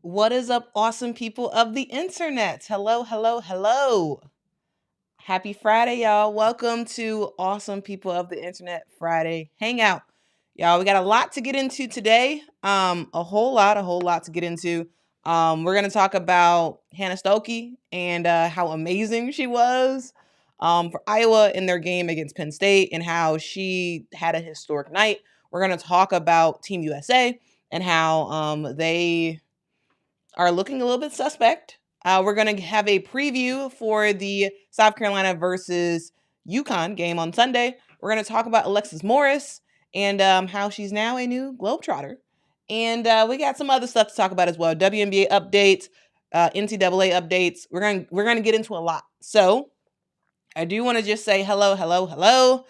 What is up, awesome people of the internet? Hello, hello, hello. Happy Friday, y'all. Welcome to Awesome People of the Internet Friday Hangout. Y'all, we got a lot to get into today. A whole lot to get into. We're going to talk about Hannah Stuelke and how amazing she was for Iowa in their game against Penn State and how she had a historic night. We're going to talk about Team USA and how they are looking a little bit suspect. We're going to have a preview for the South Carolina versus UConn game on Sunday. We're going to talk about Alexis Morris and how she's now a new Globetrotter. And we got some other stuff to talk about as well. WNBA updates, NCAA updates. We're going to get into a lot. So I do want to just say hello.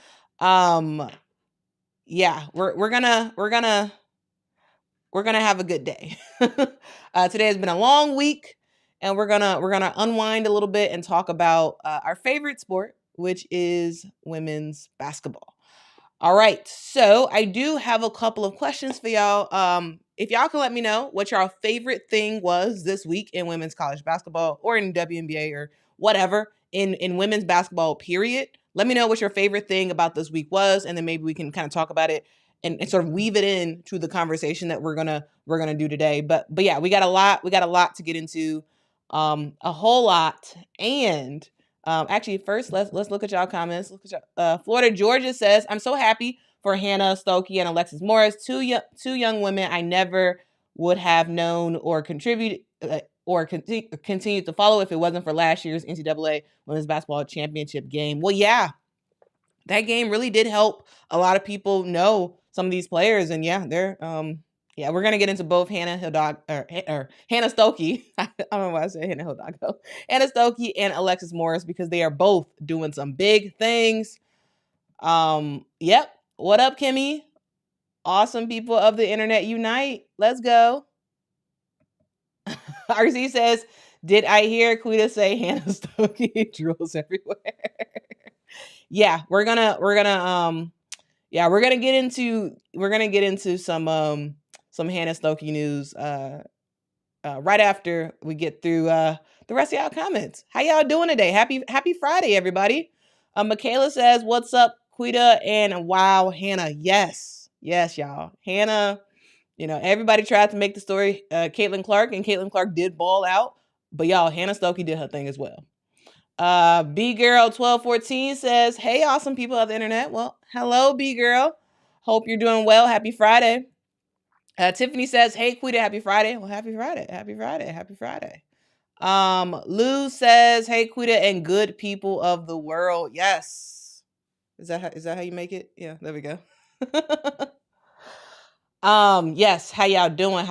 Yeah, we're gonna have a good day. Today has been a long week, and we're gonna unwind a little bit and talk about our favorite sport, which is women's basketball. All right, so I do have a couple of questions for y'all. If y'all can let me know what your favorite thing was this week in women's college basketball or in WNBA or whatever in women's basketball, period. Let me know what your favorite thing about this week was, and then maybe we can kind of talk about it and sort of weave it in to the conversation that we're gonna do today. But yeah, we got a lot to get into, a whole lot. And actually, first let's look at y'all comments. Look at y'all. Florida Georgia says, "I'm so happy for Hannah Stuelke and Alexis Morris, two young women I never would have known or contributed or continued to follow if it wasn't for last year's NCAA Women's Basketball Championship game." Well, yeah, that game really did help a lot of people know some of these players, and yeah, they're yeah, we're gonna get into both Hannah Stuelke. I don't know why I said Hannah Hidalgo. Hannah Stuelke and Alexis Morris, because they are both doing some big things. Yep. What up, Kimmy? Awesome people of the internet unite. Let's go. RC says, "Did I hear Quita say Hannah Stuelke drills everywhere?" Yeah, we're gonna get into some Hannah Stuelke news right after we get through the rest of y'all comments. How y'all doing today? Happy Friday, everybody. Michaela says, "What's up, Quita?" And wow, Hannah. Yes, y'all. Hannah, everybody tried to make the story Caitlin Clark, and Caitlin Clark did ball out. But y'all, Hannah Stuelke did her thing as well. B Girl 1214 says, "Hey, awesome people of the internet." Well, hello, B Girl. Hope you're doing well. Happy Friday. Tiffany says, "Hey, Quita, happy Friday." Well, happy Friday. Lou says, "Hey, Quita and good people of the world." Yes. Is that how you make it? Yeah, there we go. Yes, how y'all doing?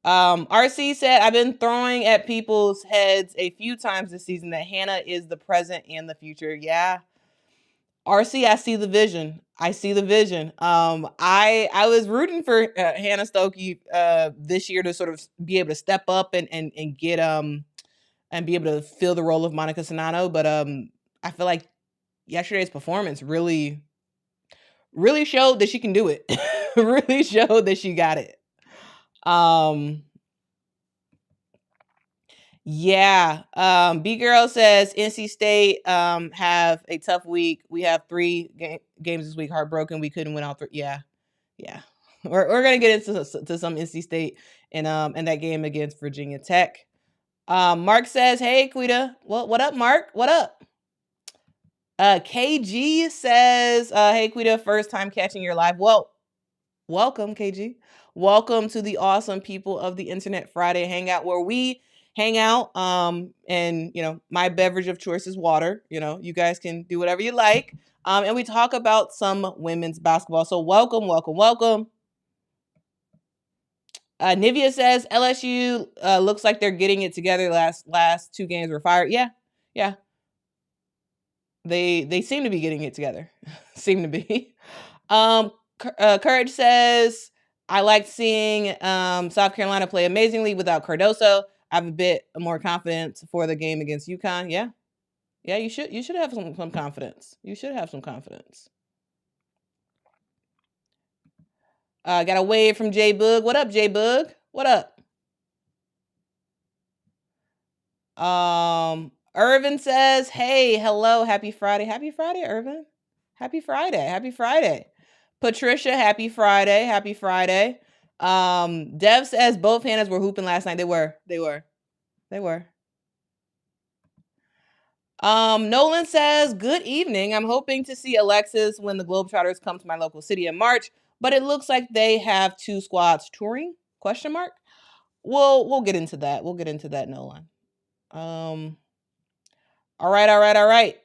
RC said, "I've been throwing at people's heads a few times this season that Hannah is the present and the future." Yeah. RC, I see the vision. I was rooting for Hannah Stuelke this year to sort of be able to step up and get and be able to fill the role of Monica Czinano, but I feel like yesterday's performance really showed that she can do it. Really showed that she got it. Yeah. B Girl says NC State have a tough week. We have 3 games this week. Heartbroken. We couldn't win all 3. Yeah. We're gonna get into some NC State and that game against Virginia Tech. Mark says, "Hey, Quita." Well, what up, Mark? What up? KG says, "Hey, Quita, first time catching your live." Well, welcome, KG. Welcome to the awesome people of the Internet Friday Hangout, where we hang out. And my beverage of choice is water. You guys can do whatever you like. And we talk about some women's basketball. So welcome. Nivea says LSU looks like they're getting it together. Last 2 games were fired. Yeah. They seem to be getting it together. Seem to be. Courage says, "I liked seeing South Carolina play amazingly without Cardoso. I have a bit more confidence for the game against UConn." Yeah, you should have some confidence. You should have some confidence. Got a wave from J Bug. What up, J Bug? What up? Irvin says, hey, hello, happy Friday. Happy Friday, Irvin. Happy Friday. Happy Friday. Patricia, happy Friday. Happy Friday. Dev says both Hannahs were hooping last night. They were. Nolan says, good evening. I'm hoping to see Alexis when the Globetrotters come to my local city in March, but it looks like they have 2 squads touring, ? We'll get into that. Nolan. All right.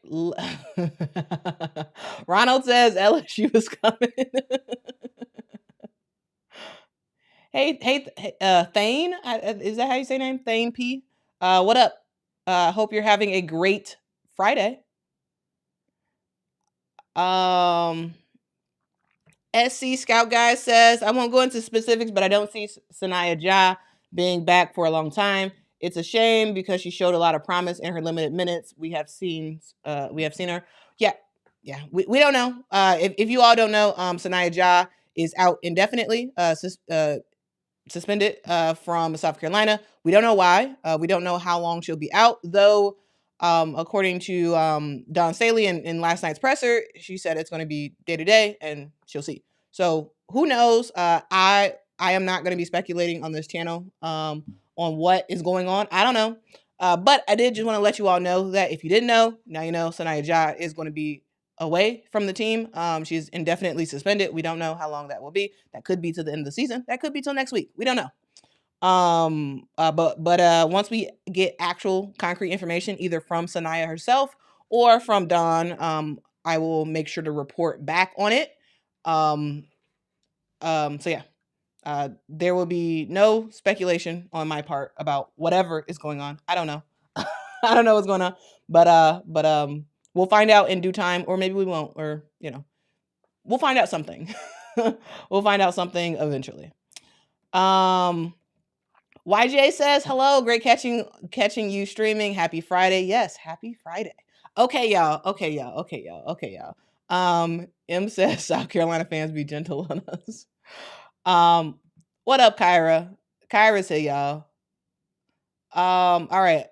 Ronald says LSU is coming. hey, Thane, is that how you say name? Thane P. What up? Hope you're having a great Friday. SC Scout Guy says, I won't go into specifics, but I don't see Sanaya Ja being back for a long time. It's a shame because she showed a lot of promise in her limited minutes. We have seen her. Yeah. We don't know. If you all don't know, Sanaya Ja is out indefinitely, suspended from South Carolina. We don't know why. We don't know how long she'll be out, though. According to Dawn Staley in last night's presser, she said it's going to be day to day, and she'll see. So who knows? I am not going to be speculating on this channel on what is going on. I don't know. But I did just want to let you all know that if you didn't know, now you know. Sanaya Ja is going to be away from the team. She's indefinitely suspended. We don't know how long that will be. That could be to the end of the season. That could be till next week. We don't know. But once we get actual concrete information, either from Sanaya herself or from Dawn, I will make sure to report back on it. So yeah, there will be no speculation on my part about whatever is going on. I don't know. I don't know what's going on, but we'll find out in due time, or maybe we won't, or we'll find out something. We'll find out something eventually. YJ says, hello, great catching you streaming. Happy Friday. Yes, happy Friday. Okay, y'all. M says South Carolina fans be gentle on us. What up, Kyra? Kyra's here, y'all. All right,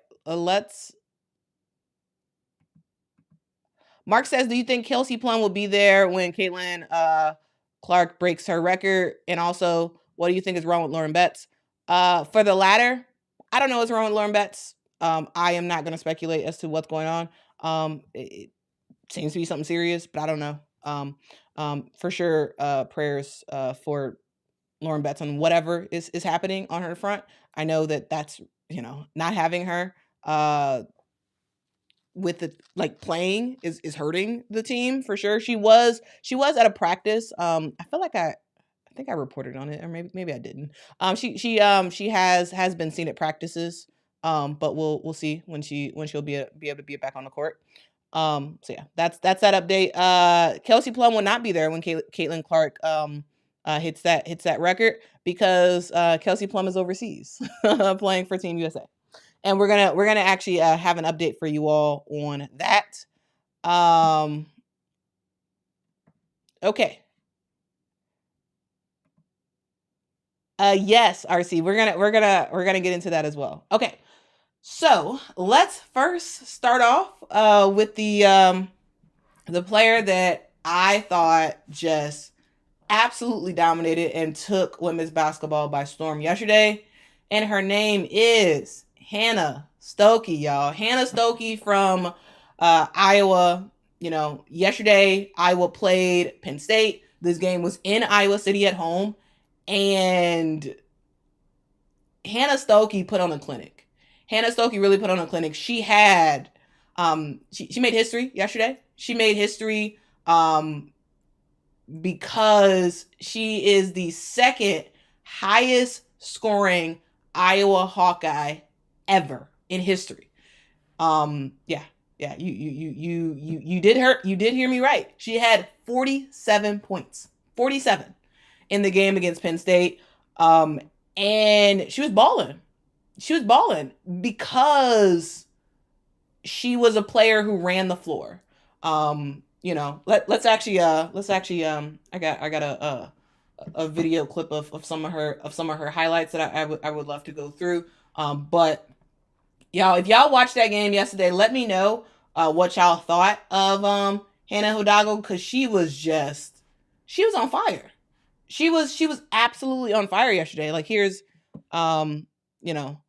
Mark says, do you think Kelsey PLUM will be there when Caitlin Clark breaks her record? And also, what do you think is wrong with Lauren Betts? For the latter, I don't know what's wrong with Lauren Betts. I am not going to speculate as to what's going on. It seems to be something serious, but I don't know. For sure, prayers for Lauren Betts on whatever is happening on her front. I know that's not having her with the playing is hurting the team for sure. She was at a practice. I feel like I think I reported on it, or maybe I didn't. She has been seen at practices. But we'll see when she'll be able to be back on the court. So yeah, that's that update. Kelsey PLUM will not be there when Caitlin Clark hits that record because Kelsey PLUM is overseas playing for Team USA. And we're gonna actually have an update for you all on that. Okay. Yes, RC. We're gonna get into that as well. Okay. So let's first start off with the player that I thought just absolutely dominated and took women's basketball by storm yesterday, and her name is Hannah Stuelke, y'all. Hannah Stuelke from Iowa. Yesterday Iowa played Penn State. This game was in Iowa City at home, and Hannah Stuelke put on a clinic. Hannah Stuelke really put on a clinic. She had she made history yesterday. She made history because she is the second highest scoring Iowa Hawkeye ever in history. Yeah, you did hear me right. She had 47 points, 47 in the game against Penn State. And she was balling. She was balling because she was a player who ran the floor. Let's actually I got a video clip of some of her highlights that I would love to go through. But Y'all, if y'all watched that game yesterday, let me know what y'all thought of Hannah Hidalgo, because she was on fire. She was absolutely on fire yesterday. Like, here's um you know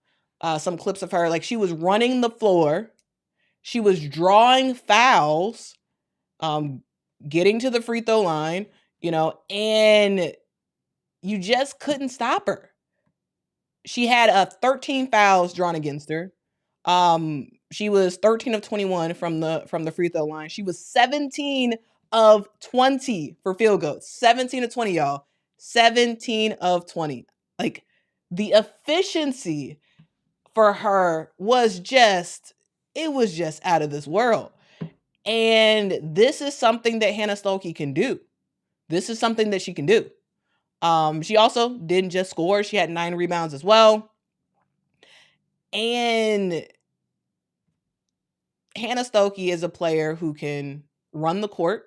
some clips of her. Like, she was running the floor, she was drawing fouls, um getting to the free throw line, and you just couldn't stop her. She had 13 fouls drawn against her. She was 13 of 21 from the free throw line. She was 17 of 20 for field goals. 17 of 20, y'all. 17 of 20. Like, the efficiency for her was just out of this world. And this is something that Hannah Stuelke can do. This is something that she can do. She also didn't just score. She had 9 rebounds as well. And Hannah Stuelke is a player who can run the court.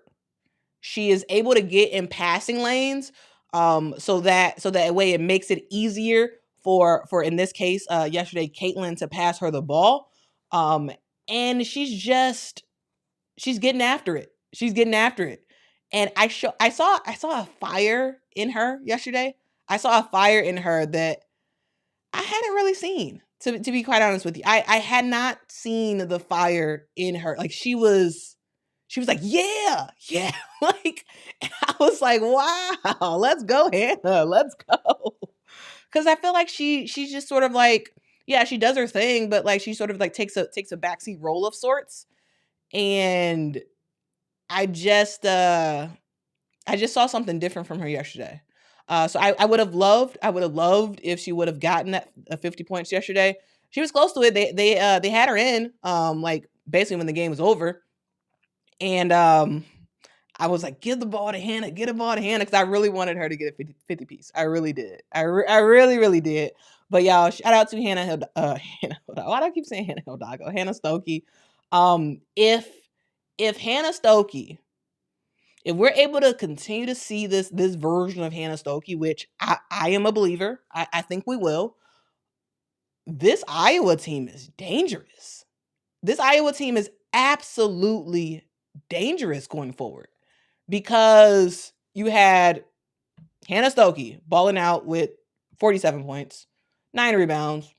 She is able to get in passing lanes, so that way it makes it easier for in this case, yesterday, Caitlin to pass her the ball. And she's getting after it. She's getting after it. And I saw a fire in her yesterday. I saw a fire in her that I hadn't really seen, to be quite honest with you. I had not seen the fire in her. Like, she was like, yeah. Like, and I was like, wow, let's go, Hannah, let's go. Because I feel like she's just sort of like, yeah, she does her thing, but like, she sort of like takes a backseat role of sorts. And I just saw something different from her yesterday. So I would have loved if she would have gotten that 50 points yesterday. She was close to it. They had her in, like, basically when the game was over. And I was like, give the ball to Hannah, because I really wanted her to get a 50 piece. I really did. I really, really did. But y'all, shout out to Hannah. Why do I keep saying Hannah Hidalgo? Hannah Stuelke. If Hannah Stuelke, if we're able to continue to see this version of Hannah Stuelke, which I am a believer, I think we will, this Iowa team is dangerous. This Iowa team is absolutely dangerous going forward, because you had Hannah Stuelke balling out with 47 points, 9 rebounds,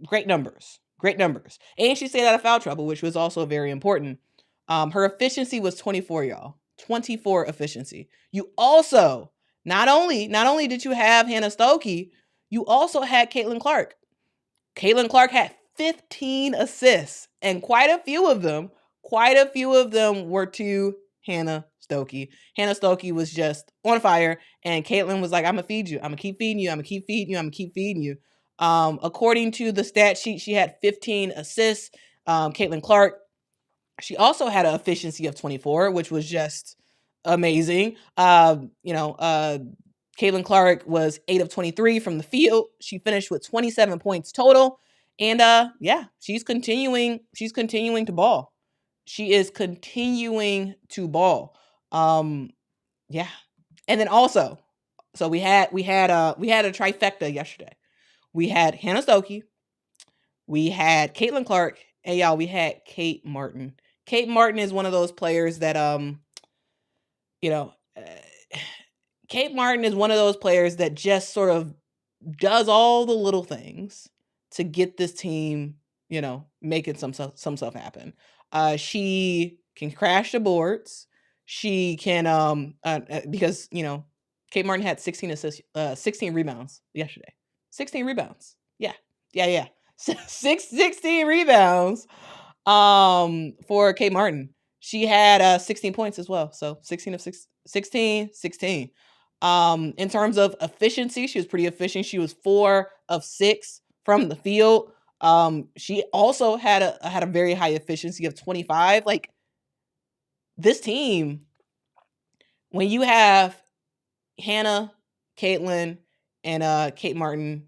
great numbers. And she stayed out of foul trouble, which was also very important. Her efficiency was 24, y'all. 24 efficiency. You also, not only did you have Hannah Stuelke, you also had Caitlin Clark. Caitlin Clark had 15 assists, and quite a few of them were to Hannah Stuelke. Hannah Stuelke was just on fire, and Caitlin was like, I'm gonna feed you. I'm gonna keep feeding you. According to the stat sheet, she had 15 assists. Caitlin Clark, she also had an efficiency of 24, which was just amazing. Caitlin Clark was 8 of 23 from the field. She finished with 27 points total. And she's continuing to ball. She is continuing to ball. Yeah. And then also, so we had a trifecta yesterday. We had Hannah Stuelke, we had Caitlin Clark, and y'all, we had Kate Martin. Kate Martin is one of those players that Kate Martin is one of those players that just sort of does all the little things to get this team, making some stuff happen. She can crash the boards. She can because Kate Martin had 16 assists, 16 rebounds yesterday. 16 rebounds. Yeah. 16 rebounds for Kate Martin. She had 16 points as well. So 16 of 16. In terms of efficiency, she was pretty efficient. She was 4 of 6 from the field. She also had a very high efficiency of 25. Like, this team, when you have Hannah, Caitlin, and Kate Martin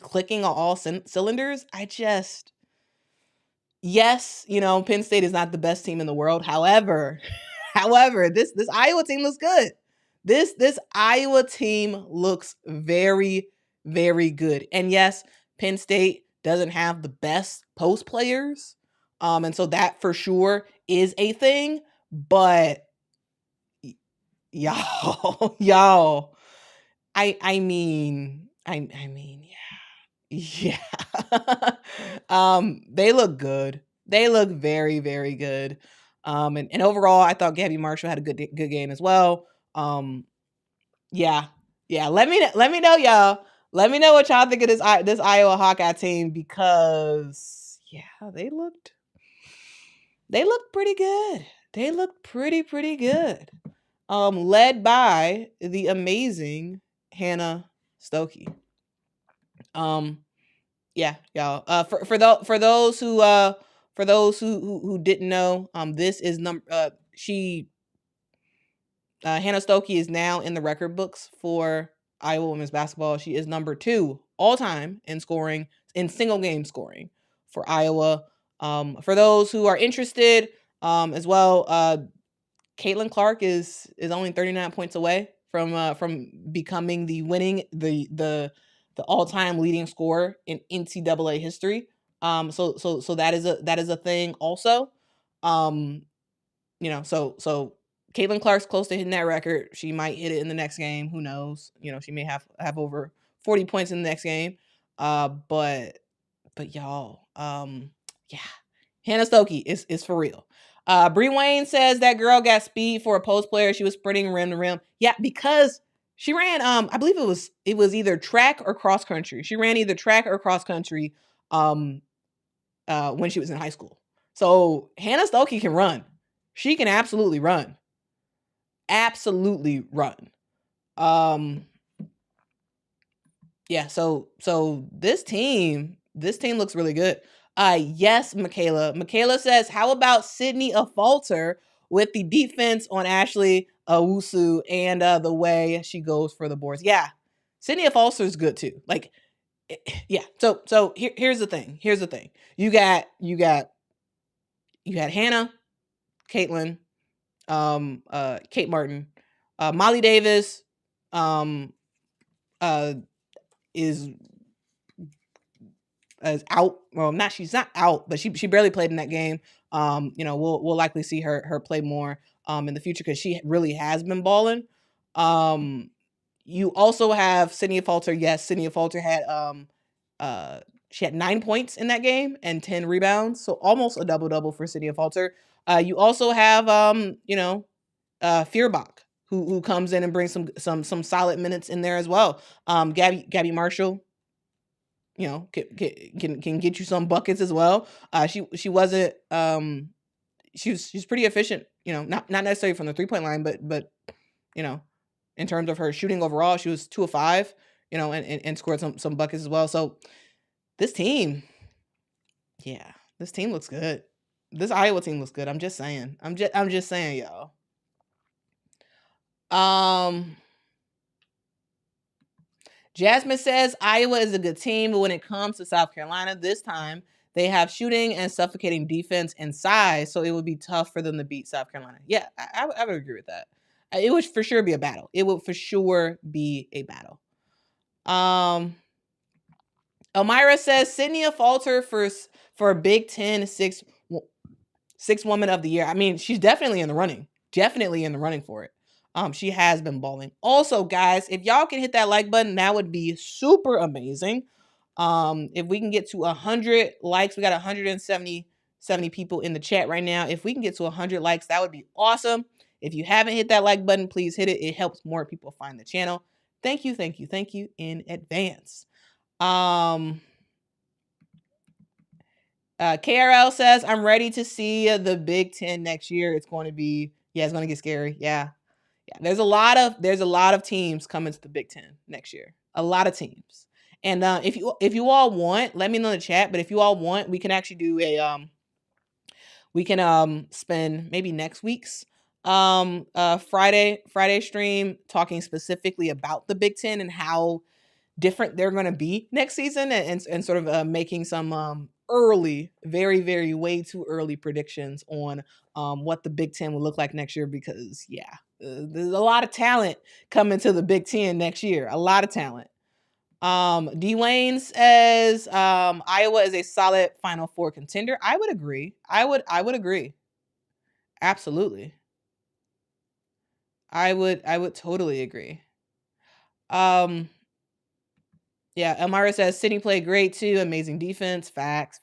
clicking on all cylinders, yes, Penn State is not the best team in the world. However, this Iowa team looks good. This Iowa team looks very, very good. And yes, Penn State doesn't have the best post players. And so that for sure is a thing, but y'all, I mean, yeah. They look good. They look very, very good. And overall, I thought Gabby Marshall had a good game as well. Yeah. Let me know, y'all. Let me know what y'all think of this Iowa Hawkeye team, because they looked pretty good. They looked pretty good. Led by the amazing Hannah Stuelke. Y'all. For those who didn't know, this is Hannah Stuelke is now in the record books for Iowa women's basketball. She is number 2 all time in single game scoring for Iowa. For those who are interested, as well, Caitlin Clark is only 39 points away from becoming the all-time leading scorer in NCAA history. So that is a thing also. So Caitlin Clark's close to hitting that record. She might hit it in the next game. Who knows? She may have over 40 points in the next game. But y'all, Hannah Stuelke is for real. Bree Wayne says that girl got speed for a post player. She was sprinting rim to rim. Yeah, because she ran, I believe it was either track or cross country. She ran either track or cross country when she was in high school. So Hannah Stuelke can run. She can absolutely run. Absolutely run. So this team looks really good. Yes, Michaela. Michaela says, how about Sydney Affolter with the defense on Ashley Owusu and the way she goes for the boards? Yeah, Sydney Affolter is good too. Like, yeah. So here's the thing. You got Hannah, Caitlin, Kate Martin, Molly Davis, is out. Well, she's not out, but she barely played in that game. We'll likely see her play more in the future, because she really has been balling. You also have Sydney Affolter. Yes, Sydney Affolter had she had 9 points in that game and 10 rebounds, so almost a double for Sydney Affolter. You also have Feuerbach, who comes in and brings some solid minutes in there as well. Gabby Marshall, can get you some buckets as well. She wasn't she's pretty efficient, not necessarily from the 3-point line, but in terms of her shooting overall, she was 2 of 5, and scored some buckets as well. So this team looks good. This Iowa team looks good. I'm just saying, y'all. Jasmine says Iowa is a good team, but when it comes to South Carolina this time, they have shooting and suffocating defense and size, so it would be tough for them to beat South Carolina. Yeah, I would agree with that. It would for sure be a battle. Elmira says Sydney Affolter for Big Ten six woman of the year. I mean, she's definitely in the running. For it. She has been balling. Also, guys, if y'all can hit that like button, that would be super amazing. If we can get to 100 likes, we got 170 people in the chat right now. If we can get to 100 likes, that would be awesome. If you haven't hit that like button, please hit it. It helps more people find the channel. Thank you in advance. KRL says, I'm ready to see the Big Ten next year. It's going to get scary. Yeah. There's a lot of teams coming to the Big Ten next year. A lot of teams. And if you all want, let me know in the chat. But if you all want, we can actually do spend maybe next week's Friday stream talking specifically about the Big Ten and how different they're going to be next season, and sort of making some early, very, very way too early predictions on what the Big Ten will look like next year, because there's a lot of talent coming to the Big Ten next year. A lot of talent. Dwayne says Iowa is a solid Final Four contender. I would agree. I would agree. Absolutely. I would totally agree. Yeah, Elmira says Sydney played great too. Amazing defense. Facts.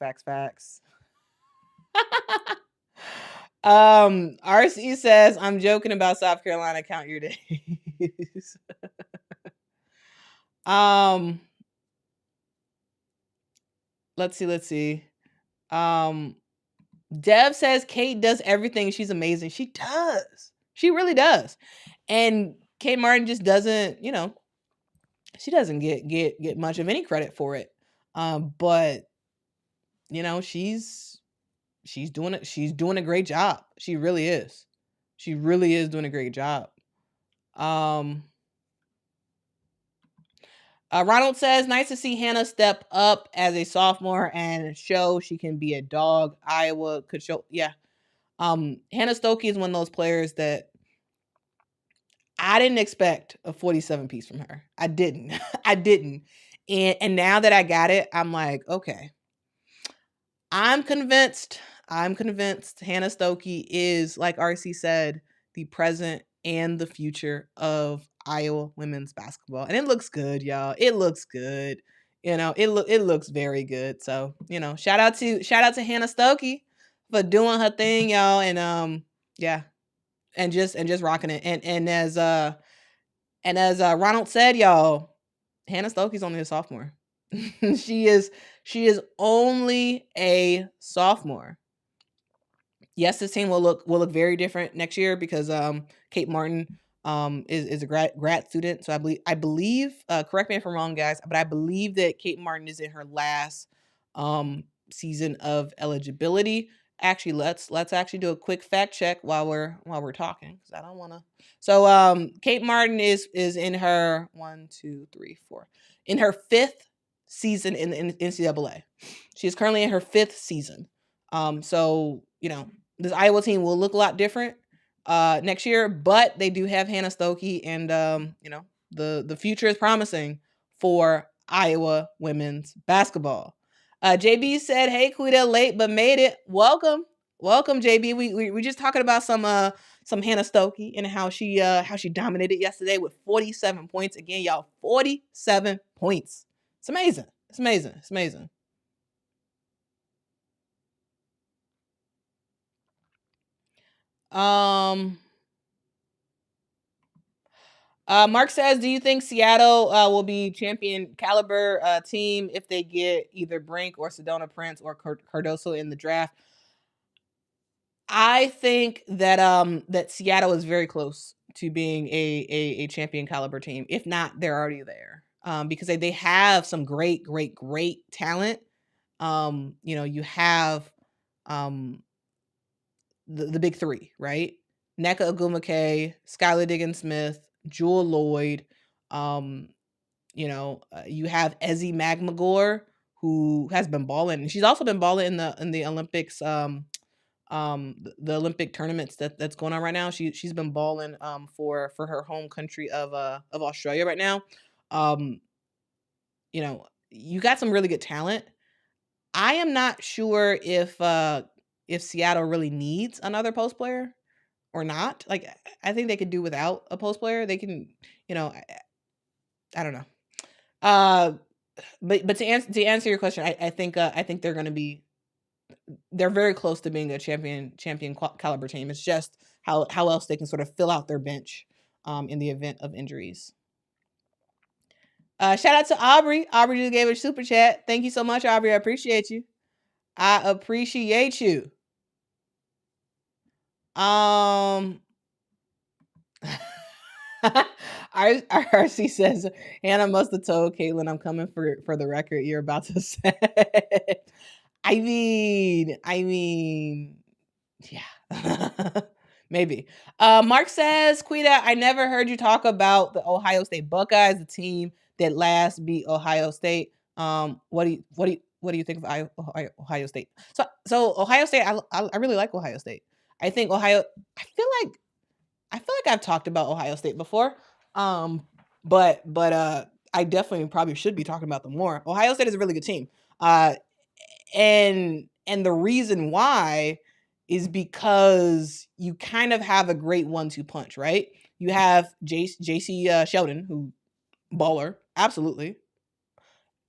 RC says, I'm joking about South Carolina. Count your days. Let's see. Dev says Kate does everything. She's amazing. She does. She really does. And Kate Martin just doesn't, she doesn't get much of any credit for it. But she's doing it. She's doing a great job. She really is. She really is doing a great job. Ronald says, nice to see Hannah step up as a sophomore and show she can be a dog. Iowa could show. Yeah. Hannah Stuelke is one of those players that I didn't expect a 47 piece from her. I didn't. I didn't. And now that I got it, I'm like, okay. I'm convinced Hannah Stuelke is, like RC said, the present and the future of Iowa women's basketball. And it looks good, y'all. It looks good. It looks very good. So, shout out to Hannah Stuelke for doing her thing, y'all. And yeah. And just rocking it. And as Ronald said, y'all, Hannah Stuelke's only a sophomore. she is only a sophomore. Yes, this team will look very different next year because Kate Martin is a grad student. So I believe correct me if I'm wrong, guys, but I believe that Kate Martin is in her last season of eligibility. Actually, let's actually do a quick fact check while we're talking, because I don't want to. So Kate Martin is in her 1, 2, 3, 4 in her 5th season in the NCAA. She is currently in her 5th season. So this Iowa team will look a lot different next year, but they do have Hannah Stuelke, and the future is promising for Iowa women's basketball. JB said, "Hey, Quita, late but made it. Welcome, JB. We just talking about some Hannah Stuelke and how she dominated yesterday with 47 points. Again, y'all, 47 points. It's amazing. It's amazing." Mark says, do you think Seattle will be champion caliber team if they get either Brink or Sedona Prince or Cardoso in the draft? I think that that Seattle is very close to being a champion caliber team. If not, they're already there. Because they have some great talent. You have the big three, right? Nneka Ogwumike, Skylar Diggins-Smith, Jewell LOYD. You have Ezi Magmagor, who has been balling, and she's also been balling in the Olympics. The Olympic tournaments that's going on right now. She's been balling for her home country of Australia right now. You got some really good talent. I am not sure if Seattle really needs another post player or not. Like, I think they could do without a post player. They can, I don't know. But to answer your question, I think they're going to be, they're very close to being a champion caliber team. It's just how else they can sort of fill out their bench in the event of injuries. Shout out to Aubrey. Aubrey just gave a super chat. Thank you so much, Aubrey. I appreciate you. RC says, Hannah must have told Caitlin, I'm coming for the record you're about to say. I mean, yeah. Maybe. Mark says, Quita, I never heard you talk about the Ohio State Buckeyes, the team that last beat Ohio State. What do you think of Ohio State? So Ohio State, I really like Ohio State. I think I feel like I've talked about Ohio State before. But I definitely probably should be talking about them more. Ohio State is a really good team. And the reason why is because you kind of have a great 1-2 punch, right? You have JC Sheldon, who baller, absolutely.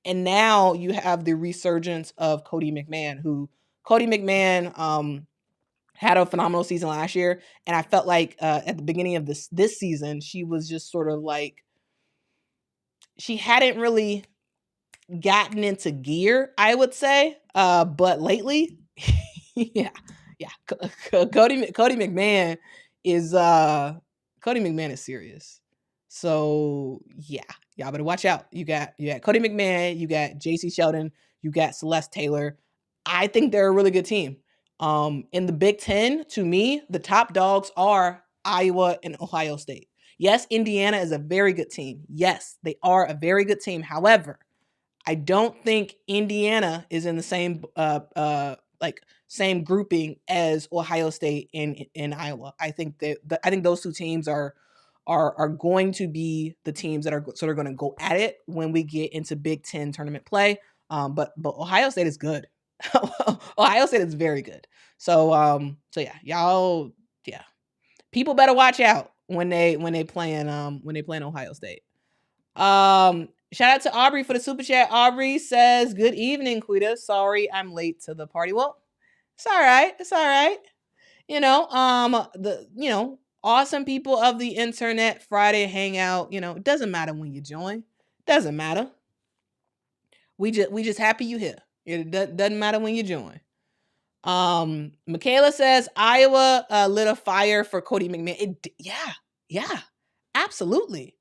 And now you have the resurgence of Cody McMahon, who Cody McMahon had a phenomenal season last year, and I felt like at the beginning of this season, she was just sort of like, she hadn't really gotten into gear, I would say. But lately, yeah. Cody McMahon is serious. So yeah, y'all better watch out. You got Cody McMahon, you got JC Sheldon, you got Celeste Taylor. I think they're a really good team. In the Big Ten, to me, the top dogs are Iowa and Ohio State. Yes, Indiana is a very good team. Yes, they are a very good team. However, I don't think Indiana is in the same same grouping as Ohio State and Iowa. I think I think those two teams are going to be the teams that are sort of going to go at it when we get into Big Ten tournament play. But Ohio State is good. Ohio State is very good. So yeah, y'all, yeah, people better watch out when they playing Ohio State. Shout out to Aubrey for the super chat. Aubrey says, "Good evening, Quita. Sorry I'm late to the party." Well, it's all right. It's all right. Awesome people of the internet Friday hangout. It doesn't matter when you join. Doesn't matter. We just happy you here. It doesn't matter when you join. Michaela says Iowa lit a fire for Cody McMahon. Yeah, absolutely.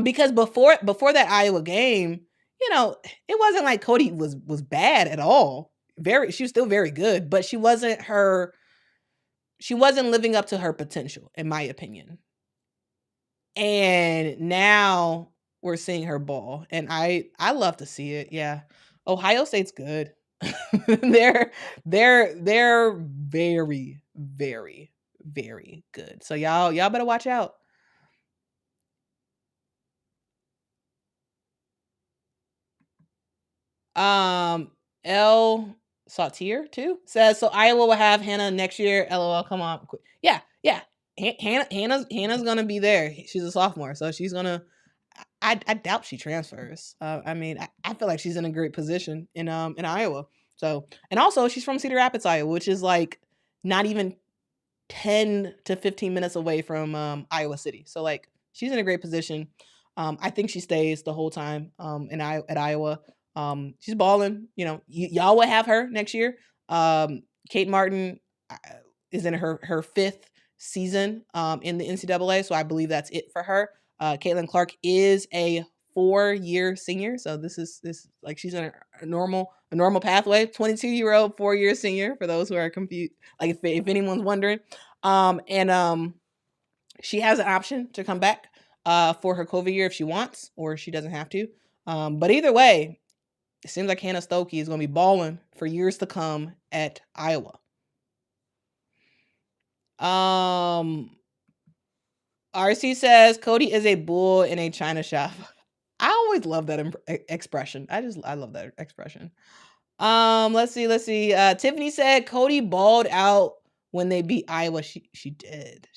Because before that Iowa game, it wasn't like Cody was bad at all. She was still very good, but she wasn't living up to her potential, in my opinion. And now we're seeing her ball, and I love to see it. Yeah, Ohio State's good. they're very, very, very good. So y'all better watch out. L Sautier too says, so Iowa will have Hannah next year. LOL, come on. Yeah. Hannah's gonna be there. She's a sophomore, so she's gonna. I doubt she transfers. I feel like she's in a great position in Iowa. So, and also she's from Cedar Rapids, Iowa, which is like not even 10 to 15 minutes away from Iowa City. So like she's in a great position. I think she stays the whole time at Iowa. She's balling. Y'all will have her next year. Kate Martin is in her fifth season in the NCAA, so I believe that's it for her. Caitlin Clark is a 4-year senior, so this is like she's in a normal pathway. 22-year-old 4-year senior, for those who are confused, like if anyone's wondering. She has an option to come back for her COVID year if she wants, or she doesn't have to. But either way, it seems like Hannah Stuelke is going to be balling for years to come at Iowa. RC says Cody is a bull in a china shop. I always love that expression. I love that expression. Let's see. Tiffany said Cody balled out when they beat Iowa. She did.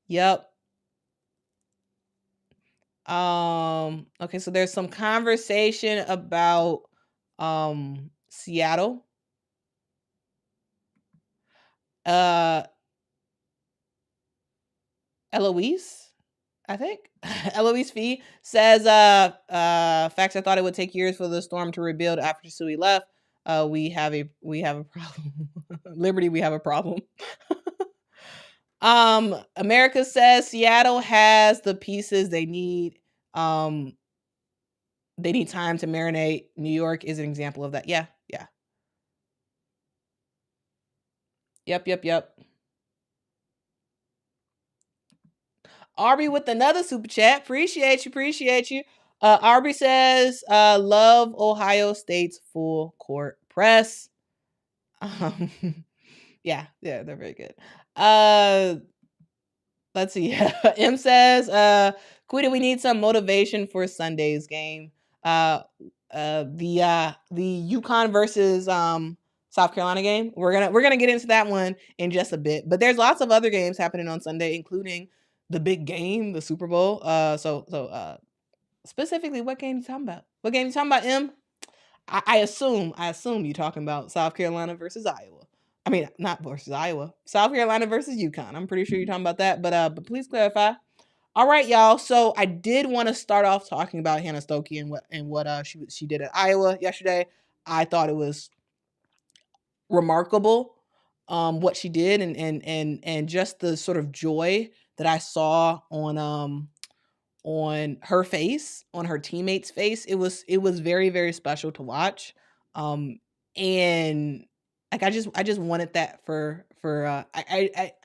Yep. Okay, so there's some conversation about Seattle. Eloise, I think. Eloise Fee says, facts, I thought it would take years for the Storm to rebuild after Sui left. We have a problem. Liberty, we have a problem. America says Seattle has the pieces they need. They need time to marinate. New York is an example of that. Yeah. Yep. Aubrey with another super chat. Appreciate you. Aubrey says, love Ohio State's full court press. Yeah, they're very good. Let's see. M says, Quita, we need some motivation for Sunday's game. The UConn versus South Carolina game. We're gonna get into that one in just a bit. But there's lots of other games happening on Sunday, including the big game, the Super Bowl. So specifically, what game you talking about? What game you talking about, M? I assume you're talking about South Carolina versus Iowa. I mean, not versus Iowa. South Carolina versus UConn. I'm pretty sure you're talking about that, but please clarify. All right, y'all. So I did want to start off talking about Hannah Stuelke and what she did at Iowa yesterday. I thought it was remarkable what she did and just the sort of joy that I saw on her face, on her teammates' face. It was very, very special to watch. And like I just wanted that for I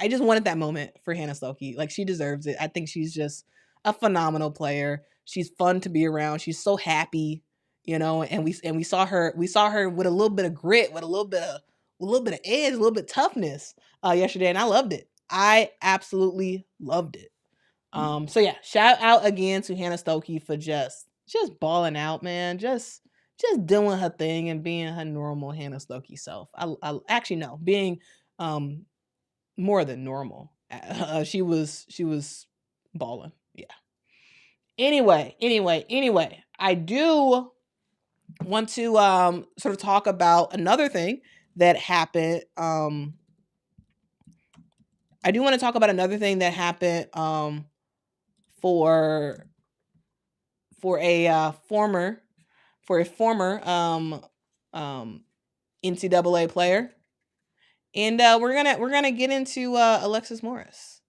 just wanted that moment for Hannah Stuelke. Like, she deserves it. I think she's just a phenomenal player. She's fun to be around. She's so happy, and we saw her with a little bit of grit, with a little bit of edge, a little bit of toughness yesterday, and I loved it. I absolutely loved it. So yeah, shout out again to Hannah Stuelke for just balling out, man. Just doing her thing and being her normal Hannah Stuelke self. I actually know, being more than normal. She was balling. Yeah. Anyway, I do want to sort of talk about another thing that happened. I do want to talk about another thing that happened for a former NCAA player, and we're gonna get into Alexis Morris.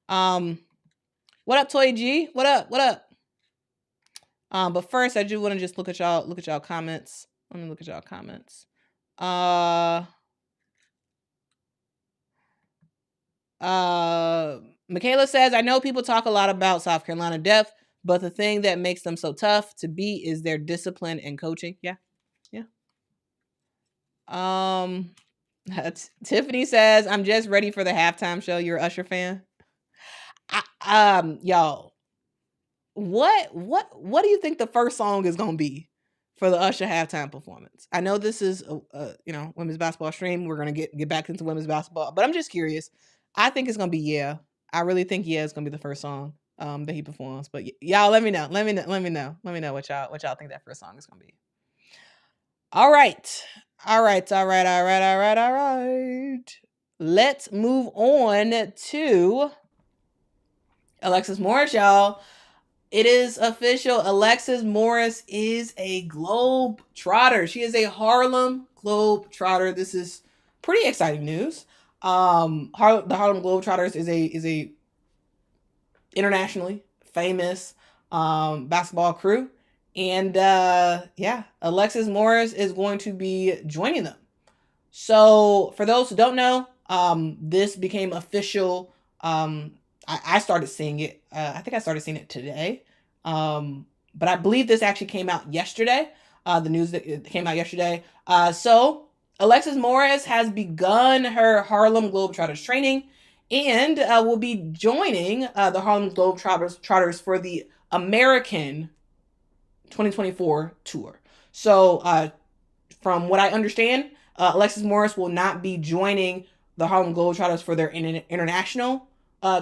What up, Toy G? What up? But first, I do want to just look at y'all comments. Let me look at y'all comments. Michaela says, I know people talk a lot about South Carolina depth, but the thing that makes them so tough to beat is their discipline and coaching. Yeah. Tiffany says, I'm just ready for the halftime show. You're an Usher fan? Y'all, what do you think the first song is gonna be for the Usher halftime performance? I know this is women's basketball stream. We're gonna get back into women's basketball, but I'm just curious. I think it's gonna be Yeah. I really think Yeah is gonna be the first song that he performs. But y'all, let me know what y'all think that first song is gonna be. All right. Let's move on to Alexis Morris, y'all. It is official. Alexis Morris is a Globetrotter. She is a Harlem Globetrotter. This is pretty exciting news. The Harlem Globetrotters is a internationally famous basketball crew. And Alexis Morris is going to be joining them. So for those who don't know, this became official. I started seeing it. I think I started seeing it today. But I believe this actually came out yesterday. The news that came out yesterday. So Alexis Morris has begun her Harlem Globetrotters training and will be joining the Harlem Globetrotters for the American 2024 tour. So from what I understand, Alexis Morris will not be joining the Harlem Globetrotters for their international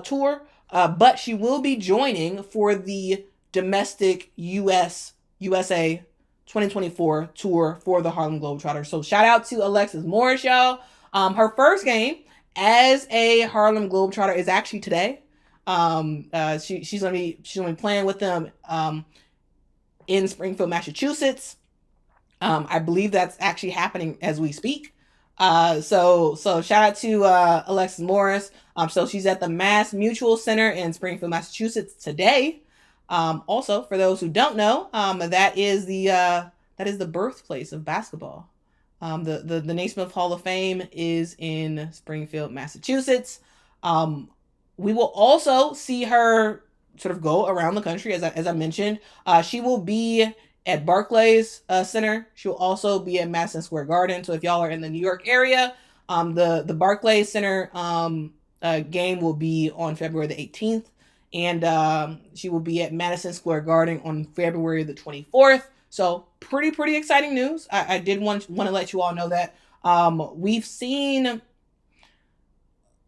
tour, but she will be joining for the domestic USA 2024 tour for the Harlem Globetrotters. So shout out to Alexis Morris, y'all. Her first game as a Harlem Globetrotter is actually today. She's gonna be playing with them in Springfield, Massachusetts. I believe that's actually happening as we speak. So shout out to Alexis Morris. So she's at the Mass Mutual Center in Springfield, Massachusetts today. Also, for those who don't know, that is the birthplace of basketball. The Naismith Hall of Fame is in Springfield, Massachusetts. We will also see her sort of go around the country, as I mentioned. She will be at Barclays Center. She'll also be at Madison Square Garden. So if y'all are in the New York area, the Barclays Center game will be on February the 18th. and she will be at Madison Square Garden on February the 24th. So pretty exciting news. I did want to let you all know that. We've seen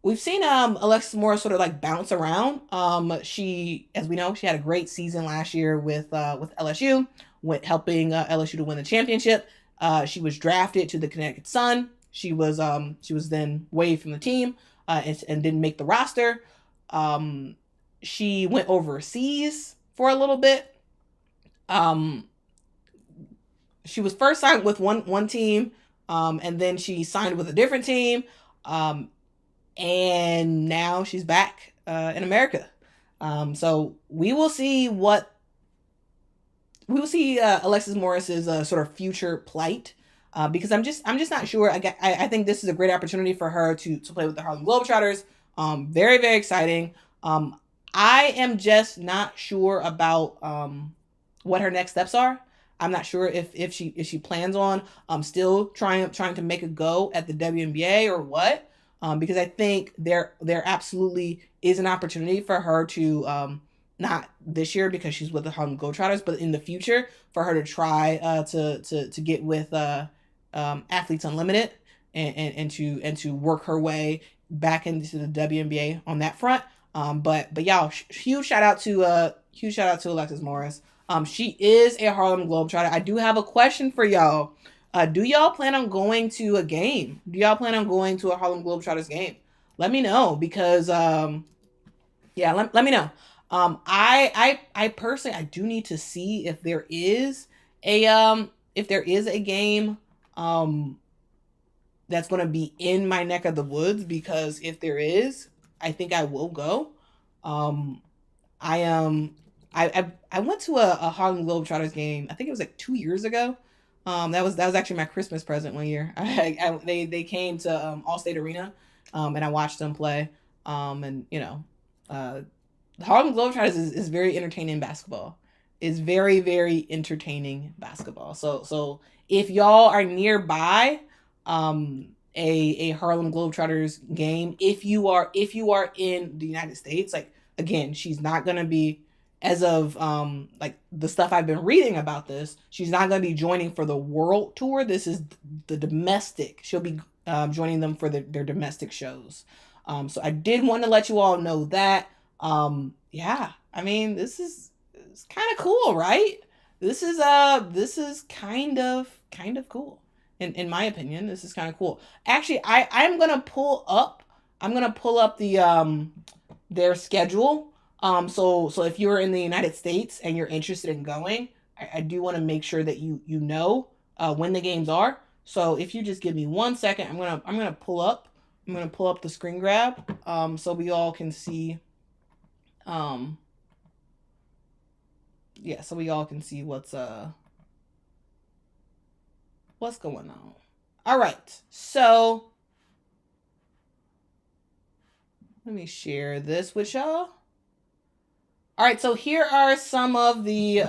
Alexis Morris sort of like bounce around. She, as we know, she had a great season last year with LSU, helping LSU to win the championship. She was drafted to the Connecticut Sun. She was then waived from the team and didn't make the roster. She went overseas for a little bit. She was first signed with one team, and then she signed with a different team. And now she's back in America. So we will see Alexis Morris's sort of future plight, because I'm just not sure. I think this is a great opportunity for her to play with the Harlem Globetrotters. Very exciting. I am just not sure about what her next steps are. I'm not sure if she plans on still trying to make a go at the WNBA or what. Because I think there absolutely is an opportunity for her to, not this year because she's with the Harlem Globetrotters, but in the future for her to try to get with Athletes Unlimited and to work her way back into the WNBA on that front. But y'all, huge shout out to Alexis Morris. She is a Harlem Globetrotter. I do have a question for y'all. Do y'all plan on going to a game? Do y'all plan on going to a Harlem Globetrotters game? Let me know, because let me know. I personally, I do need to see if there is a game that's going to be in my neck of the woods, because if there is, I think I will go. I went to a Harlem Globetrotters game. I think it was like 2 years ago. That was actually my Christmas present one year. They came to Allstate Arena, and I watched them play. And the Harlem Globetrotters is very entertaining basketball. It's very entertaining basketball. So if y'all are nearby, a Harlem Globetrotters game, if you are in the United States, like, again, she's not gonna be, as of like the stuff I've been reading about this, she's not going to be joining for the world tour. This is the domestic. She'll be joining them for their domestic shows. So I did want to let you all know that. I mean, it's kind of cool, right? This is kind of cool. In my opinion, this is kind of cool. Actually, I'm gonna pull up the their schedule. So if you're in the United States and you're interested in going, I do want to make sure that you know when the games are. So if you just give me 1 second, I'm gonna pull up the screen grab so we all can see so we all can see what's going on. All right, so let me share this with y'all. All right, so here are some of the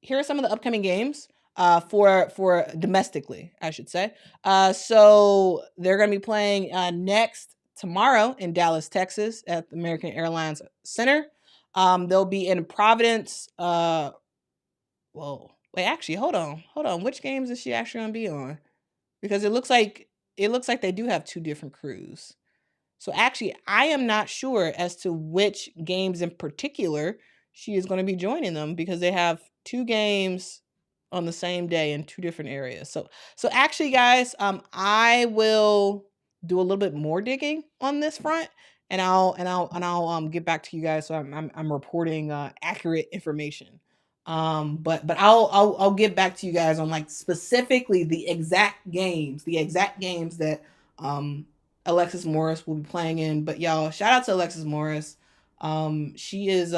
upcoming games for domestically, I should say. So they're going to be playing next tomorrow in Dallas, Texas, at the American Airlines Center. They'll be in Providence. Actually, hold on. Which games is she actually going to be on? Because it looks like they do have two different crews. So actually, I am not sure as to which games in particular she is going to be joining them, because they have two games on the same day in two different areas. So actually, guys, I will do a little bit more digging on this front, and I'll get back to you guys. So I'm reporting accurate information. But I'll get back to you guys on, like, specifically the exact games that Alexis Morris will be playing in. But y'all, shout out to Alexis Morris. She is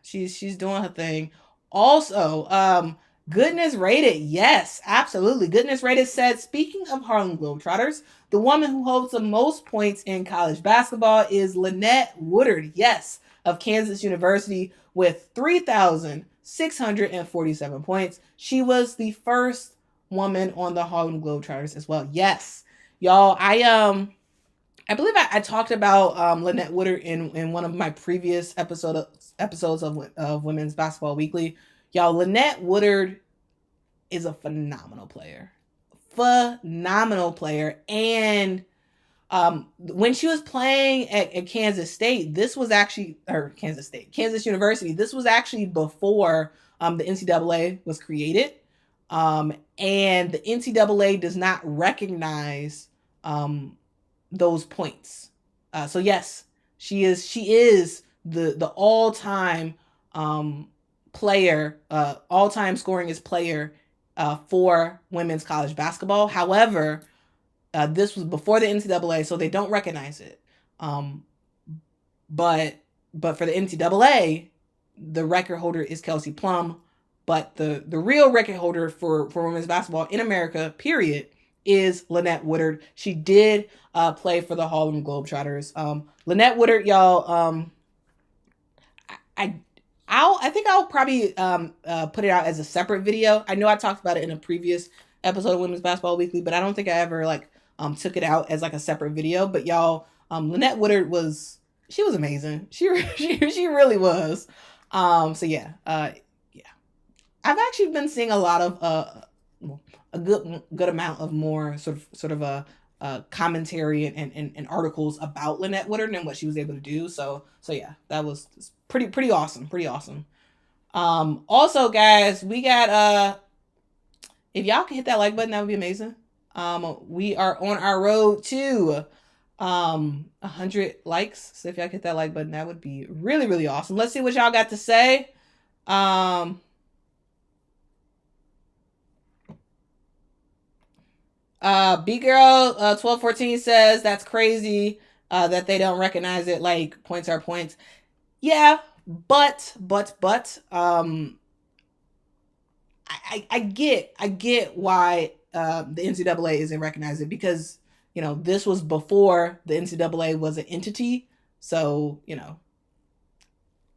she's doing her thing. Also, Goodness Rated, yes, absolutely. Goodness Rated said, speaking of Harlem Globetrotters, the woman who holds the most points in college basketball is Lynette Woodard, yes, of Kansas University, with 3,647 points. She was the first woman on the Harlem Globetrotters as well. Yes. Y'all, I I believe I talked about Lynette Woodard in one of my previous episodes of Women's Basketball Weekly. Y'all, Lynette Woodard is a phenomenal player. Phenomenal player. And when she was playing at Kansas State, this was actually, or Kansas University, this was actually before the NCAA was created. And the NCAA does not recognize those points. So yes, she is the all-time player, all-time scoringest player for women's college basketball. However, this was before the NCAA, so they don't recognize it. But for the NCAA, the record holder is Kelsey PLUM. But the real record holder for women's basketball in America, period, is Lynette Woodard. She did play for the Harlem Globetrotters. Lynette Woodard, y'all. I think I'll probably put it out as a separate video. I know I talked about it in a previous episode of Women's Basketball Weekly, but I don't think I ever took it out as a separate video. But y'all, Lynette Woodard was amazing. She really was. So yeah, I've actually been seeing a lot of a good amount of more sort of a commentary and articles about Lynette Woodard and what she was able to do. So yeah, that was pretty awesome. Also, guys, we got if y'all can hit that like button, that would be amazing. We are on our road to 100 likes. So if y'all hit that like button, that would be really awesome. Let's see what y'all got to say. B Girl 1214 says that's crazy that they don't recognize it. Like, points are points. Yeah, but I get why the NCAA isn't recognizing it, because this was before the NCAA was an entity. So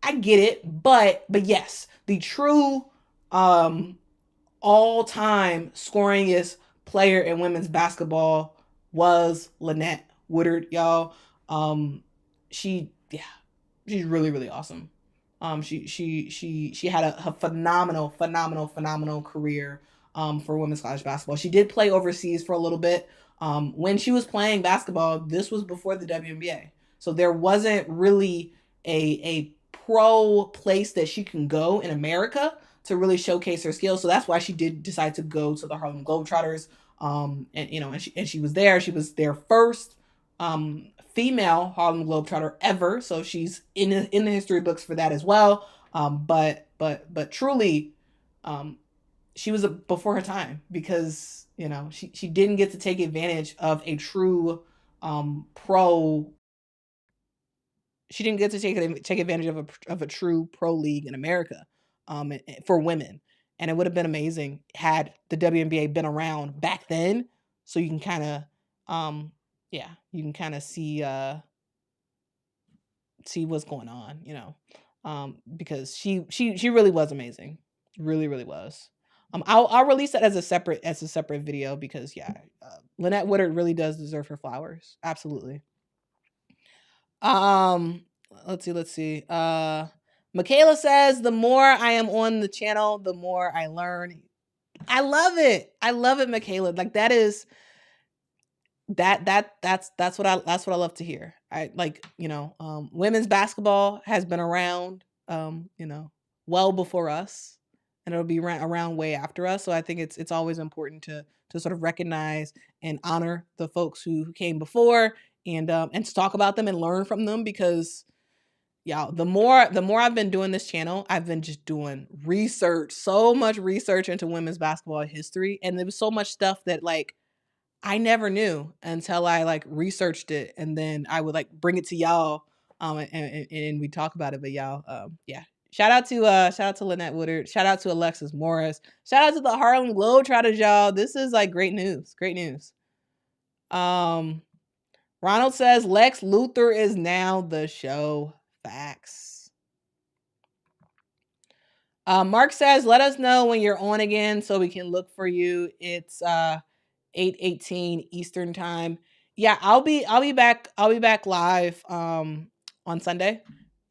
I get it, but yes, the true all-time scoringest player in women's basketball was Lynette Woodard, y'all. She's really awesome. She had a phenomenal career for women's college basketball. She did play overseas for a little bit. When she was playing basketball, this was before the WNBA, so there wasn't really a pro place that she can go in America to really showcase her skills. So that's why she did decide to go to the Harlem Globetrotters. And she was there. She was their first female Harlem Globetrotter ever. So she's in the history books for that as well. But truly, she was before her time, because she didn't get to take advantage of a true pro. She didn't get to take advantage of a true pro league in America for women. And it would have been amazing had the WNBA been around back then, so you can kind of see what's going on, because she really was amazing, really was. I'll release that as a separate video, because Lynette Woodard really does deserve her flowers, absolutely. Let's see. Michaela says, the more I am on the channel, the more I learn. I love it, Michaela. Like, that's what I love to hear. Women's basketball has been around, well before us, and it'll be around way after us. So I think it's always important to sort of recognize and honor the folks who came before, and to talk about them and learn from them, because the more I've been doing this channel, I've been just doing research, so much research into women's basketball history, and there was so much stuff that I never knew until I researched it, and then I would bring it to y'all, and we talk about it. But y'all, shout out to Lynette Woodard, shout out to Alexis Morris, shout out to the Harlem Globetrotters, y'all. This is great news. Ronald says Lex Luthor is now the show. Facts. Mark says, let us know when you're on again so we can look for you. It's 8:18 Eastern time. Yeah, I'll be back live on Sunday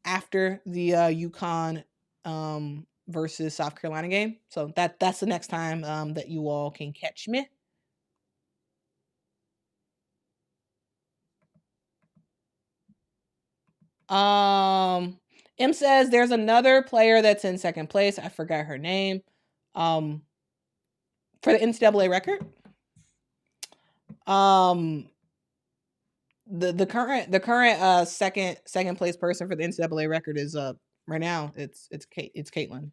after the UConn versus South Carolina game. So that's the next time that you all can catch me. M says there's another player that's in second place. I forgot her name. For the NCAA record. The current second place person for the NCAA record is right now it's Caitlin.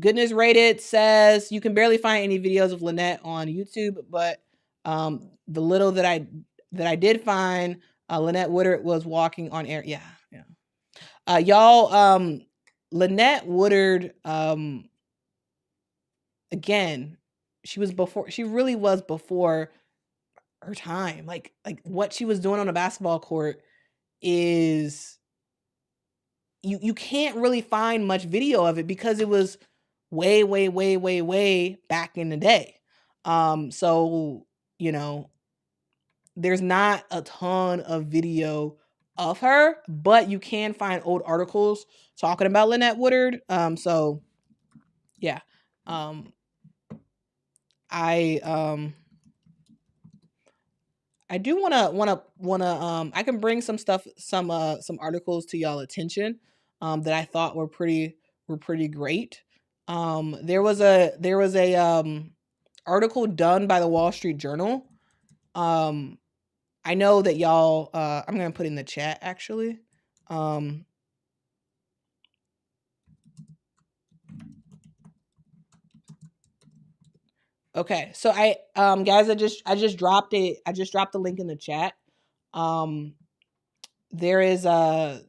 Goodness Rated says you can barely find any videos of Lynette on YouTube, but the little that I did find, Lynette Woodard was walking on air. Yeah. Y'all, Lynette Woodard, again, she really was before her time. Like what she was doing on a basketball court is you can't really find much video of it because it was way, way, way, way, way back in the day. So, there's not a ton of video of her, but you can find old articles talking about Lynette Woodard. So yeah. I do wanna I can bring some stuff, some articles to y'all attention that I thought were pretty great. There was a article done by the Wall Street Journal. I know that y'all I'm gonna put in the chat actually. Okay, so guys, I just dropped the link in the chat. There is a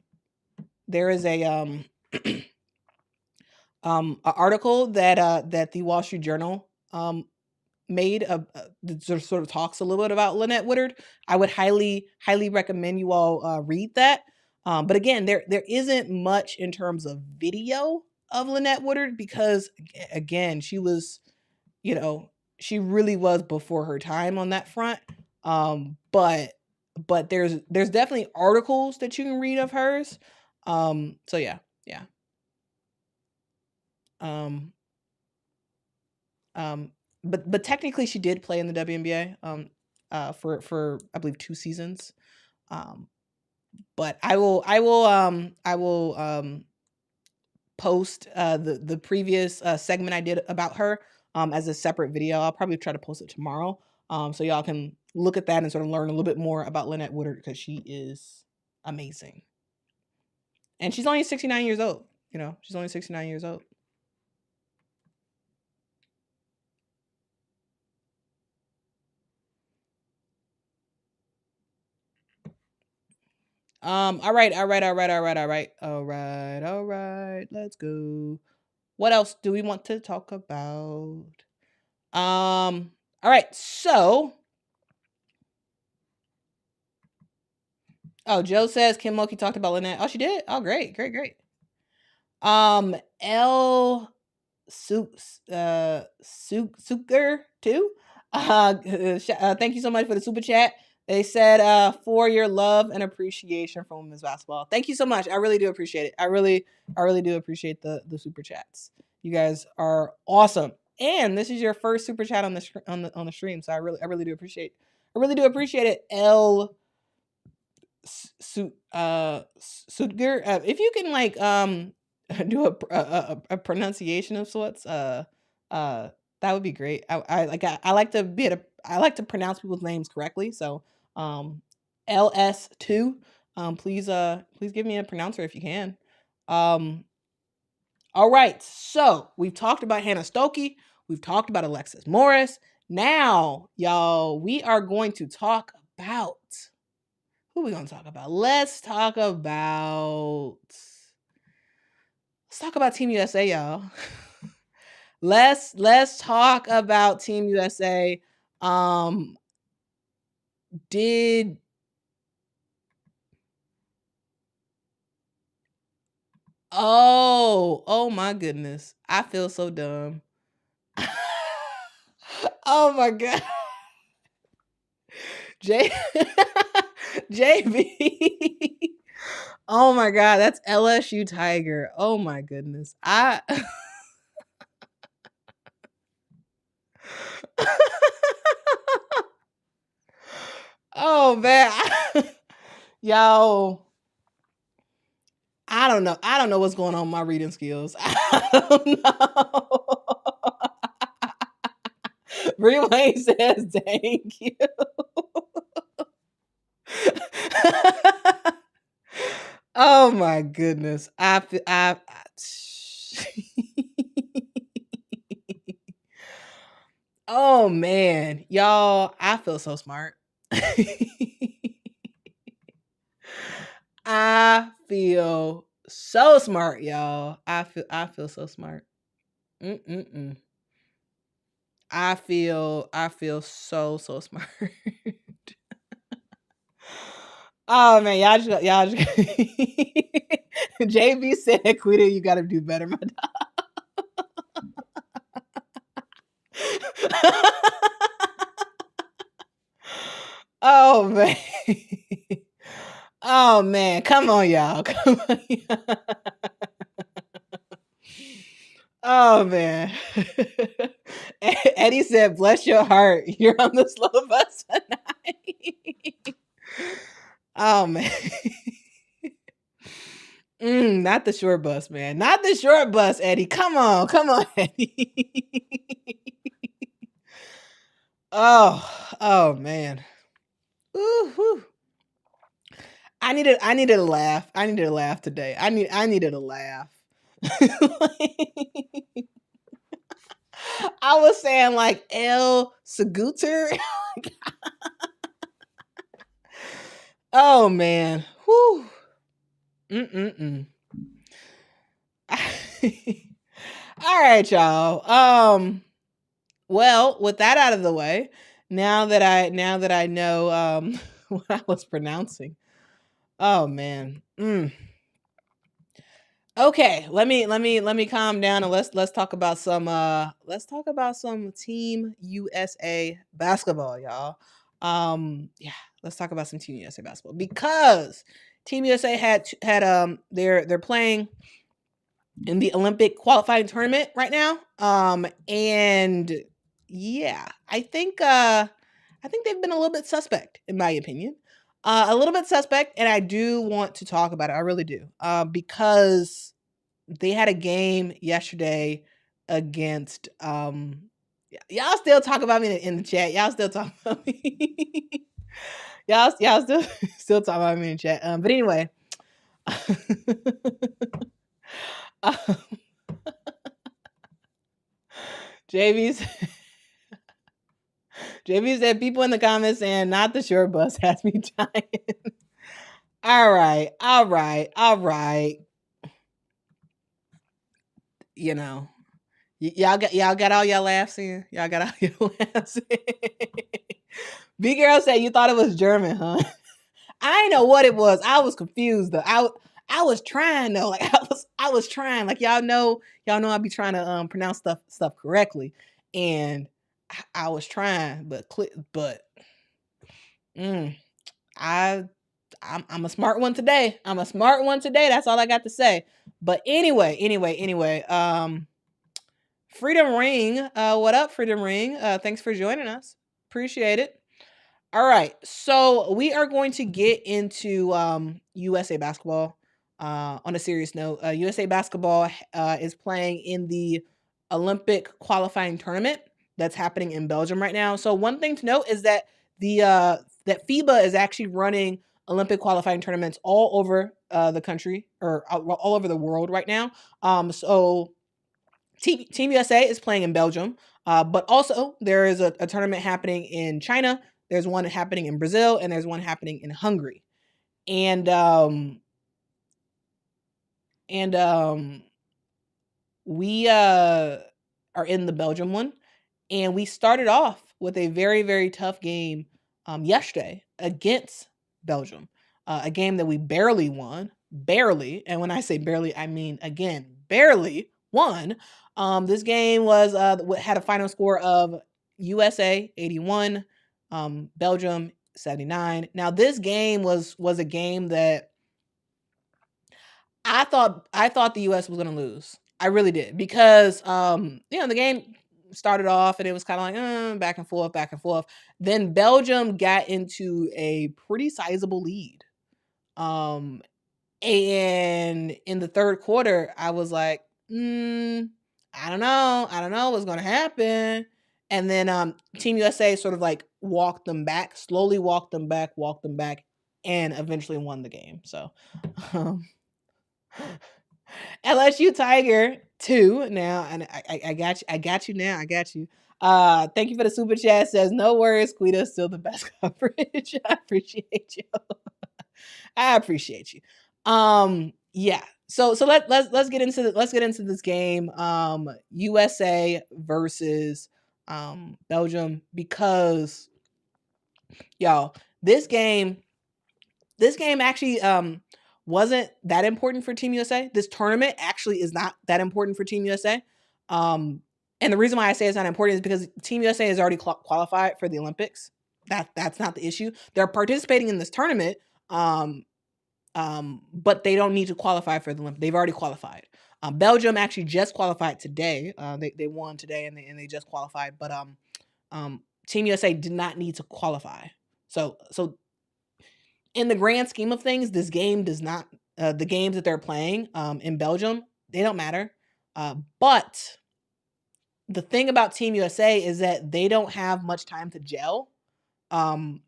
a article that the Wall Street Journal made that sort of talks a little bit about Lynette Woodard. I would highly recommend you all read that. But again, there isn't much in terms of video of Lynette Woodard because again, she was, she really was before her time on that front. But there's definitely articles that you can read of hers. So yeah. But technically she did play in the WNBA for I believe 2 seasons. But I will post the previous segment I did about her as a separate video. I'll probably try to post it tomorrow. So y'all can look at that and sort of learn a little bit more about Lynette Woodard because she is amazing. And she's only 69 years old. She's only 69 years old. All right. Let's go. What else do we want to talk about? All right. So, Joe says Kim Mulkey talked about Lynette. Oh, she did? Oh, great. L Suker too. Thank you so much for the super chat. They said for your love and appreciation for women's basketball. Thank you so much. I really do appreciate it. I really do appreciate the super chats. You guys are awesome. And this is your first super chat on the stream, so I really do appreciate it. L Sutger, if you can do a pronunciation of sorts, that would be great. I like to pronounce people's names correctly. So LS2, please give me a pronouncer if you can. All right, so we've talked about Hannah Stuelke, we've talked about Alexis Morris. Now, y'all, we are going to talk about, who are we going to talk about? Let's talk about Team USA, y'all. Let's talk about Team USA. Oh my goodness. I feel so dumb. Oh my God. JB. Oh my God, that's LSU Tiger. Oh my goodness. Oh man. Yo. I don't know. I don't know what's going on with my reading skills. I don't know. Bree Wayne says, thank you. Oh my goodness. Oh man. Y'all, I feel so smart. I feel so smart, y'all. I feel so smart. I feel so smart. Oh man, y'all just JB said, Quita, you gotta do better, my dog. Oh man. Oh man, come on, y'all. Come on, y'all. Oh man. Eddie said, bless your heart. You're on the slow bus tonight. Oh man. Not the short bus, man. Not the short bus, Eddie. Come on, Eddie. Oh man. Woo-hoo. I needed a laugh. I needed a laugh today. I needed a laugh. I was saying like El Seguter. Oh man. Whew. All right, y'all. Well, with that out of the way, now that I know what I was pronouncing. Oh man. Okay, let me calm down and let's talk about some Team USA basketball, y'all. Yeah, let's talk about some Team USA basketball because Team USA had they're playing in the Olympic qualifying tournament right now. And yeah, I think they've been a little bit suspect in my opinion. A little bit suspect, and I do want to talk about it. I really do. Because they had a game yesterday against y'all still talk about me in the chat. Y'all still talk about me. y'all still talk about me in the chat. But anyway. JB said people in the comments saying not the short bus has me dying. All right. You know, y'all got all your laughs in. Y'all got all your laughs in. B girl said you thought it was German, huh? I didn't know what it was. I was confused though. I was trying though. Like I was trying. Like y'all know I be trying to pronounce stuff correctly, and I was trying, but I'm a smart one today. That's all I got to say. But anyway. Freedom Ring. What up, Freedom Ring? Thanks for joining us. Appreciate it. All right. So we are going to get into USA basketball. On a serious note, USA basketball is playing in the Olympic qualifying tournament that's happening in Belgium right now. So one thing to note is that that FIBA is actually running Olympic qualifying tournaments all over the country or all over the world right now. So Team USA is playing in Belgium, but also there is a tournament happening in China. There's one happening in Brazil, and there's one happening in Hungary. And we are in the Belgium one, and we started off with a very, very tough game yesterday against Belgium, a game that we barely won. Barely. And when I say barely, I mean, again, barely won. This game was had a final score of USA 81, Belgium 79. Now this game was a game that I thought the US was going to lose. I really did, because the game started off and it was kind of like back and forth, back and forth. Then Belgium got into a pretty sizable lead. And in the third quarter, I was like, I don't know what's going to happen. And then Team USA sort of like slowly walked them back, and eventually won the game. So LSU Tiger 2 now, and I got you now. I got you. Thank you for the super chat. Says no worries, Quita, still the best coverage. I appreciate you. I appreciate you. Yeah. So let's get into this game. USA versus Belgium, because y'all, this game actually wasn't that important for Team USA. This tournament actually is not that important for Team USA. And the reason why I say it's not important is because Team USA has already qualified for the Olympics. That's not the issue. They're participating in this tournament, but they don't need to qualify for the Olympics. They've already qualified. Belgium actually just qualified today. They won today and they just qualified. But Team USA did not need to qualify. So in the grand scheme of things, this game does not. The games that they're playing in Belgium, they don't matter. But the thing about Team USA is that they don't have much time to gel,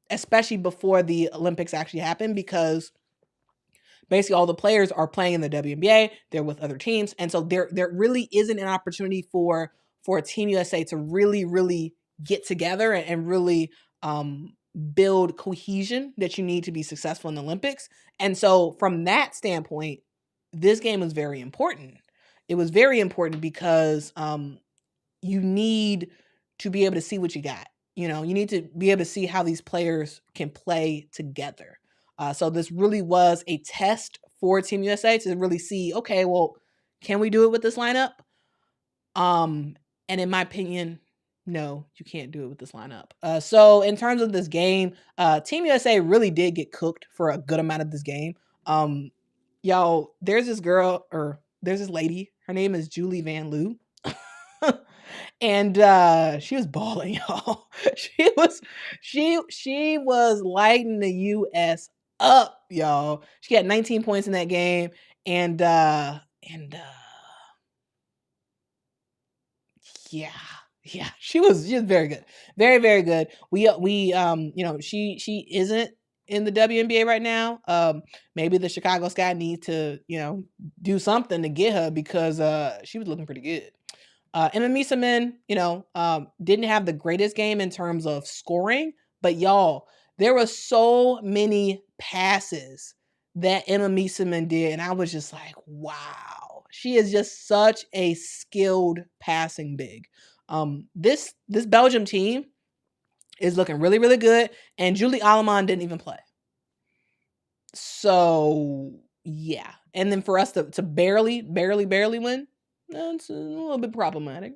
especially before the Olympics actually happen, because basically all the players are playing in the WNBA. They're with other teams. And so there really isn't an opportunity for Team USA to really, really get together and really build cohesion that you need to be successful in the Olympics. And so from that standpoint, this game was very important. It was very important because you need to be able to see what you got. You need to be able to see how these players can play together. So this really was a test for Team USA to really see, okay, well, can we do it with this lineup? And in my opinion, no, you can't do it with this lineup. So in terms of this game, Team USA really did get cooked for a good amount of this game. Y'all, there's this lady. Her name is Julie Van Loo. And she was balling, y'all. She was lighting the US up, y'all. She had 19 points in that game, and yeah, she was very good, very, very good. We she isn't in the WNBA right now. Maybe the Chicago Sky need to do something to get her, because she was looking pretty good. Nefisa men, didn't have the greatest game in terms of scoring, but y'all, there were so many passes that Nefisa men did, and I was just like, wow, she is just such a skilled passing big. This Belgium team is looking really, really good, and Julie Auriemma didn't even play. So yeah, and then for us to barely win, it's a little bit problematic.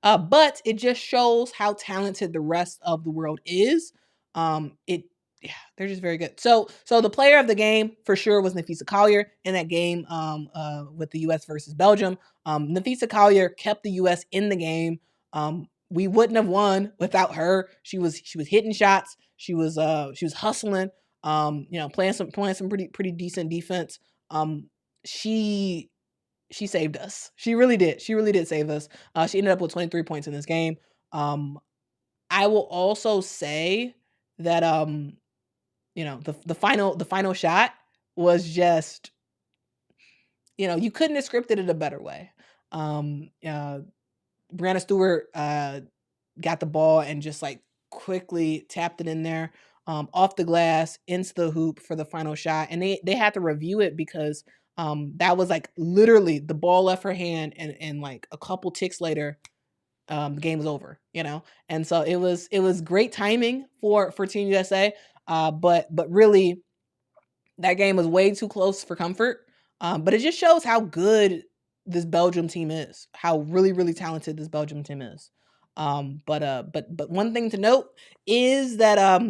But it just shows how talented the rest of the world is. They're just very good. So the player of the game for sure was Nefisa Collier in that game with the US versus Belgium. Nefisa Collier kept the US in the game. We wouldn't have won without her. She was hitting shots. She was hustling. Playing some pretty decent defense. She saved us. She really did. She really did save us. She ended up with 23 points in this game. I will also say that the final shot was just, you couldn't have scripted it a better way. Breanna Stewart got the ball and just like quickly tapped it in there, off the glass into the hoop for the final shot, and they had to review it because that was like literally the ball left her hand, and like a couple ticks later, the game was over, and so it was great timing for Team USA, but really that game was way too close for comfort, but it just shows how good this Belgium team is, how really, really talented this Belgium team is. But one thing to note is that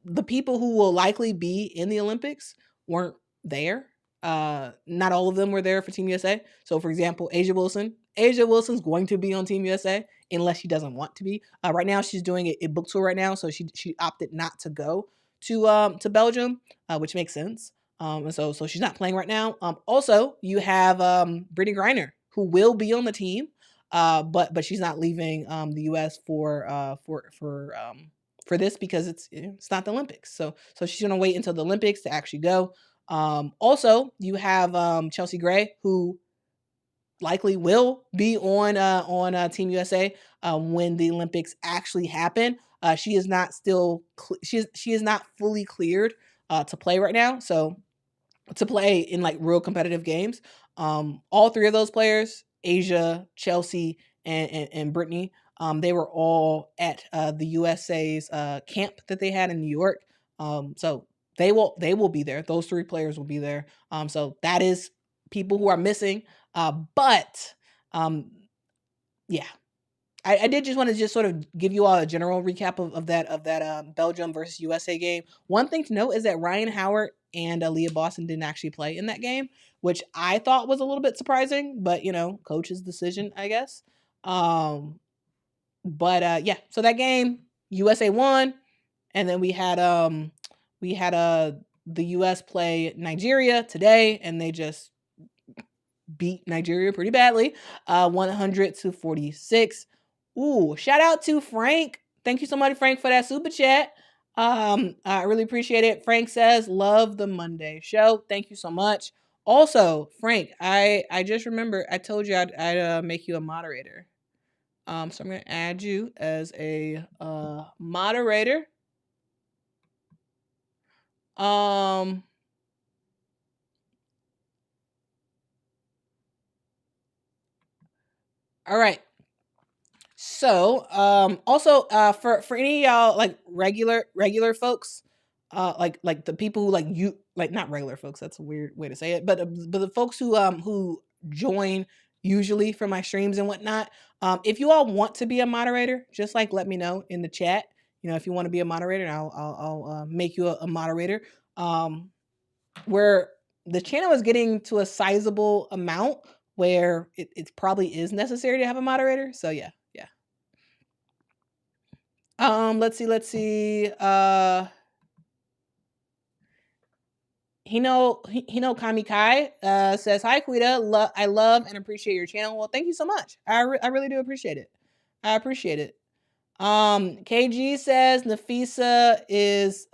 the people who will likely be in the Olympics weren't there. Not all of them were there for Team USA. So, for example, Asia Wilson. Asia Wilson's going to be on Team USA unless she doesn't want to be. Right now, she's doing a book tour right now, so she opted not to go to Belgium, which makes sense. And so she's not playing right now. Also, you have Brittany Griner, who will be on the team, but she's not leaving the U.S. for this because it's not the Olympics. So she's gonna wait until the Olympics to actually go. Also, you have Chelsea Gray, who likely will be on Team USA when the Olympics actually happen. She is not she is not fully cleared to play right now. So to play in like real competitive games. All three of those players, Asia, Chelsea, and Brittany, they were all at the USA's camp that they had in New York. So they will be there. Those three players will be there. So that is people who are missing. But yeah. I did just want to just sort of give you all a general recap of that Belgium versus USA game. One thing to note is that Ryan Howard and Leah Boston didn't actually play in that game, which I thought was a little bit surprising, but coach's decision, I guess. Yeah, so that game, USA won, and then we had the US play Nigeria today, and they just beat Nigeria pretty badly, 100-46. Ooh, shout out to Frank. Thank you so much, Frank, for that super chat. I really appreciate it. Frank says, love the Monday show. Thank you so much. Also, Frank, I just remember I told you I'd make you a moderator. So I'm going to add you as a moderator. All right. So, also, for any of y'all like regular folks, like the people who not regular folks. That's a weird way to say it, but the folks who join usually for my streams and whatnot. If you all want to be a moderator, just like let me know in the chat. If you want to be a moderator, and I'll make you a moderator. Where the channel is getting to a sizable amount where it probably is necessary to have a moderator. So yeah. Let's see. Hino Kamikai says, hi, Quita. I love and appreciate your channel. Well, thank you so much. I really do appreciate it. I appreciate it. KG says Nefisa is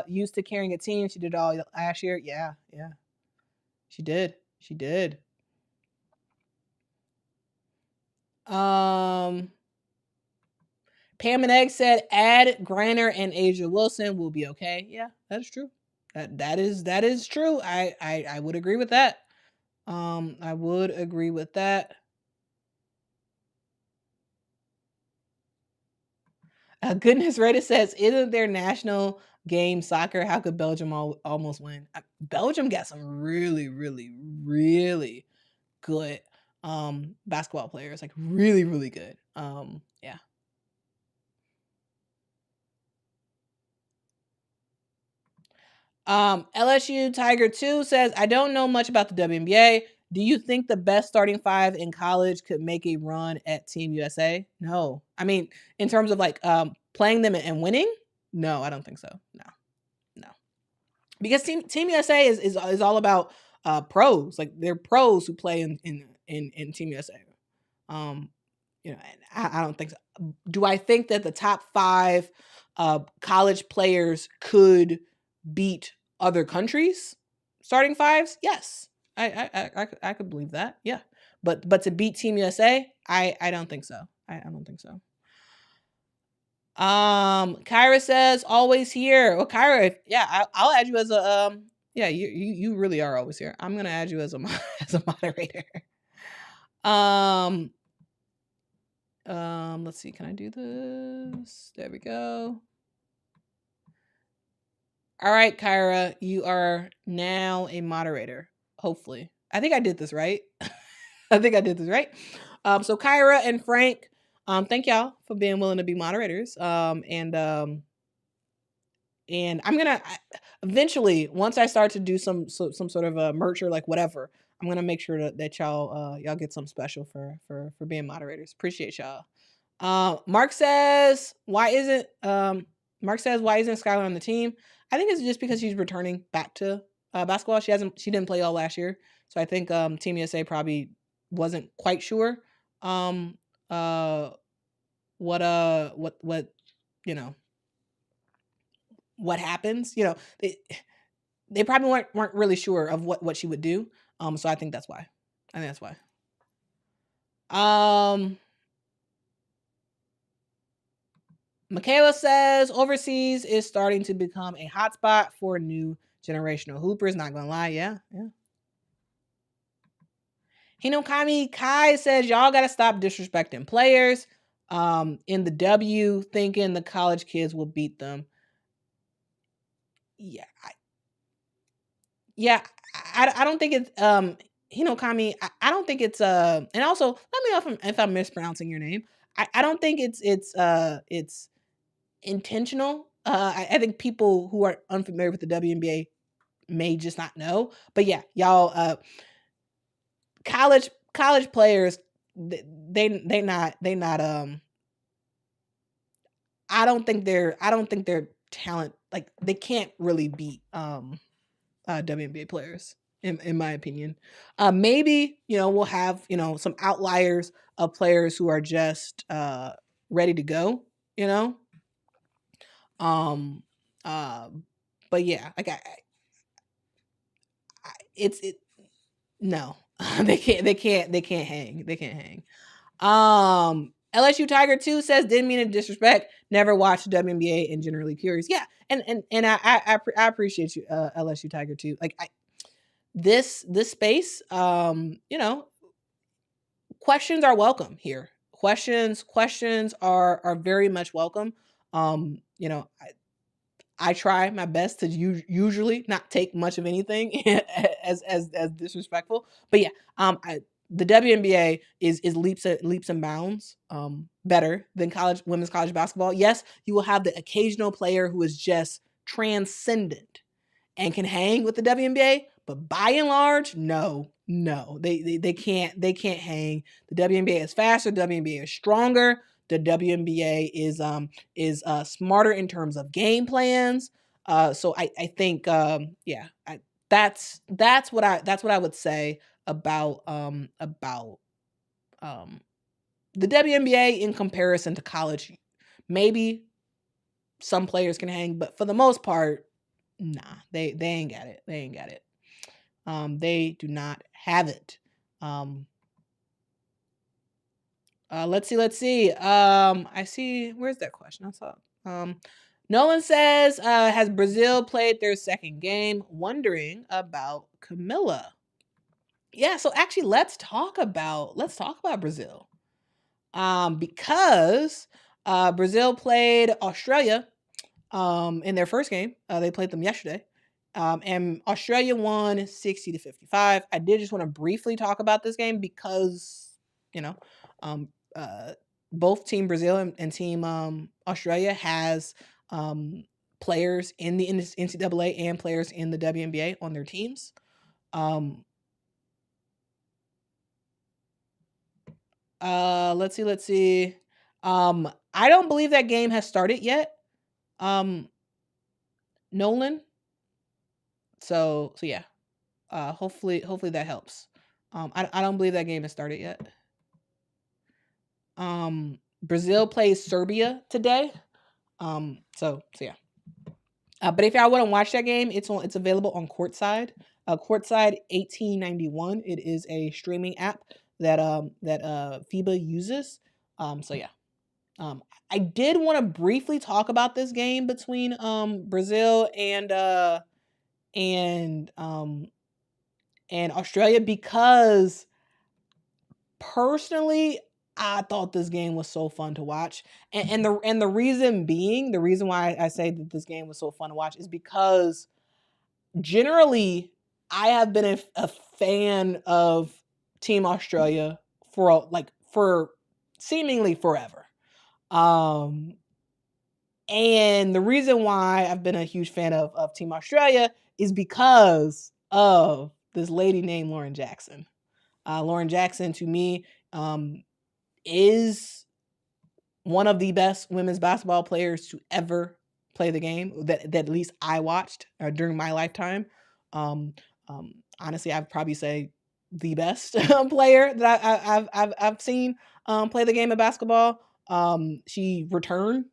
used to carrying a team. She did all last year. Yeah. She did. Pam and Egg said, add Griner and Asia Wilson will be okay. Yeah, that's true. That is true. I would agree with that. I would agree with that. Goodness Reddit says, isn't their national game soccer? How could Belgium almost win? Belgium got some really, really, really good basketball players. Like really, really good. Yeah. LSU Tiger 2 says, I don't know much about the WNBA. Do you think the best starting five in college could make a run at Team USA? No. I mean, in terms of like playing them and winning? No, I don't think so. No. Because Team USA is all about pros. Like they're pros who play in Team USA. I don't think so. Do I think that the top 5 college players could beat other countries starting fives? Yes, I could believe that. Yeah, but to beat Team USA, I don't think so. I don't think so. Kyra says always here. Well, Kyra, yeah, I'll add you as a yeah, you really are always here. I'm gonna add you as a moderator. Let's see, can I do this? There we go. All right, Kyra, you are now a moderator. Hopefully. I think I did this right. So Kyra and Frank, Thank y'all for being willing to be moderators. And I'm gonna eventually, once I start to do some sort of a merch or like whatever, I'm gonna make sure that y'all get some special for being moderators. Appreciate y'all. Mark says why isn't Skylar on the team? I think it's just because she's returning back to basketball. She didn't play all last year, so I think Team USA probably wasn't quite sure what you know what happens. They probably weren't really sure of what she would do. So I think that's why. Michaela says overseas is starting to become a hotspot for new generational hoopers. Not gonna lie, yeah. Hinokami Kai says y'all gotta stop disrespecting players. In the W, thinking the college kids will beat them. Yeah, I don't think it's Hinokami. I don't think it's and also let me know if I'm mispronouncing your name. I don't think it's intentional. I think people who are unfamiliar with the WNBA may just not know. But yeah, y'all, college players, they not. I don't think they're talent, like they can't really beat WNBA players in my opinion. Maybe we'll have some outliers of players who are just ready to go. But yeah, like no, they can't hang. LSU Tiger 2 says didn't mean to disrespect. Never watched WNBA and generally curious. Yeah, and I appreciate you, LSU Tiger 2. Like this space, questions are welcome here. Questions are very much welcome. I try my best to usually not take much of anything as disrespectful. But yeah, the WNBA is leaps and bounds better than women's college basketball. Yes, you will have the occasional player who is just transcendent and can hang with the WNBA, but by and large, no, they can't hang. The WNBA is faster. The WNBA is stronger. The WNBA is smarter in terms of game plans. So I think that's what I would say about the WNBA in comparison to college. Maybe some players can hang, but for the most part, nah, they ain't got it. They do not have it. Let's see. I see. Where's that question? I saw. Nolan says, has Brazil played their second game? Wondering about Camilla. Yeah. So actually, let's talk about Brazil. Because Brazil played Australia in their first game. They played them yesterday. And Australia won 60-55. I did just want to briefly talk about this game because, both Team Brazil and Team Australia has players in the NCAA and players in the WNBA on their teams. Let's see. I don't believe that game has started yet. Nolan. So yeah. Hopefully that helps. I don't believe that game has started yet. Brazil plays Serbia today. So yeah. But if y'all want to watch that game, it's available on Courtside. Courtside 1891. It is a streaming app that FIBA uses. So yeah. I did want to briefly talk about this game between Brazil and Australia because personally I thought this game was so fun to watch. And the reason why I say that this game was so fun to watch is because generally I have been a fan of Team Australia for seemingly forever. And the reason why I've been a huge fan of Team Australia is because of this lady named Lauren Jackson. Lauren Jackson, to me, is one of the best women's basketball players to ever play the game that at least I watched during my lifetime. Honestly, I'd probably say the best player that I've seen play the game of basketball. She returned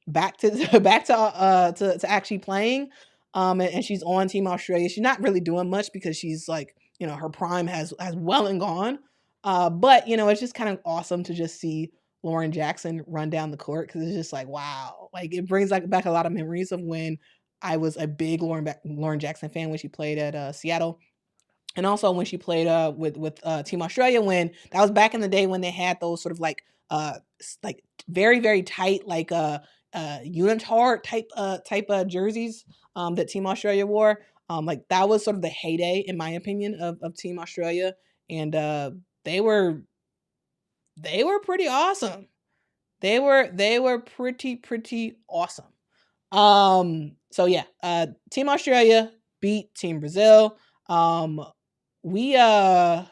back to to actually playing, and she's on Team Australia. She's not really doing much because she's like, her prime has well and gone. But it's just kind of awesome to just see Lauren Jackson run down the court, because it's just like, wow, like it brings back a lot of memories of when I was a big Lauren Jackson fan when she played at Seattle. And also when she played with Team Australia, when that was back in the day when they had those sort of like very, very tight unitard type jerseys that Team Australia wore. Like that was sort of the heyday, in my opinion, of Team Australia, and they were pretty awesome. They were pretty awesome. So yeah, Team Australia beat Team Brazil. We yeah,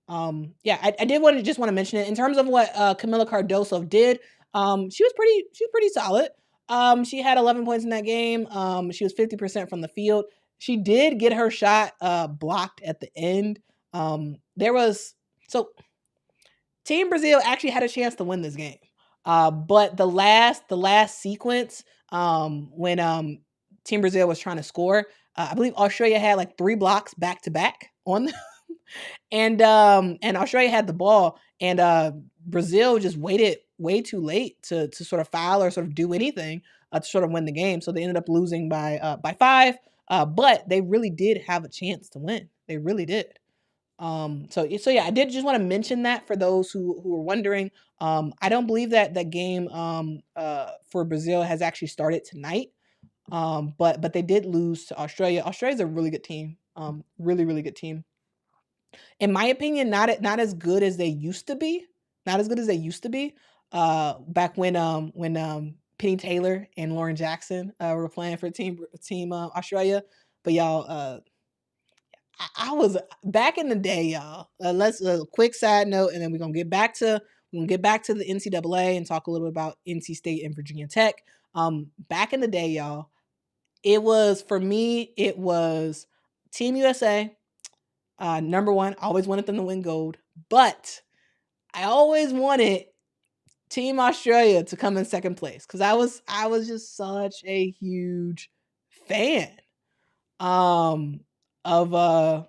I did want to mention it in terms of what Camila Cardoso did. She was pretty solid. She had 11 points in that game. She was 50% from the field. She did get her shot blocked at the end. Team Brazil actually had a chance to win this game. But the last sequence, when Team Brazil was trying to score, I believe Australia had like 3 blocks back to back on them. And Australia had the ball, and Brazil just waited way too late to sort of foul or sort of do anything to sort of win the game. So they ended up losing by 5. But they really did have a chance to win. They really did. So yeah, I did just want to mention that for those who were wondering. I don't believe that game for Brazil has actually started tonight. But they did lose to Australia. Australia's a really good team. Really good team. In my opinion, not as good as they used to be. Not as good as they used to be. Back when Penny Taylor and Lauren Jackson were playing for team Australia. But y'all, I was back in the day, y'all. Let's a quick side note, and then we're gonna get back to the NCAA and talk a little bit about NC State and Virginia Tech. Back in the day, y'all, it was Team USA. Number one, I always wanted them to win gold, but I always wanted Team Australia to come in second place, because I was just such a huge fan of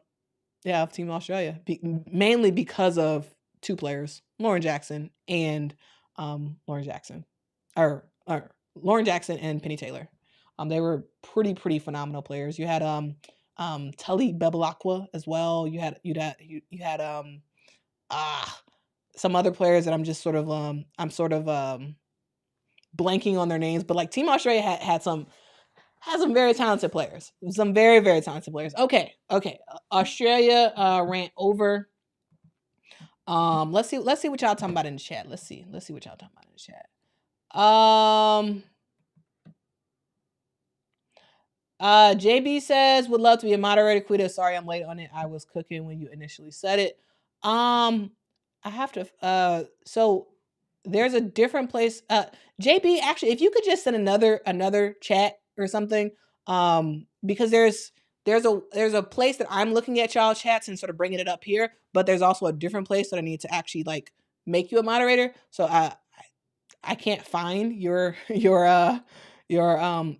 Team Australia, mainly because of 2 players, Lauren Jackson and Lauren Jackson and Penny Taylor. They were pretty phenomenal players. You had Tully Bebalakwa as well. You had some other players that I'm just sort of blanking on their names, but like Team Australia had some very talented players. Some very, very talented players. Okay. Australia ran over. Let's see what y'all talking about in the chat. Let's see what y'all talking about in the chat. JB says, would love to be a moderator. Quita, sorry I'm late on it. I was cooking when you initially said it. I have to so there's a different place. JB, actually, if you could just send another chat or something, because there's a place that I'm looking at y'all chats and sort of bringing it up here, but there's also a different place that I need to actually like make you a moderator. So I can't find your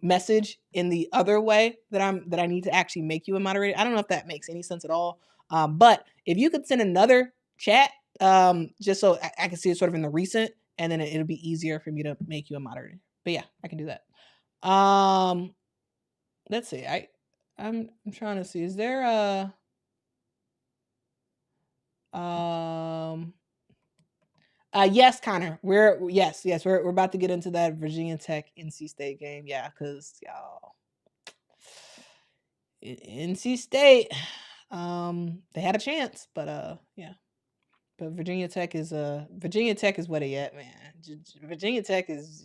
message in the other way that I need to actually make you a moderator. I don't know if that makes any sense at all. But if you could send another chat, just so I can see it sort of in the recent, and then it'll be easier for me to make you a moderator. But yeah, I can do that. Let's see. I'm trying to see. Is there a yes, Connor. We're about to get into that Virginia Tech NC State game. Yeah, because y'all, NC State, they had a chance, but yeah. But Virginia Tech is where they at, man. Virginia Tech is,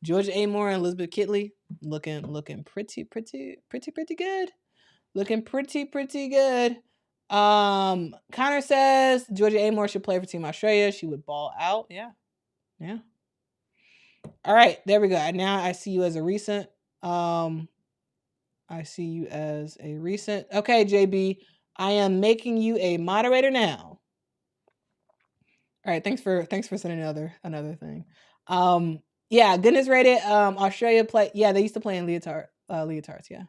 Georgia A. Moore and Elizabeth Kitley looking pretty good. Looking pretty good. Connor says Georgia A. Moore should play for Team Australia. She would ball out. Yeah. All right, there we go. Now I see you as a recent. Okay, JB. I am making you a moderator now. All right, thanks for sending another thing. Yeah, goodness rated. Australia play. Yeah, they used to play in leotards. Yeah.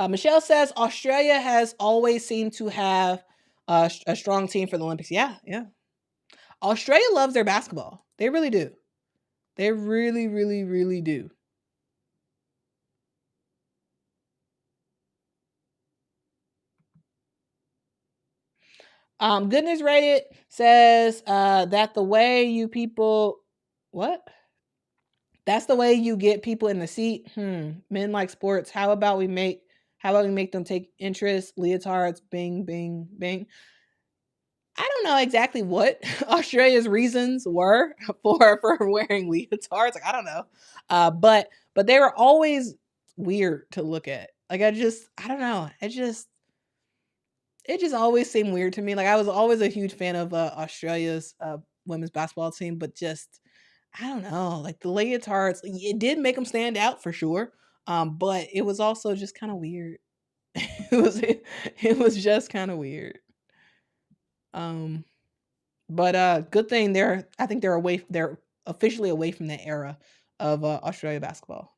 Michelle says Australia has always seemed to have a strong team for the Olympics. Yeah. Australia loves their basketball. They really do. They really do. Goodness rated says that the way you people what? That's the way you get people in the seat. Men like sports. How about we make them take interest? Leotards, bing, bing, bing. I don't know exactly what Australia's reasons were for wearing leotards. Like I don't know. But they were always weird to look at. Like I don't know. It just always seemed weird to me. Like I was always a huge fan of Australia's women's basketball team, but just I don't know. Like the leotards, it did make them stand out for sure. But it was also just kind of weird. it was just kind of weird. But good thing I think they're officially away from that era of Australia basketball.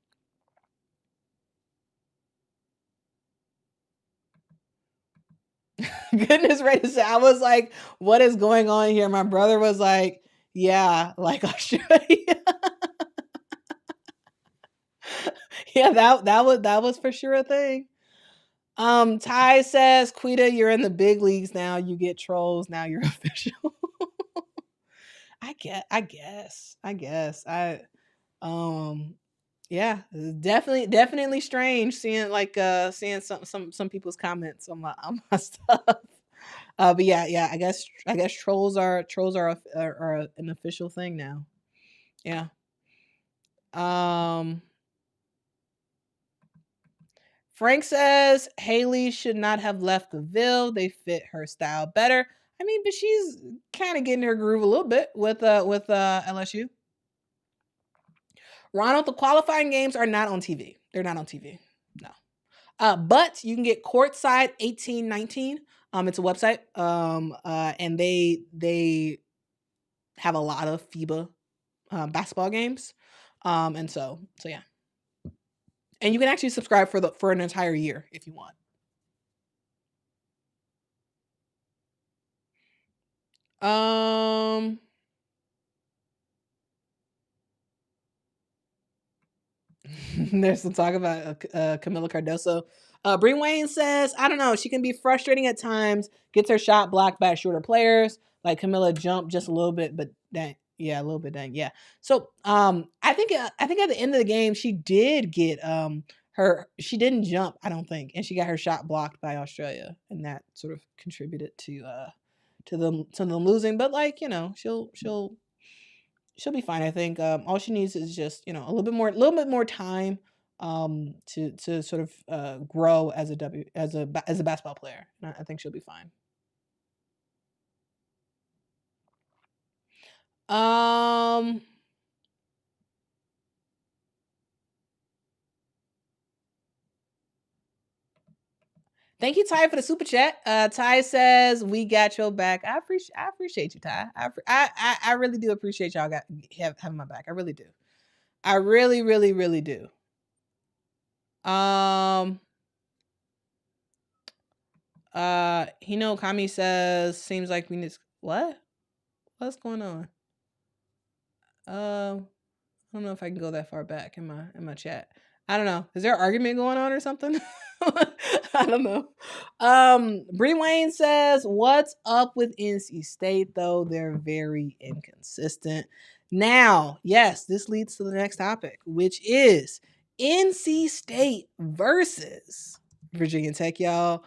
Goodness gracious, I was like, what is going on here? My brother was like, yeah, like Australia. Yeah, that was for sure a thing. Ty says, Quita, you're in the big leagues now. You get trolls. Now you're official. I guess. Yeah, definitely strange seeing seeing some people's comments on my stuff. But yeah, I guess trolls are an official thing now. Yeah. Frank says Haley should not have left the Ville. They fit her style better. I mean, but she's kind of getting her groove a little bit with LSU. Ronald, the qualifying games are not on TV. They're not on TV. No. But you can get Courtside 1819. It's a website. And they have a lot of FIBA basketball games. And so yeah. And you can actually subscribe for an entire year if you want. There's some talk about Camila Cardoso. Bree Wayne says, I don't know. She can be frustrating at times. Gets her shot blocked by shorter players. Like Camila jumped just a little bit, but dang, yeah, a little bit dang, yeah. So I think at the end of the game she did get she didn't jump, I don't think, and she got her shot blocked by Australia, and that sort of contributed to them losing. But she'll be fine. I think all she needs is just a little bit more time to sort of grow as a basketball player. And I think she'll be fine. Thank you, Ty, for the super chat. Ty says, "We got your back." I appreciate you, Ty. I really do appreciate y'all having my back. I really do. I really do. Kami says, "Seems like we need what? What's going on?" I don't know if I can go that far back in my chat. I don't know. Is there an argument going on or something? I don't know. Bree Wayne says, "What's up with NC State though? They're very inconsistent." Now, yes, this leads to the next topic, which is NC State versus Virginia Tech, y'all.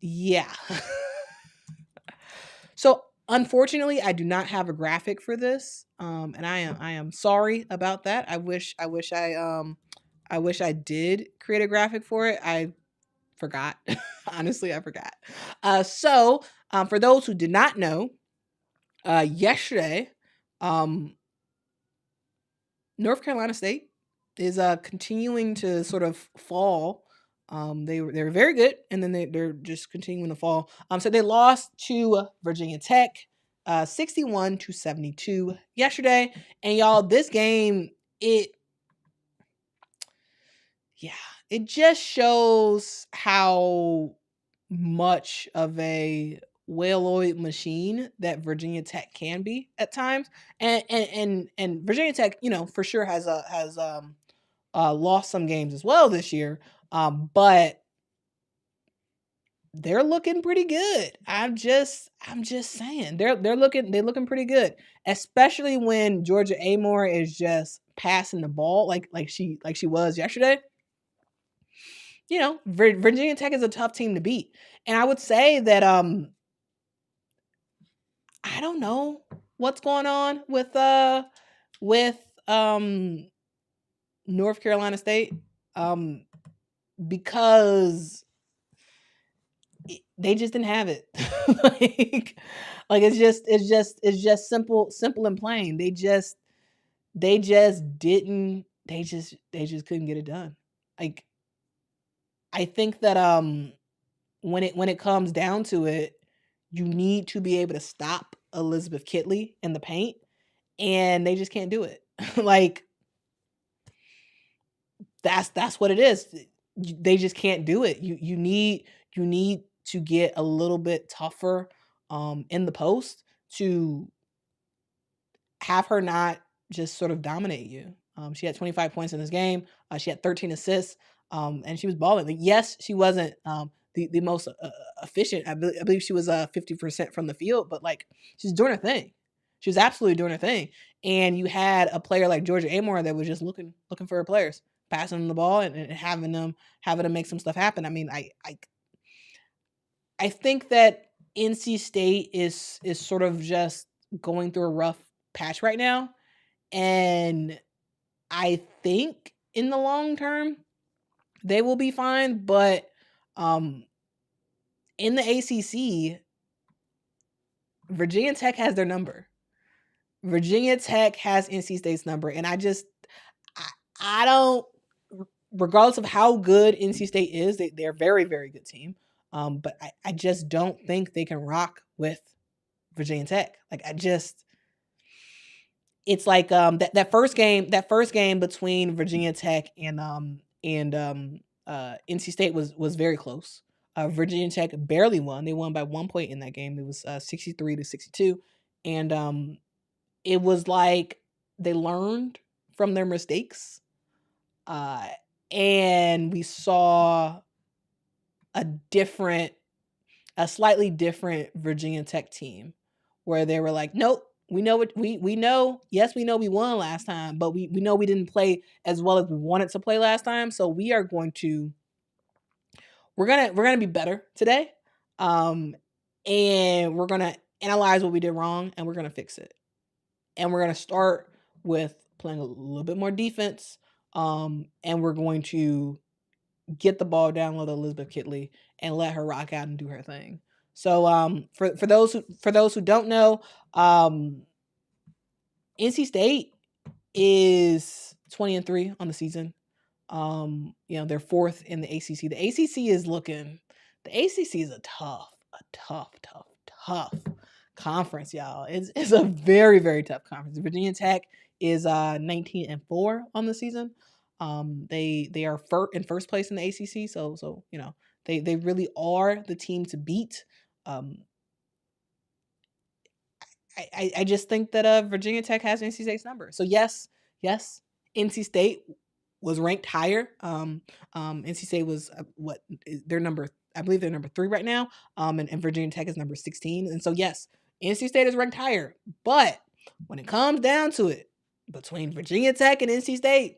Yeah. So unfortunately, I do not have a graphic for this. And I am sorry about that. I wish I did create a graphic for it. I forgot. Honestly, I forgot. So for those who did not know, yesterday, North Carolina State is continuing to sort of fall. They were very good, and then they're just continuing to fall. So they lost to Virginia Tech, 61-72 yesterday. And y'all, this game, it just shows how much of a well-oiled machine that Virginia Tech can be at times. And Virginia Tech, for sure has lost some games as well this year. But they're looking pretty good. I'm just saying they're looking pretty good, especially when Georgia Amore is just passing the ball like she was yesterday. Virginia Tech is a tough team to beat, and I would say that I don't know what's going on with North Carolina State, because they just didn't have it. It's just simple and plain. They just couldn't get it done. Like, I think that when it comes down to it, you need to be able to stop Elizabeth Kitley in the paint, and they just can't do it. Like, that's what it is. They just can't do it. You need to get a little bit tougher in the post to have her not just sort of dominate you. She had 25 points in this game. She had 13 assists, and she was balling. Like, yes, she wasn't the most efficient. I believe she was 50% from the field, but like, she's doing her thing. She was absolutely doing her thing. And you had a player like Georgia Amore that was just looking for her players, passing them the ball and having them make some stuff happen. I mean, I think that NC State is sort of just going through a rough patch right now, and I think in the long term they will be fine. But in the ACC, Virginia Tech has their number. Virginia Tech has NC State's number, and I don't, regardless of how good NC State is, they're a very, very good team. But I just don't think they can rock with Virginia Tech. Like, it's like that first game between Virginia Tech and NC State was very close. Virginia Tech barely won. They won by 1 point in that game. It was 63-62, and it was like they learned from their mistakes, and we saw a slightly different Virginia Tech team, where they were like, nope, we know what we know. Yes, we know we won last time, but we know we didn't play as well as we wanted to play last time. So we're gonna be better today. And we're gonna analyze what we did wrong, and we're gonna fix it. And we're gonna start with playing a little bit more defense. And we're going to get the ball down low to Elizabeth Kitley and let her rock out and do her thing. So for those who don't know, NC State is 20-3 on the season. They're fourth in the ACC. The ACC is a tough conference, y'all. It's a very, very tough conference. Virginia Tech is 19-4 on the season. They are in first place in the ACC, so they really are the team to beat. I just think that Virginia Tech has NC State's number. So yes, NC State was ranked higher. NC State was their number. I believe they're number 3 right now. And Virginia Tech is number 16. And so yes, NC State is ranked higher. But when it comes down to it, between Virginia Tech and NC State,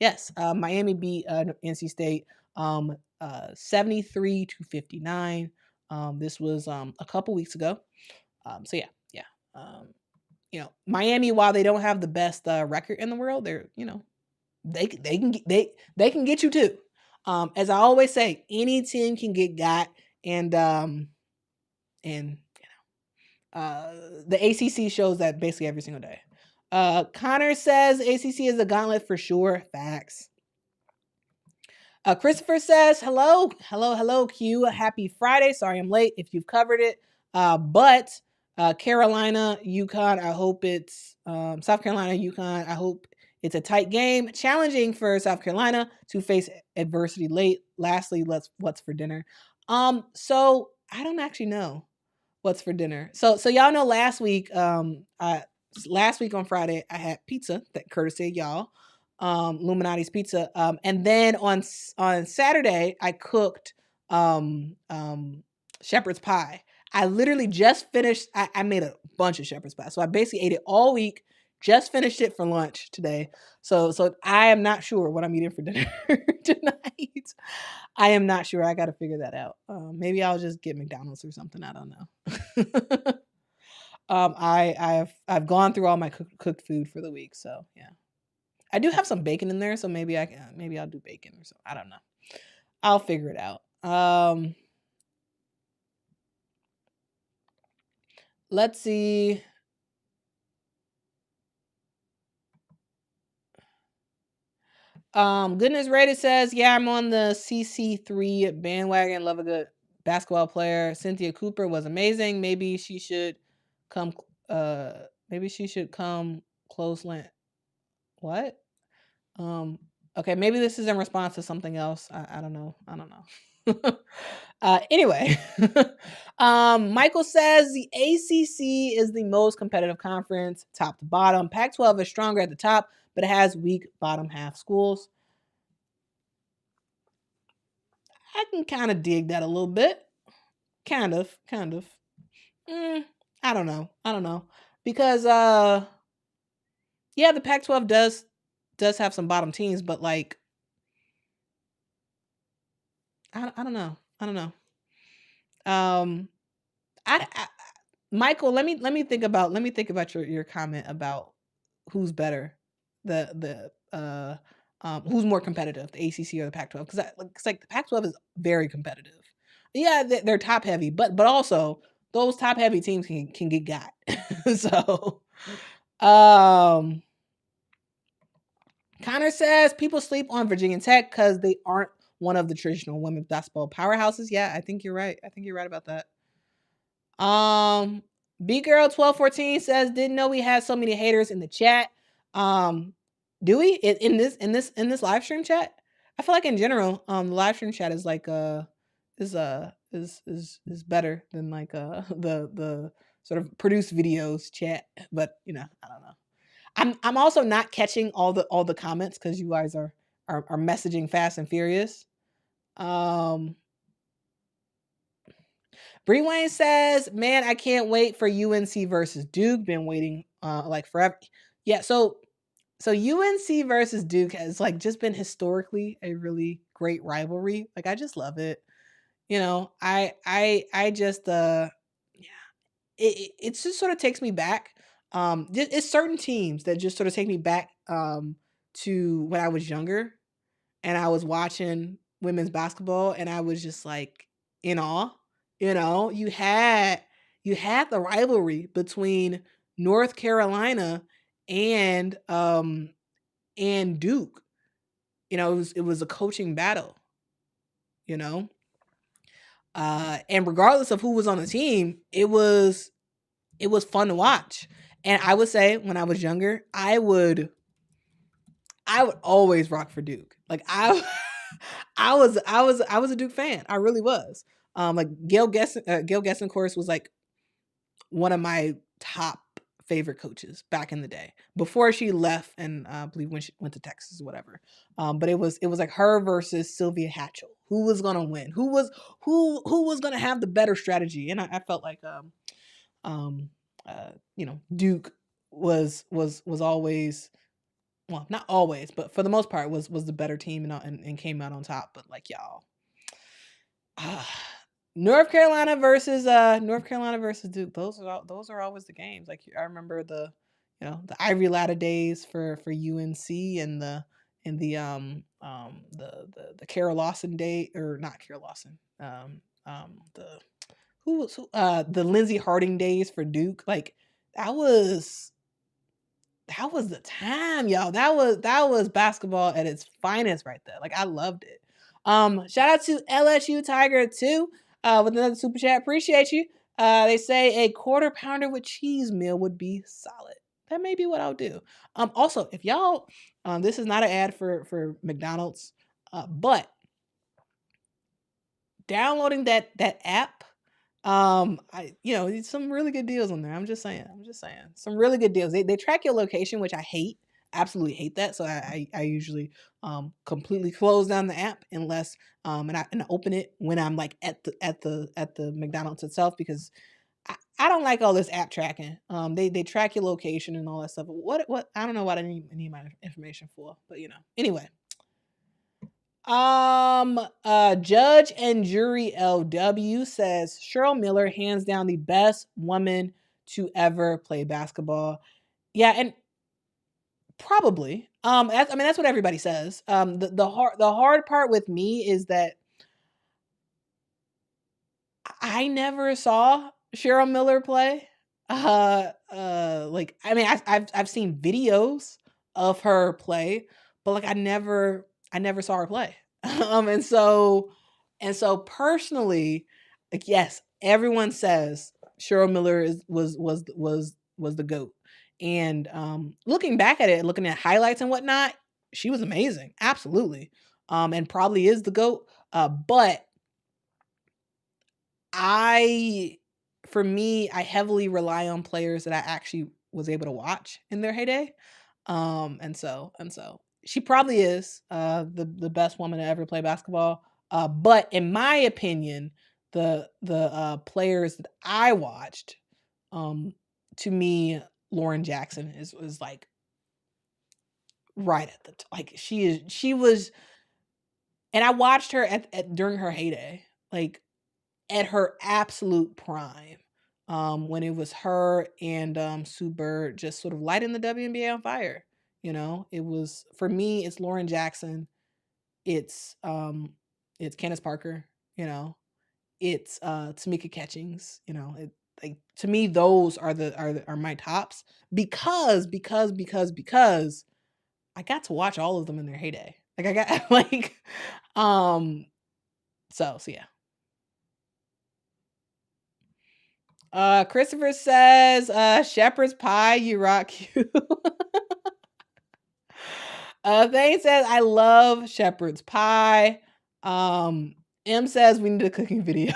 Yes, Miami beat NC State 73-59. This was a couple weeks ago. So yeah. Miami, while they don't have the best record in the world, they're they can get you too. As I always say, any team can get got, and the ACC shows that basically every single day. Connor says ACC is a gauntlet for sure. Facts. Christopher says, hello, Q. Happy Friday. Sorry I'm late if you've covered it. But Carolina, UConn, I hope it's South Carolina, UConn. I hope it's a tight game. Challenging for South Carolina to face adversity late. Lastly, what's for dinner? So I don't actually know what's for dinner. So y'all know last week on Friday I had pizza, that courtesy of y'all. Illuminati's Pizza. And then on Saturday I cooked shepherd's pie. I literally just finished. I made a bunch of shepherd's pie, so I basically ate it all week. Just finished it for lunch today. So I am not sure what I'm eating for dinner tonight. I am not sure. I got to figure that out. Maybe I'll just get McDonald's or something. I don't know. I've gone through all my cooked food for the week, so yeah. I do have some bacon in there, so maybe I'll do bacon or something. I don't know. I'll figure it out. Let's see. Goodness Rated says, yeah, I'm on the CC3 bandwagon. Love a good basketball player. Cynthia Cooper was amazing. Maybe she should come close land. What? Okay, maybe this is in response to something else. I don't know. Anyway, Michael says the ACC is the most competitive conference, top to bottom. Pac-12 is stronger at the top, but it has weak bottom half schools. I can kind of dig that a little bit. Kind of. I don't know. Because yeah, the Pac-12 does have some bottom teams, but like I don't know. Michael, let me think about your comment about who's better, the who's more competitive, the ACC or the Pac-12? Because it's like the Pac-12 is very competitive. Yeah, they're top heavy, but also those top heavy teams can get got. So, Connor says people sleep on Virginia Tech because they aren't one of the traditional women's basketball powerhouses. Yeah, I think you're right. about that. B Girl 1214 says, didn't know we had so many haters in the chat. Do we in this live stream chat? I feel like in general, the live stream chat is like is better than like the sort of produced videos chat. But I don't know. I'm also not catching all the comments because you guys are messaging fast and furious. Bree Wayne says, man, I can't wait for UNC versus Duke. Been waiting like forever. Yeah, so UNC versus Duke has like just been historically a really great rivalry. Like I just love it. I just it just sort of takes me back. It's certain teams that just sort of take me back to when I was younger and I was watching women's basketball and I was just like in awe. You had the rivalry between North Carolina and Duke. It was a coaching battle. And regardless of who was on the team, it was fun to watch. And I would say when I was younger, I would always rock for Duke. Like I was a Duke fan. I really was. Like Gail Gesson, of course, was like one of my top favorite coaches back in the day before she left, and I believe when she went to Texas or whatever. But it was like her versus Sylvia Hatchell. Who was gonna win? Who was gonna have the better strategy? And I felt like Duke was always well, not always, but for the most part was the better team and came out on top. But like y'all, North Carolina versus Duke. Those are always the games. Like I remember the Ivory Ladder days for UNC and the Kara Lawson day, or not Kara Lawson. The Lindsey Harding days for Duke. Like that was the time, y'all. That was basketball at its finest right there. Like I loved it. Shout out to LSU Tiger too, with another super chat. Appreciate you. They say a quarter pounder with cheese meal would be solid. That may be what I'll do. Also, if y'all, this is not an ad for McDonald's, but downloading that app, some really good deals on there. I'm just saying some really good deals. They track your location, which I hate, absolutely hate that. So I usually completely close down the app unless and I open it when I'm like at the McDonald's itself, because I don't like all this app tracking. They track your location and all that stuff. What I don't know what I need my information for, but anyway. Judge and Jury LW says Cheryl Miller, hands down the best woman to ever play basketball. Yeah, and probably. That's what everybody says. The hard part with me is that I never saw Cheryl Miller play. I've seen videos of her play, but like I never saw her play. And so personally, like yes, everyone says Cheryl Miller was the GOAT. And looking back at it, looking at highlights and whatnot, she was amazing. Absolutely. And probably is the GOAT. But for me, I heavily rely on players that I actually was able to watch in their heyday. And so she probably is the best woman to ever play basketball. But in my opinion, the players that I watched, to me, Lauren Jackson is like right at the like she was, and I watched her at during her heyday, like at her absolute prime, when it was her and Sue Bird just sort of lighting the WNBA on fire. It was, for me, it's Lauren Jackson, it's Candace Parker, it's Tamika Catchings, like to me those are my tops, because I got to watch all of them in their heyday. Like I got like so yeah. Christopher says, shepherd's pie, you rock you. Thane says, I love shepherd's pie. M says we need a cooking video.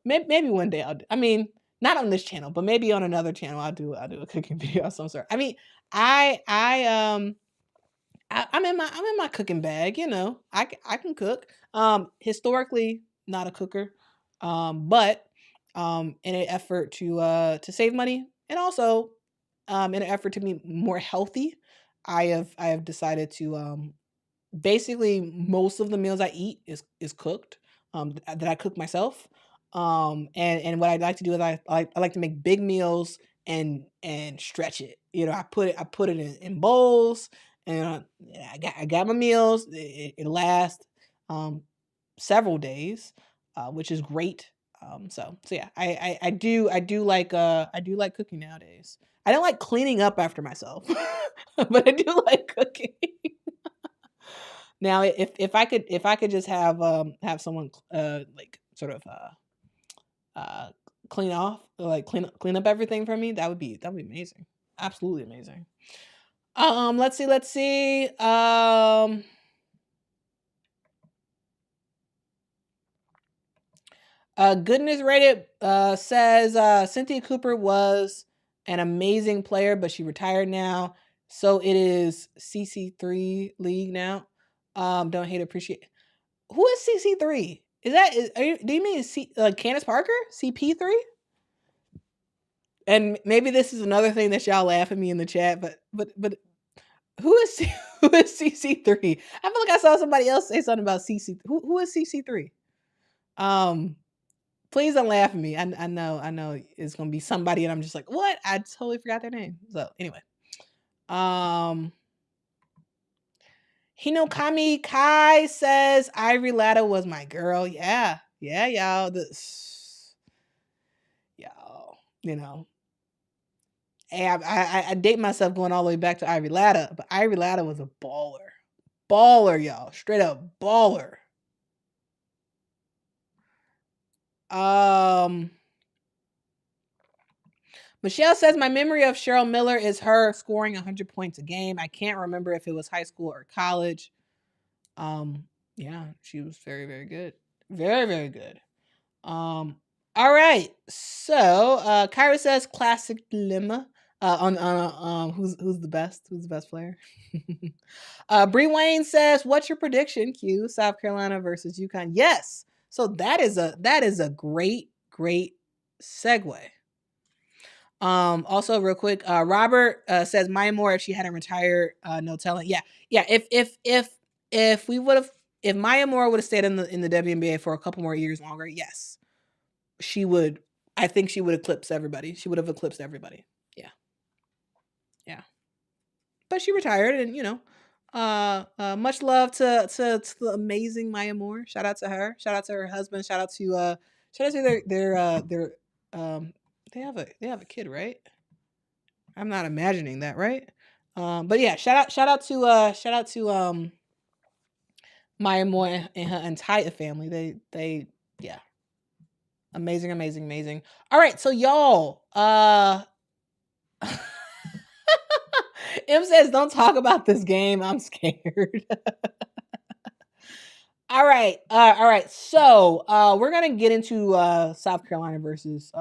Maybe one day not on this channel, but maybe on another channel I'll do a cooking video of some sort. I'm in my cooking bag, I can cook. Historically not a cooker, but in an effort to save money, and also in an effort to be more healthy, I have decided to basically most of the meals I eat is cooked, that I cook myself. And what I'd like to do is I like to make big meals and stretch it. I put it in bowls, and I got my meals. It lasts several days, which is great. So yeah, I do like cooking nowadays. I don't like cleaning up after myself, but I do like cooking. Now, if I could just have someone like sort of clean off, like clean up everything for me, that would be amazing. Absolutely amazing. Let's see. Goodness Rated says Cynthia Cooper was an amazing player, but she retired now, so it is CC3 league now. Don't hate, appreciate. Who is CC3? Do you mean Candace Parker? CP3? and maybe this is another thing that y'all laugh at me in the chat, but who is who is CC3? I feel like I saw somebody else say something about CC. Who is CC3? Please don't laugh at me. I know it's gonna be somebody, and I'm just like, what? I totally forgot their name. So anyway, Hinokami Kai says Ivory Latta was my girl. Yeah, y'all. Y'all, you know. Hey, I date myself going all the way back to Ivory Latta, but Ivory Latta was a baller. Baller, y'all. Straight up baller. Michelle says my memory of Cheryl Miller is her scoring 100 points a game. I can't remember if it was high school or college. Yeah, she was very, very good. Very, very good. All right. So, Kyra says classic dilemma. On who's the best? Who's the best player? Bree Wayne says, "What's your prediction? Q South Carolina versus UConn." Yes. So that is a great segue. Also real quick, Robert says Maya Moore, if she hadn't retired, no telling. Yeah. If we would have, if Maya Moore would have stayed in the WNBA for a couple more years longer, yes, she would. I think she would eclipse everybody. She would have eclipsed everybody. Yeah. But she retired, and much love to the amazing Maya Moore. Shout out to her. Shout out to her husband. Shout out to their they have a kid, right? I'm not imagining that, right? But yeah, shout out to Maya Moore and her entire family. They yeah. Amazing. All right, so y'all, M says don't talk about this game. I'm scared. All right. So we're gonna get into South Carolina versus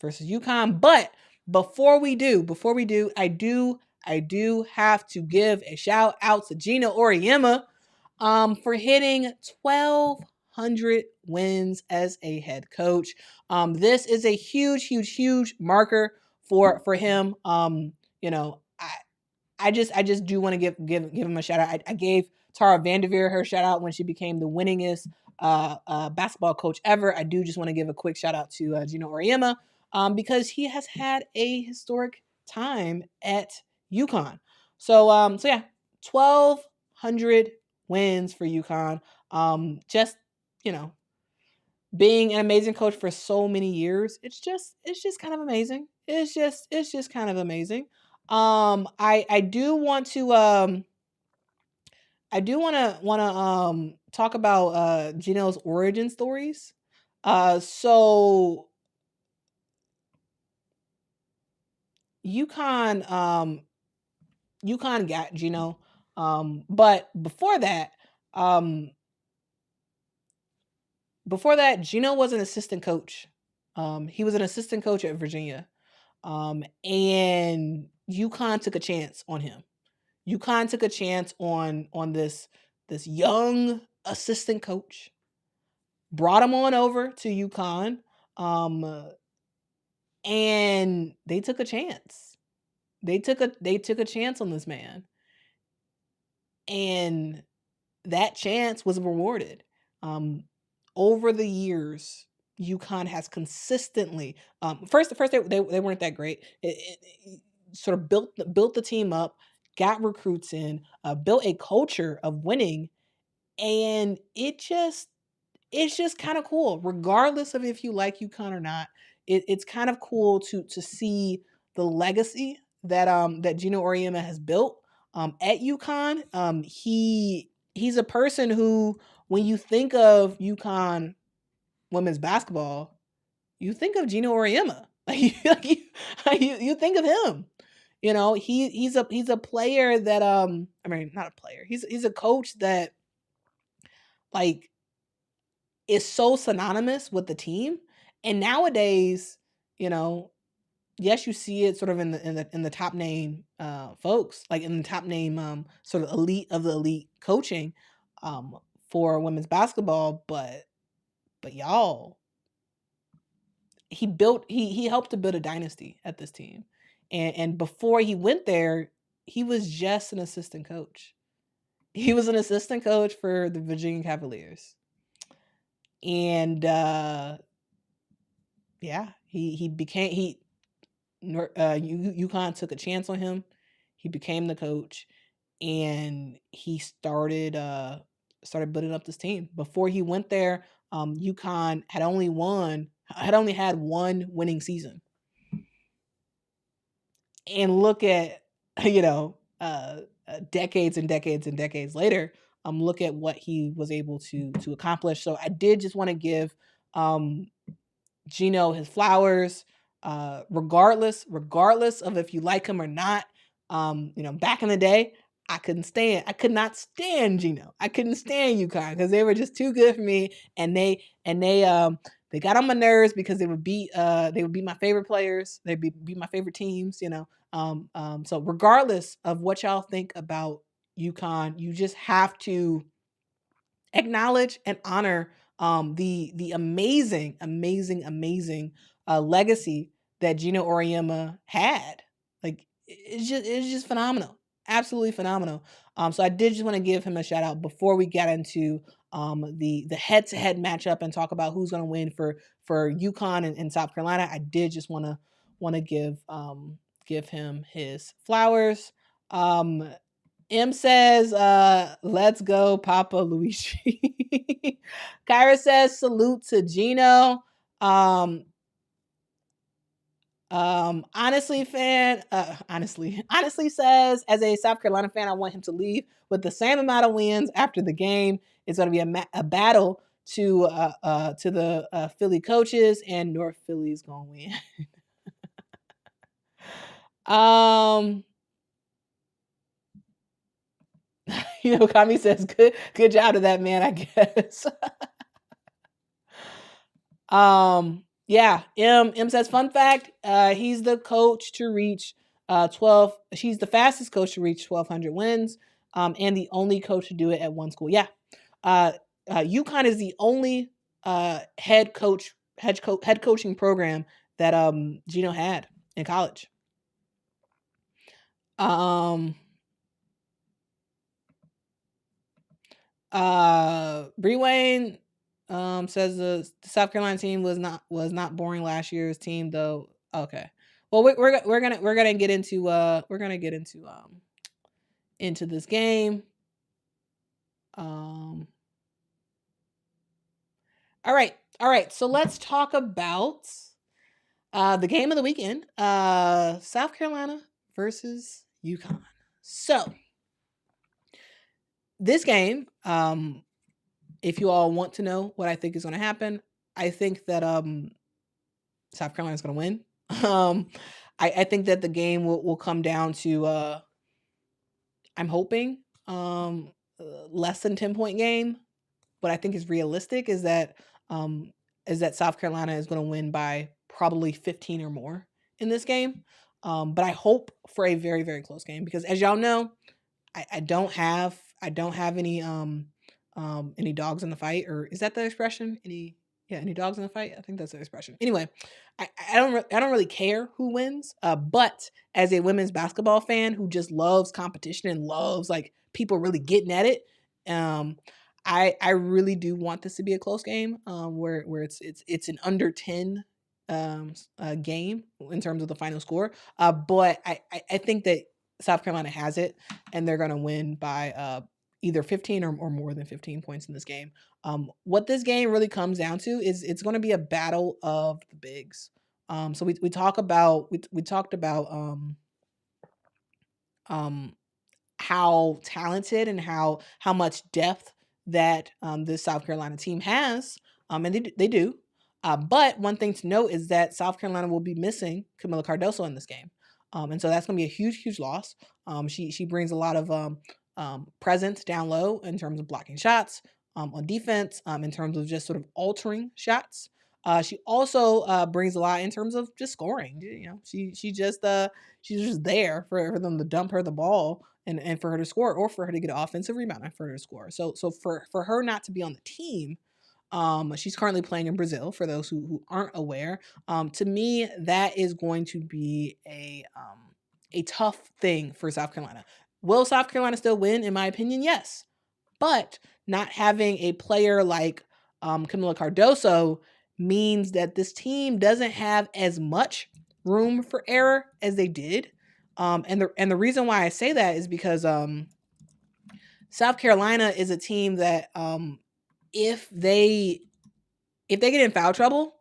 UConn. But before we do, I do have to give a shout out to Gino Auriemma for hitting 1,200 wins as a head coach. This is a huge marker for him. I just do want to give him a shout out. I gave Tara Vanderveer her shout out when she became the winningest basketball coach ever. I do just want to give a quick shout out to Gino Auriemma because he has had a historic time at UConn. So yeah, 1,200 wins for UConn. Just being an amazing coach for so many years, it's just kind of amazing. It's just kind of amazing. I do want to talk about Gino's origin stories. So UConn got Gino, but before that, Gino was an assistant coach. He was an assistant coach at Virginia, and UConn took a chance on him. UConn took a chance on this young assistant coach, brought him on over to UConn, and they took a chance. They took a chance on this man, and that chance was rewarded. Over the years, UConn has consistently first they weren't that great. It sort of built the team up, got recruits in, built a culture of winning, and it's just kind of cool, regardless of if you like UConn or not. It's kind of cool to see the legacy that Gino Auriemma has built at UConn. He's a person who, when you think of UConn women's basketball, you think of Gino Auriemma. You think of him. He's a player that I mean, not a player. He's a coach that like is so synonymous with the team. And nowadays, yes, you see it sort of in the top name folks, like in the top name sort of elite of the elite coaching for women's basketball, but y'all, he helped to build a dynasty at this team. And before he went there, he was just an assistant coach. He was an assistant coach for the Virginia Cavaliers. And yeah, UConn took a chance on him. He became the coach, and he started building up this team. Before he went there, UConn had only had one winning season. And look at, decades and decades and decades later, look at what he was able to accomplish. So I did just want to give Gino his flowers, regardless of if you like him or not. Back in the day, I could not stand Gino. I couldn't stand UConn because they were just too good for me, and they got on my nerves because they would beat my favorite players. They'd beat my favorite teams, So regardless of what y'all think about UConn, you just have to acknowledge and honor the amazing legacy that Gino Auriemma had. Like, it's just phenomenal. Absolutely phenomenal. So I did just want to give him a shout out before we get into the head-to-head matchup and talk about who's going to win for UConn and South Carolina. I did just want to give him his flowers. M says, let's go, Papa Luigi. Kyra says, salute to Gino. Honestly says, as a South Carolina fan, I want him to leave with the same amount of wins after the game. It's going to be a battle to the Philly coaches, and North Philly's going to win. Kami says, good job to that man, I guess. Yeah, M says, fun fact, he's the coach to reach 12. She's the fastest coach to reach 1,200 wins, and the only coach to do it at one school. Yeah, UConn is the only head coaching program that Gino had in college. Bree Wayne says the South Carolina team was not boring last year's team though. Okay, well we're gonna get into into this game. All right. So let's talk about the game of the weekend. South Carolina versus UConn. So this game, if you all want to know what I think is going to happen, I think that South Carolina is going to win. I think that the game will come down to I'm hoping less than 10-point game. What I think is realistic is that South Carolina is going to win by probably 15 or more in this game. But I hope for a very, very close game because, as y'all know, I don't have any dogs in the fight, or is that the expression? Any dogs in the fight? I think that's the expression. Anyway, I don't really care who wins. But as a women's basketball fan who just loves competition and loves like people really getting at it, I really do want this to be a close game, where it's an under 10 game in terms of the final score. But I think that South Carolina has it, and they're going to win by either 15 or more than 15 points in this game. What this game really comes down to is it's going to be a battle of the bigs. So we talked about how talented and how much depth that this South Carolina team has, and they do. But one thing to note is that South Carolina will be missing Camila Cardoso in this game, and so that's going to be a huge loss. She brings a lot of presence down low in terms of blocking shots, on defense, in terms of just sort of altering shots. She also brings a lot in terms of just scoring. She's just there for them to dump her the ball and for her to score, or for her to get an offensive rebound and for her to score. So for her not to be on the team She's currently playing in Brazil, for those who aren't aware. To me, that is going to be a tough thing for South Carolina. Will South Carolina still win? In my opinion, yes. But not having a player like Camila Cardoso means that this team doesn't have as much room for error as they did. And the reason why I say that is because South Carolina is a team that if they get in foul trouble,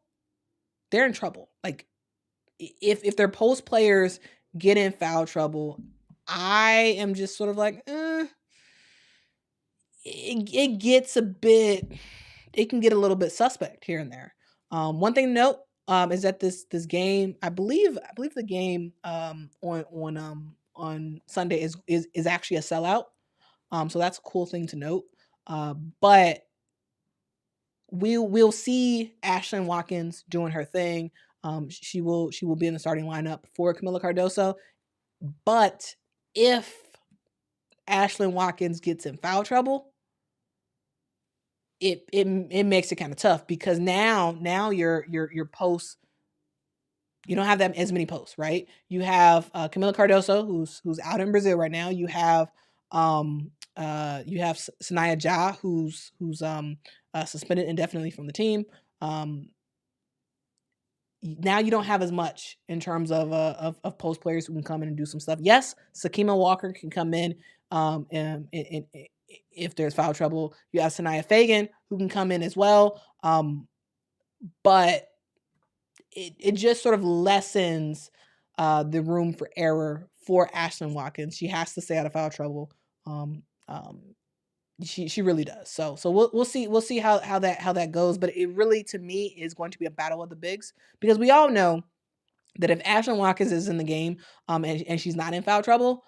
they're in trouble. Like if their post players get in foul trouble, I am just sort of like, it gets a bit, it can get a little bit suspect here and there. One thing to note is that this game, I believe the game on Sunday is actually a sellout. So that's a cool thing to note. But we'll see Ashlyn Watkins doing her thing. She will be in the starting lineup for Camila Cardoso. But if Ashlyn Watkins gets in foul trouble, it makes it kind of tough, because now your posts, you don't have that as many posts, right? You have Camila Cardoso who's out in Brazil right now. You have Sanaya Ja who's suspended indefinitely from the team. Now you don't have as much in terms of post players who can come in and do some stuff. Yes, Sakima Walker can come in and if there's foul trouble. You have Sanaya Fagan who can come in as well. But it just sort of lessens the room for error for Ashlyn Watkins. She has to stay out of foul trouble. She really does. So we'll see how that goes. But it really, to me, is going to be a battle of the bigs, because we all know that if Ashlyn Watkins is in the game and she's not in foul trouble,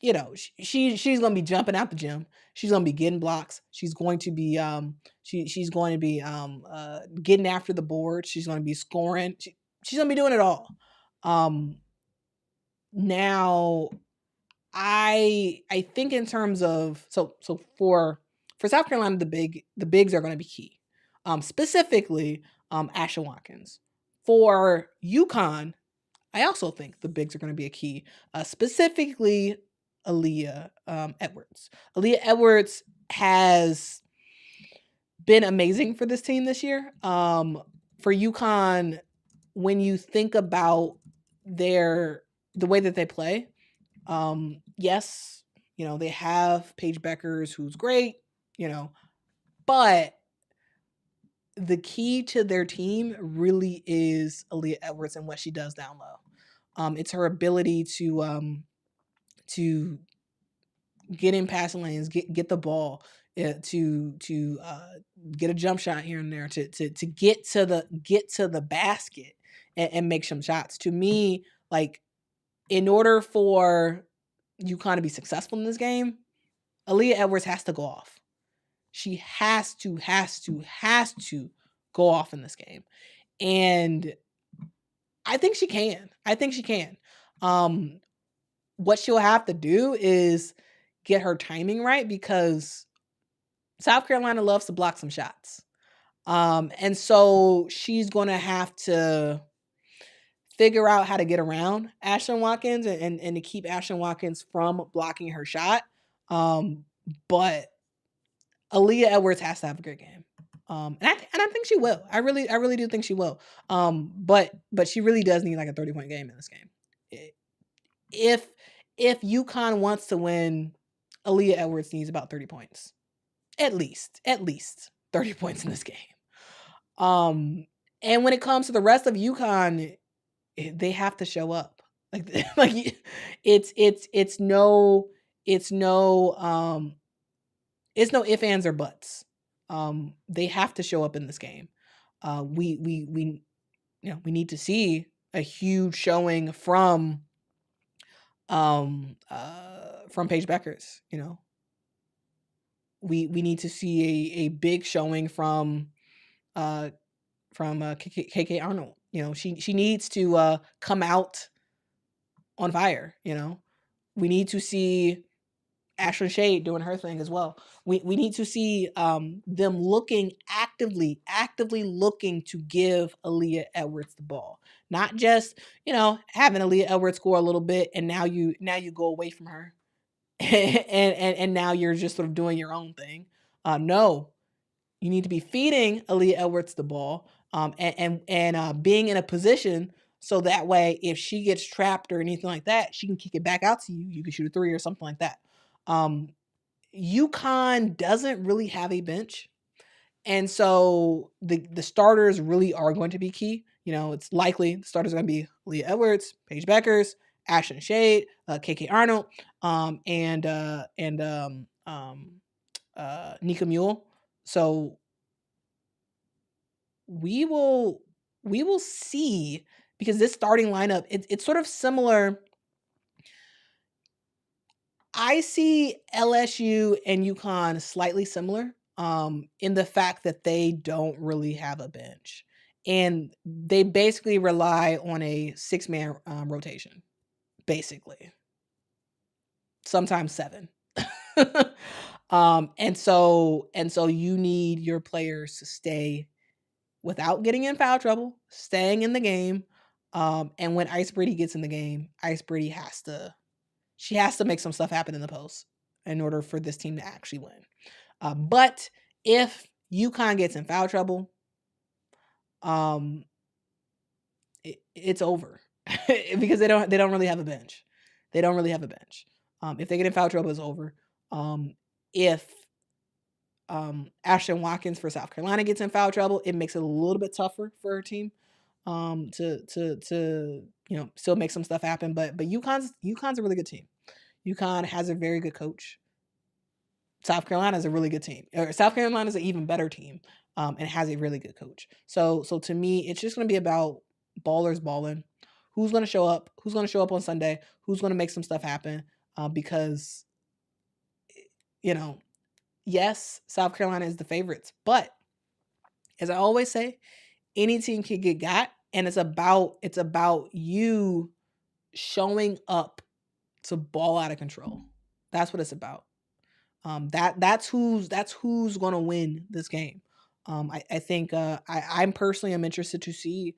you know, she's gonna be jumping out the gym. She's gonna be getting blocks. She's going to be she's going to be getting after the board. She's gonna be scoring. She's gonna be doing it all. Now I think in terms of so for South Carolina, the bigs are gonna be key. Specifically Ashlyn Watkins. For UConn, I also think the bigs are going to be a key, specifically Aaliyah Edwards. Aaliyah Edwards has been amazing for this team this year. For UConn, when you think about the way that they play, yes, you know, they have Paige Beckers, who's great, you know, but the key to their team really is Aaliyah Edwards and what she does down low. It's her ability to get in passing lanes, get the ball, to get a jump shot here and there, to get to the basket and make some shots. To me, like, in order for UConn to be successful in this game, Aaliyah Edwards has to go off. She has to go off in this game. And I think she can. What she'll have to do is get her timing right, because South Carolina loves to block some shots. And so she's going to have to figure out how to get around Ashlyn Watkins and to keep Ashlyn Watkins from blocking her shot. But Aaliyah Edwards has to have a great game. And I think she will. I really do think she will. But she really does need like a 30-point game in this game. If UConn wants to win, Aaliyah Edwards needs about 30 points. At least 30 points in this game. And when it comes to the rest of UConn, they have to show up. Like it's no ifs, ands, or buts. They have to show up in this game. We need to see a huge showing from Paige Beckers. You know, we need to see a big showing from KK Arnold. You know, she needs to come out on fire. You know, we need to see Ashlyn Shade doing her thing as well. We need to see them looking actively looking to give Aaliyah Edwards the ball. Not just, having Aaliyah Edwards score a little bit and now you go away from her. and now you're just sort of doing your own thing. No, you need to be feeding Aaliyah Edwards the ball, and being in a position so that way if she gets trapped or anything like that, she can kick it back out to you. You can shoot a three or something like that. UConn doesn't really have a bench. And so the starters really are going to be key. It's likely the starters are going to be Leah Edwards, Paige Beckers, Ashlyn Shade, KK Arnold, and Nika Mule. So we will see, because this starting lineup, it's sort of similar. I see LSU and UConn slightly similar in the fact that they don't really have a bench. And they basically rely on a 6-man rotation, basically. Sometimes 7. And so you need your players to stay without getting in foul trouble, staying in the game. And when Ice Brady gets in the game, Ice Brady has to make some stuff happen in the post in order for this team to actually win. But if UConn gets in foul trouble, it's over because they don't really have a bench. They don't really have a bench. If they get in foul trouble, it's over. If Ashton Watkins for South Carolina gets in foul trouble, it makes it a little bit tougher for her team to still make some stuff happen. But UConn's a really good team. UConn has a very good coach. South Carolina is a really good team. South Carolina is an even better team, and has a really good coach. So to me, it's just going to be about ballers balling. Who's going to show up? Who's going to show up on Sunday? Who's going to make some stuff happen? Because, yes, South Carolina is the favorites. But as I always say, any team can get got, and it's about you showing up to ball out of control. That's what it's about. That's who's going to win this game. I think I'm personally am interested to see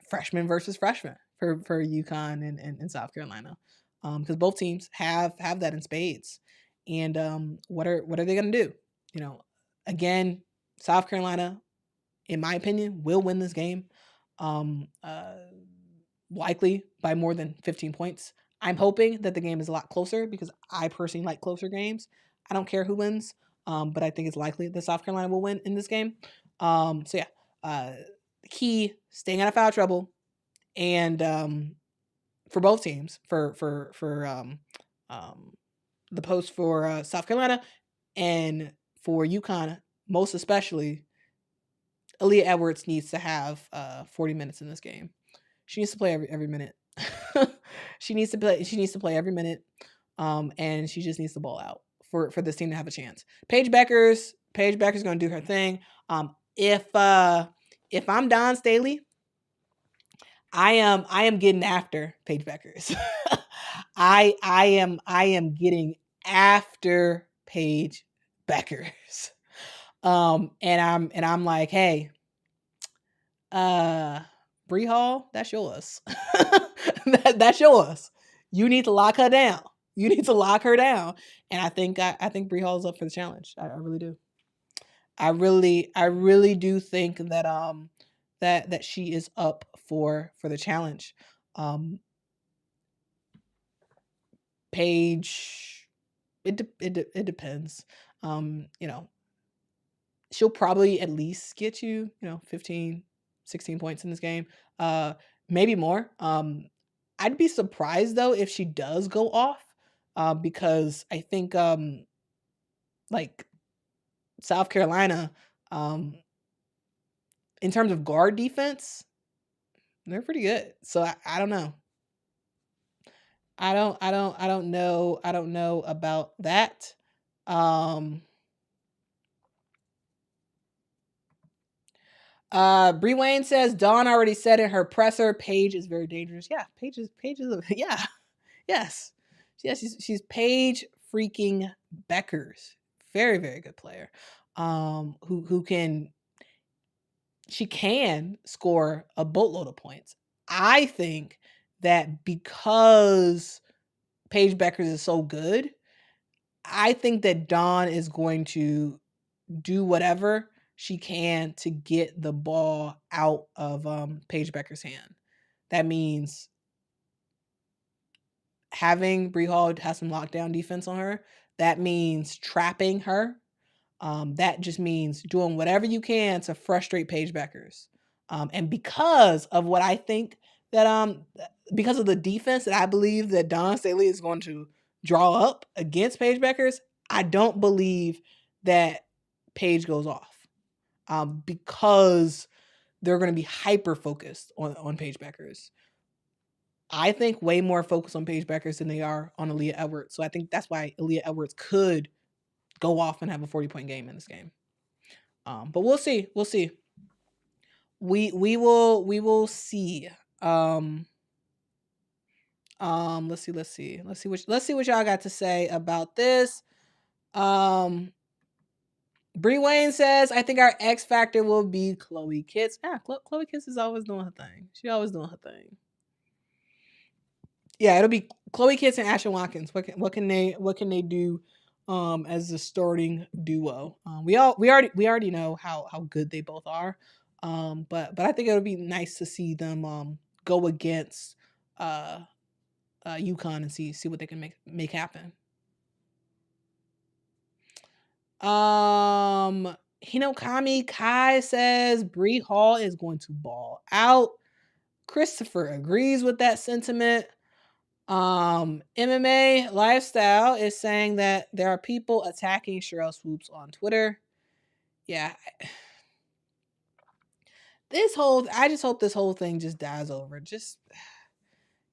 freshman versus freshman for UConn and South Carolina, because both teams have that in spades. And what are they going to do? Again, South Carolina, in my opinion, will win this game, likely by more than 15 points. I'm hoping that the game is a lot closer because I personally like closer games. I don't care who wins, but I think it's likely that South Carolina will win in this game. Key, staying out of foul trouble, and for both teams, for the post for South Carolina and for UConn, most especially, Aaliyah Edwards needs to have 40 minutes in this game. She needs to play every minute. She needs to play every minute, and she just needs the ball out for this team to have a chance. Paige Beckers going to do her thing. If I'm Don Staley, I am getting after Paige Beckers. I am getting after Paige Beckers. And I'm like, hey, Bree Hall, that's yours. That's yours. You need to lock her down. You need to lock her down. And I think Bree Hall is up for the challenge. I really do. I really do think that that she is up for the challenge. Paige, it depends. She'll probably at least get you, 15, 16 points in this game. Maybe more. I'd be surprised though if she does go off, because I think like South Carolina, in terms of guard defense, they're pretty good. So I don't know. I don't know about that. Bree Wayne says Dawn already said in her presser, Paige is very dangerous. Yeah, Paige is yeah. Yes. She's Paige freaking Beckers. Very, very good player. Who can she can score a boatload of points. I think that because Paige Beckers is so good, I think that Dawn is going to do whatever she can to get the ball out of Paige Becker's hand. That means having Bree Hall have some lockdown defense on her. That means trapping her. That just means doing whatever you can to frustrate Paige Beckers. And because of what I think that because of the defense that I believe that Dawn Staley is going to draw up against Paige Beckers, I don't believe that Paige goes off. Because they're going to be hyper focused on Paige Beckers. I think way more focused on Paige Beckers than they are on Aaliyah Edwards. So I think that's why Aaliyah Edwards could go off and have a 40-point game in this game. But we'll see. We'll see. We will see. Let's see what y'all got to say about this. Bree Wayne says, I think our X factor will be Chloe Kitts. Yeah, Chloe Kitts is always doing her thing. She always doing her thing. Yeah, it'll be Chloe Kitts and Ashley Watkins. What can they do as a starting duo? We already know how good they both are. But I think it'll be nice to see them go against UConn and see what they can make happen. Hinokami Kai says Bree Hall is going to ball out. Christopher agrees with that sentiment. MMA Lifestyle is saying that there are people attacking Sheryl Swoopes on Twitter. Yeah. I just hope this whole thing just dies over. Just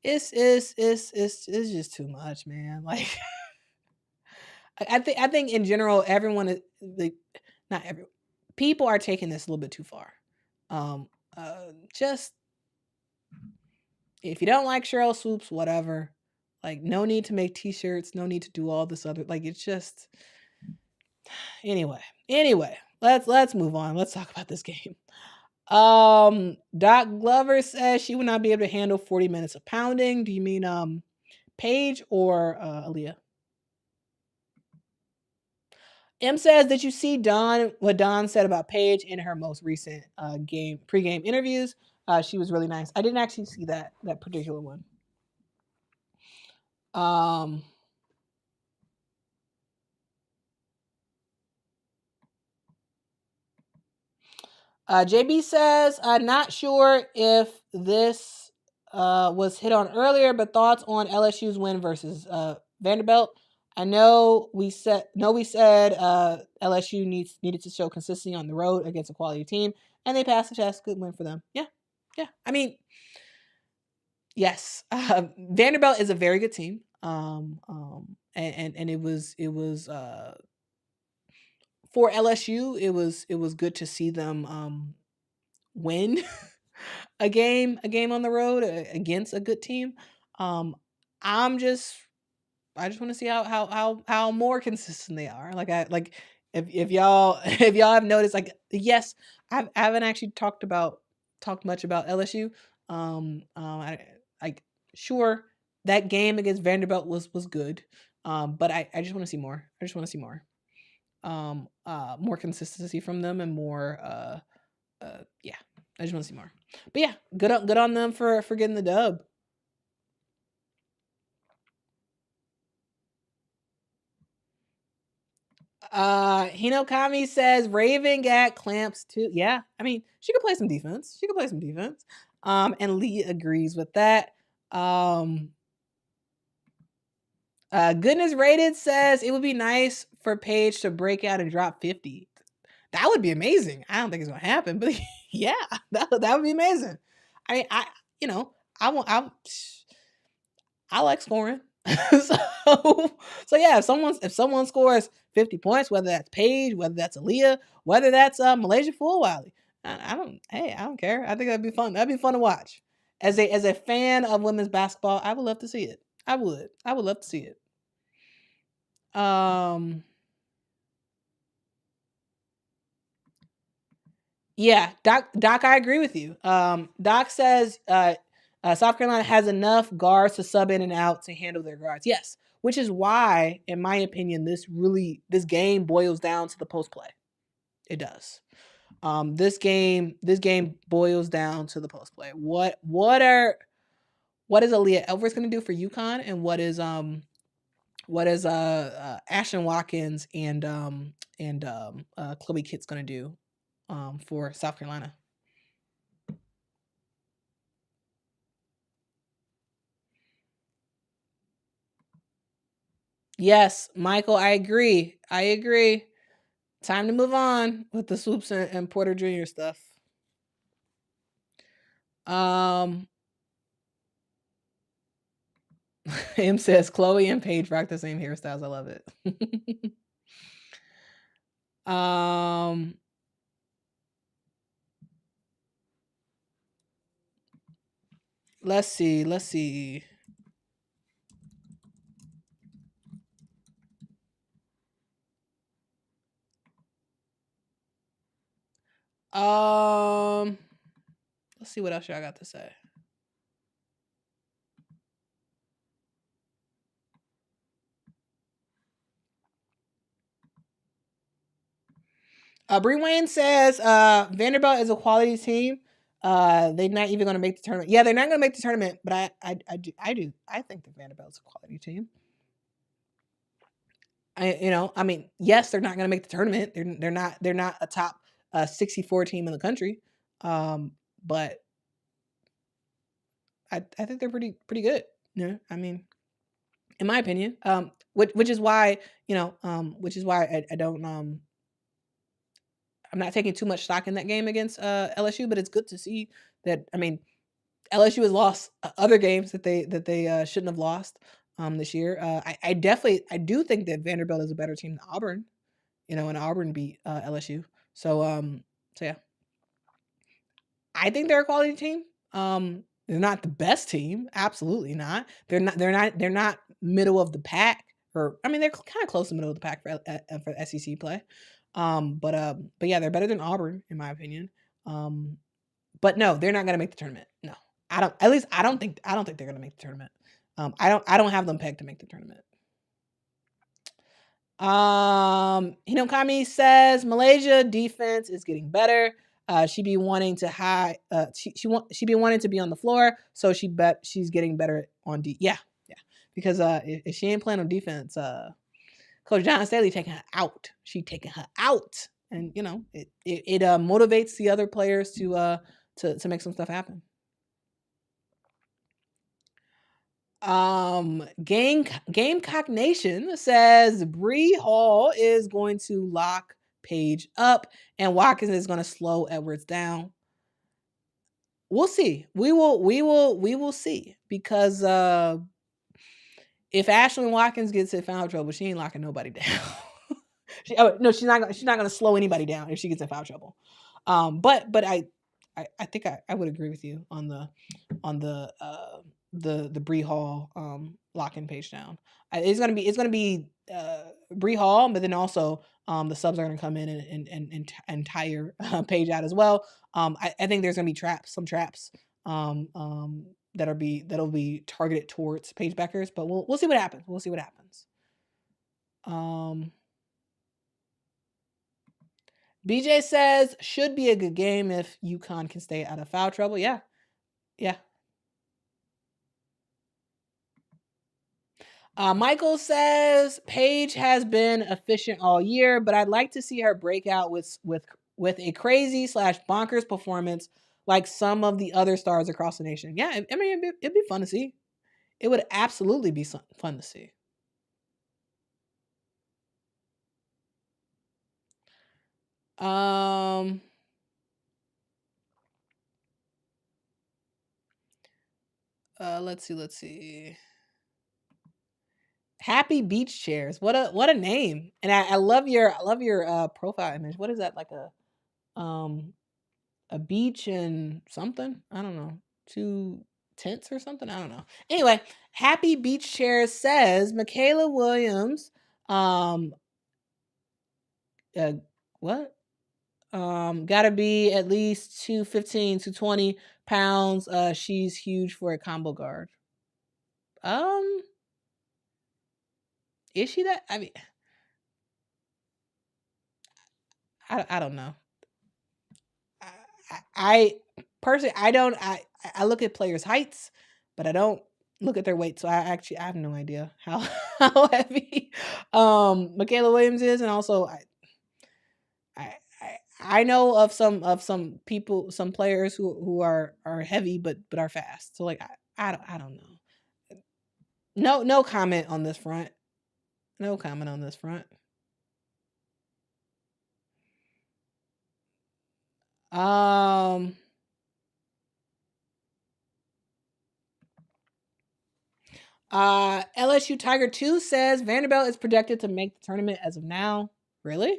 it's just too much, man. Like I think in general everyone is like, not everyone. People are taking this a little bit too far. Just if you don't like Sheryl Swoopes, whatever. Like, no need to make t-shirts, no need to do all this other, like, it's just anyway, let's move on. Let's talk about this game. Doc Glover says she would not be able to handle 40 minutes of pounding. Do you mean Paige or Aaliyah? M says, did you see what Dawn said about Paige in her most recent pregame interviews? She was really nice. I didn't actually see that particular one. JB says, not sure if this was hit on earlier, but thoughts on LSU's win versus Vanderbilt. I know we said LSU needed to show consistency on the road against a quality team, and they passed the test. Good win for them. Yeah. I mean, yes, Vanderbilt is a very good team. And it was for LSU. It was good to see them win a game on the road against a good team. I just want to see how more consistent they are. Like if y'all have noticed, like, yes, I haven't actually talked much about LSU. Sure, that game against Vanderbilt was good. But I just want to see more. I just want to see more. More consistency from them and more yeah. I just want to see more. But yeah, good on them for getting the dub. Hinokami says Raven got clamps too. Yeah, I mean, she could play some defense. And Lee agrees with that. Goodness Rated says it would be nice for Paige to break out and drop 50. That would be amazing. I don't think it's gonna happen, but yeah, that would be amazing. I mean, I like scoring. so yeah, if someone scores 50 points, whether that's Paige, whether that's Aaliyah, whether that's Malaysia Fulwiley, I don't care. I think that'd be fun. That'd be fun to watch. As a fan of women's basketball, I would love to see it. I would love to see it. Yeah, Doc, I agree with you. Doc says South Carolina has enough guards to sub in and out to handle their guards. Yes, which is why, in my opinion, this game boils down to the post play. It does. This game boils down to the post play. What is Aaliyah Edwards going to do for UConn, and what is Ashton Watkins and Chloe Kitts going to do for South Carolina? Yes, Michael, I agree. Time to move on with the Swoops and Porter Jr. stuff. Him says Chloe and Paige rock the same hairstyles. I love it. Let's see. Let's see what else y'all got to say. Bree Wayne says Vanderbilt is a quality team. They're not even going to make the tournament. Yeah, they're not going to make the tournament, but I do. I think that Vanderbilt's a quality team. Yes, they're not going to make the tournament. They're not a top 64 team in the country. But I think they're pretty good. Yeah, I mean, in my opinion. Which is why I don't I'm not taking too much stock in that game against LSU, but it's good to see that. I mean, LSU has lost other games that they shouldn't have lost this year. I do think that Vanderbilt is a better team than Auburn. And Auburn beat LSU. So yeah, I think they're a quality team. They're not the best team, absolutely not. They're not middle of the pack, or I mean, they're kind of close to middle of the pack for SEC play. But yeah, they're better than Auburn in my opinion. But no, they're not gonna make the tournament. No, I don't. At least I don't think they're gonna make the tournament. I don't have them pegged to make the tournament. Hinokami says Malaysia defense is getting better. She be wanting to she be wanting to be on the floor, so she's getting better on D. Yeah. Because if she ain't playing on defense, Coach John Staley taking her out. She taking her out, and it motivates the other players to make some stuff happen. Gamecock Nation says Bree Hall is going to lock Paige up and Watkins is going to slow Edwards down. We'll see. We will see, because if Ashlyn Watkins gets in foul trouble, she ain't locking nobody down. She's not going to slow anybody down if she gets in foul trouble. But I think I would agree with you on the Bree Hall locking Paige down. It's gonna be Bree Hall, but then also the subs are gonna come in and tire Paige out as well. I think there's gonna be some traps that'll be targeted towards Paige Beckers, but we'll see what happens. BJ says should be a good game if UConn can stay out of foul trouble. Yeah. Michael says Paige has been efficient all year, but I'd like to see her break out with a crazy / bonkers performance like some of the other stars across the nation. Yeah, I mean, it'd be fun to see. It would absolutely be fun to see. Let's see. Happy Beach Chairs. What a name. And I love your profile image. What is that, like a beach and something? I don't know. 2 tents or something? I don't know. Anyway, Happy Beach Chairs says Michaela Williams Um, what? Gotta be at least 215 to 20 pounds. She's huge for a combo guard. Is she that? I mean, I don't know. I personally, I look at players' heights, but I don't look at their weight. So I have no idea how how heavy Michaela Williams is, and also I I know of some people, some players who are heavy but are fast. So like I don't know. No comment on this front. No comment on this front. Um LSU Tiger 2 says Vanderbilt is projected to make the tournament as of now. Really?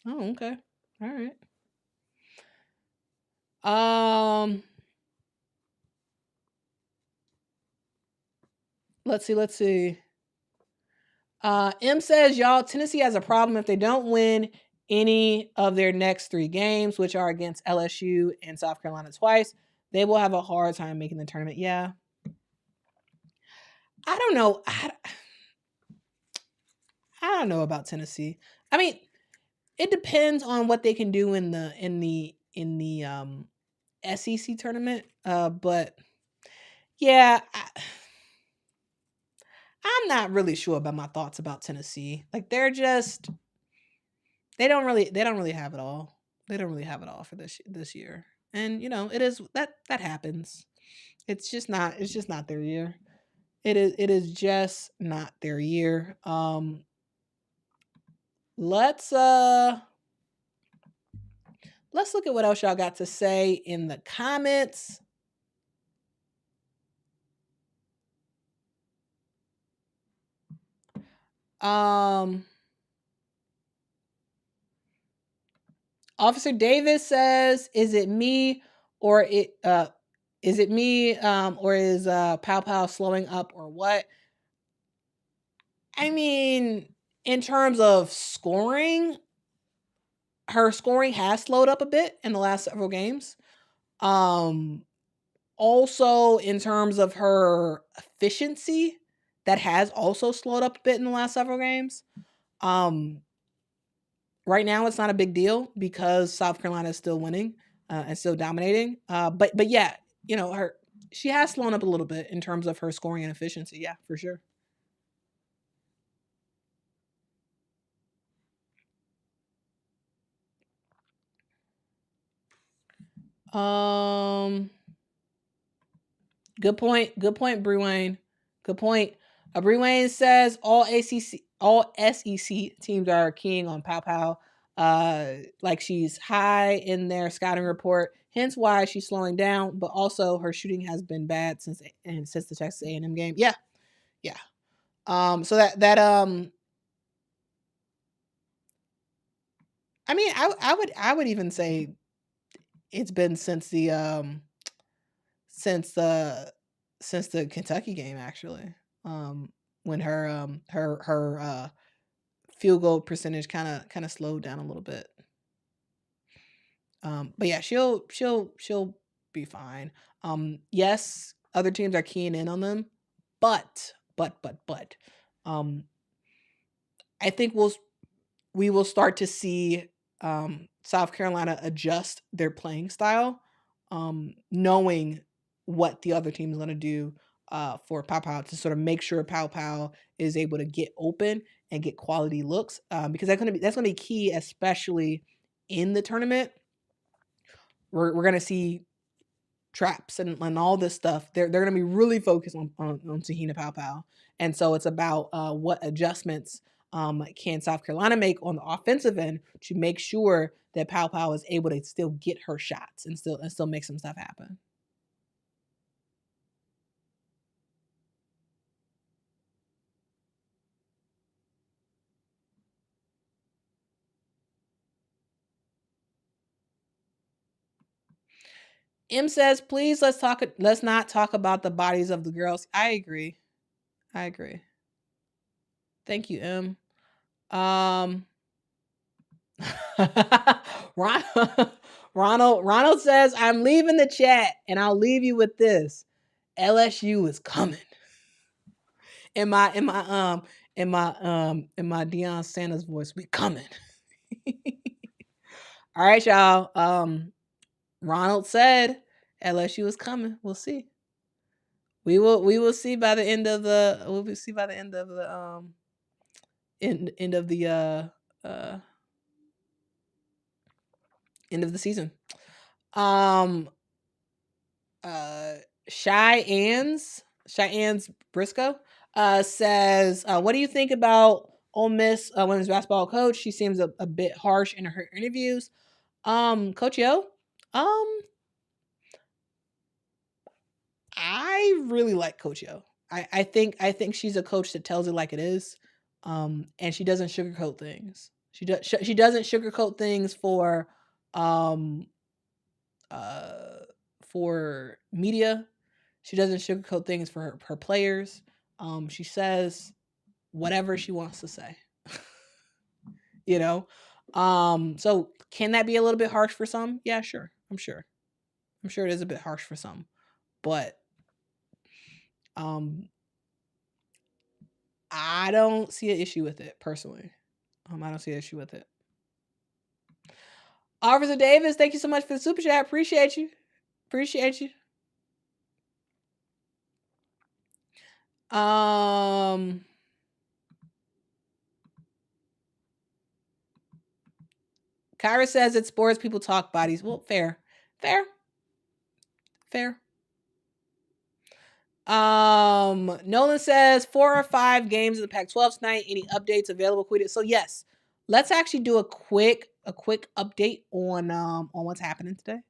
Oh, okay. All right. Let's see. M says, y'all, Tennessee has a problem if they don't win any of their next 3 games, which are against LSU and South Carolina twice. They will have a hard time making the tournament. Yeah. I don't know. I don't know about Tennessee. I mean, it depends on what they can do in the SEC tournament. But yeah, I'm not really sure about my thoughts about Tennessee. Like they don't really have it all. They don't really have it all for this year. And it is that happens. It's just not their year. It is just not their year. Let's look at what else y'all got to say in the comments. Officer Davis says, "Is it me or is it me or is Pow Pow slowing up or what?" I mean, in terms of scoring, her scoring has slowed up a bit in the last several games. Also in terms of her efficiency, that has also slowed up a bit in the last several games. Right now it's not a big deal because South Carolina is still winning and still dominating. But yeah, she has slowed up a little bit in terms of her scoring and efficiency. Yeah, for sure. Good point. Good point, Breanna. Good point. Breanna says all SEC teams are keying on Pow Pow. Like she's high in their scouting report, hence why she's slowing down. But also her shooting has been bad since the Texas A&M game. Yeah, yeah. So I mean, I would even say it's been since the since the Kentucky game actually. When her field goal percentage kind of slowed down a little bit. But yeah, she'll be fine. Yes, other teams are keying in on them, but um, I think we will start to see South Carolina adjust their playing style, knowing what the other team is going to do for Pow Pow to sort of make sure Pow Pow is able to get open and get quality looks, because that's going to be key, especially in the tournament. We're going to see traps and all this stuff. They're going to be really focused on Tahina Pow Pow, and so it's about what adjustments can South Carolina make on the offensive end to make sure that Pow Pow is able to still get her shots and still make some stuff happen. M says, please let's not talk about the bodies of the girls. I agree. Thank you, M. Um, Ronald says, I'm leaving the chat and I'll leave you with this. LSU is coming. In my Deion Sanders voice, we coming. All right, y'all. Ronald said LSU is coming. We'll see. We will see by the end of the end of the season. Cheyenne's Briscoe says, what do you think about Ole Miss women's basketball coach? She seems a bit harsh in her interviews. Coach Yo, I really like Coach Yo. I think she's a coach that tells it like it is, and she doesn't sugarcoat things. She doesn't sugarcoat things for media. She doesn't sugarcoat things for her players. She says whatever she wants to say. You know? So can that be a little bit harsh for some? Yeah, sure. I'm sure it is a bit harsh for some. But I don't see an issue with it personally. I don't see an issue with it. Officer Davis, thank you so much for the super chat. Appreciate you. Kyra says it's sports, people talk bodies. Well, fair. Nolan says 4 or 5 games in the Pac-12 tonight. Any updates available? So yes, let's actually do a quick update on what's happening today.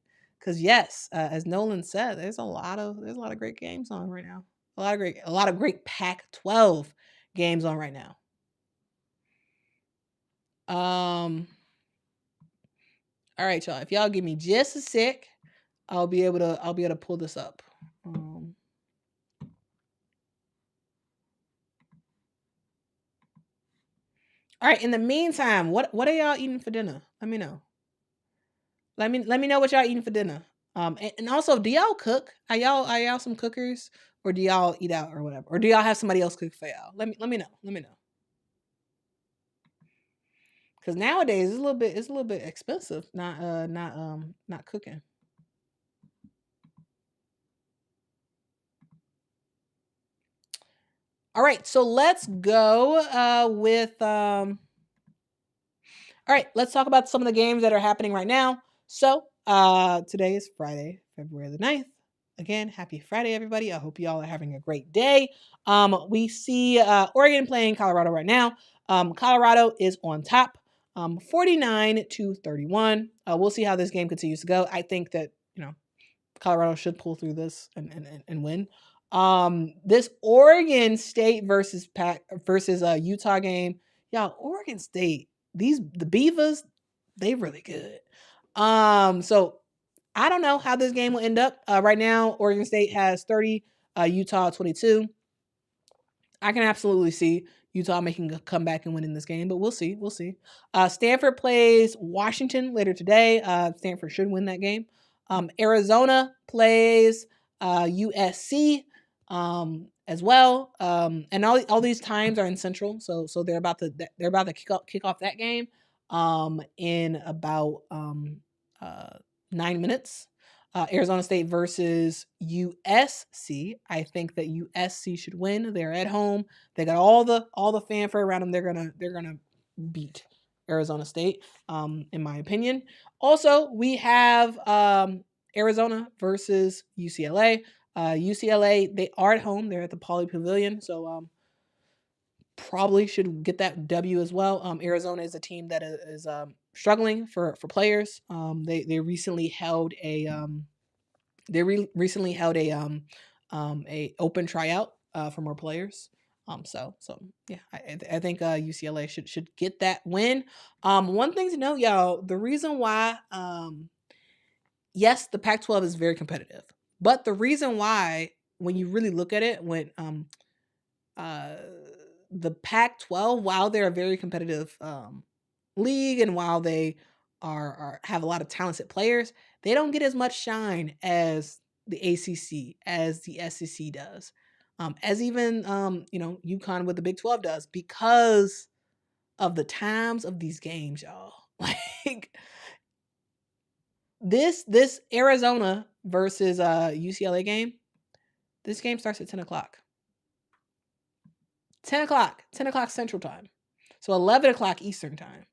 Because yes, as Nolan said, there's a lot of great games on right now. A lot of great Pac-12 games on right now. All right, y'all. If y'all give me just a sec, I'll be able to pull this up. All right. In the meantime, what are y'all eating for dinner? Let me know. Let me know what y'all eating for dinner. And also, do y'all cook? Are y'all some cookers, or do y'all eat out or whatever, or do y'all have somebody else cook for y'all? Let me know. Because nowadays it's a little bit expensive. Not cooking. All right, so let's go with all right, let's talk about some of the games that are happening right now. So, today is Friday, February the 9th. Again, happy Friday, everybody. I hope y'all are having a great day. We see Oregon playing Colorado right now. Colorado is on top, 49-31. We'll see how this game continues to go. I think that, Colorado should pull through this and win. This Oregon State versus Utah game. Y'all, Oregon State, the Beavers, they really good. So I don't know how this game will end up. Right now, Oregon State has 30, Utah 22. I can absolutely see Utah making a comeback and winning this game, but we'll see. Stanford plays Washington later today. Stanford should win that game. Arizona plays USC as well. And all these times are in Central, so they're about to kick off that game in about 9 minutes. Arizona State versus USC. I think that USC should win. They're at home. They got all the fanfare around them. They're gonna beat Arizona State, in my opinion. Also, we have Arizona versus UCLA. UCLA, they are at home. They're at the Poly Pavilion, so probably should get that W as well. Arizona is a team that is struggling for players. They recently held a open tryout for more players. So yeah, I think UCLA should get that win. One thing to note, y'all, the reason why yes, the Pac-12 is very competitive, but the reason why, when you really look at it, when the Pac-12, while they're a very competitive league, and while they have a lot of talented players, they don't get as much shine as the ACC, as the SEC does, as even UConn with the Big 12 does, because of the times of these games, y'all. Like this Arizona versus UCLA game, this game starts at 10 o'clock. 10 o'clock Central Time. So 11 o'clock Eastern Time,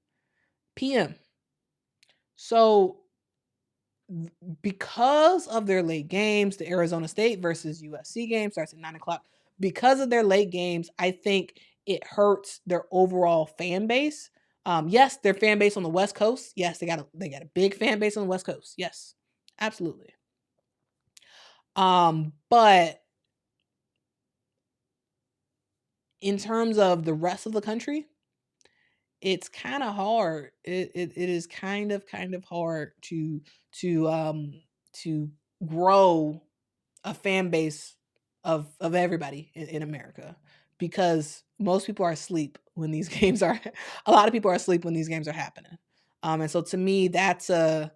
PM. So because of their late games, the Arizona State versus USC game starts at 9 o'clock. Because of their late games, I think it hurts their overall fan base. Yes, their fan base on the West Coast. Yes, they got a big fan base on the West Coast. Yes, absolutely. But in terms of the rest of the country, it's kind of hard. It is kind of hard to grow a fan base of everybody in America, because most people are asleep when these games are. A lot of people are asleep when these games are happening, and so to me, that's a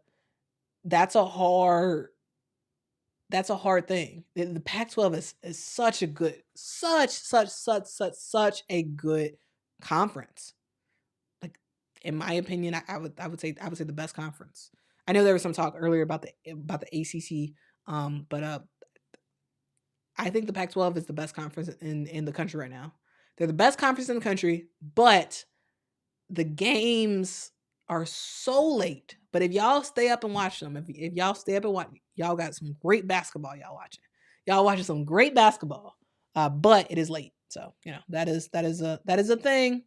hard thing. The Pac-12 is such a good, such a good conference. Like, in my opinion, I would say the best conference. I know there was some talk earlier about the ACC, but I think the Pac-12 is the best conference in the country right now. They're the best conference in the country, but the games are so late. But if y'all stay up and watch them, if y'all stay up and watch, y'all got some great basketball y'all watching. Y'all watching some great basketball, but it is late. So, that is a thing.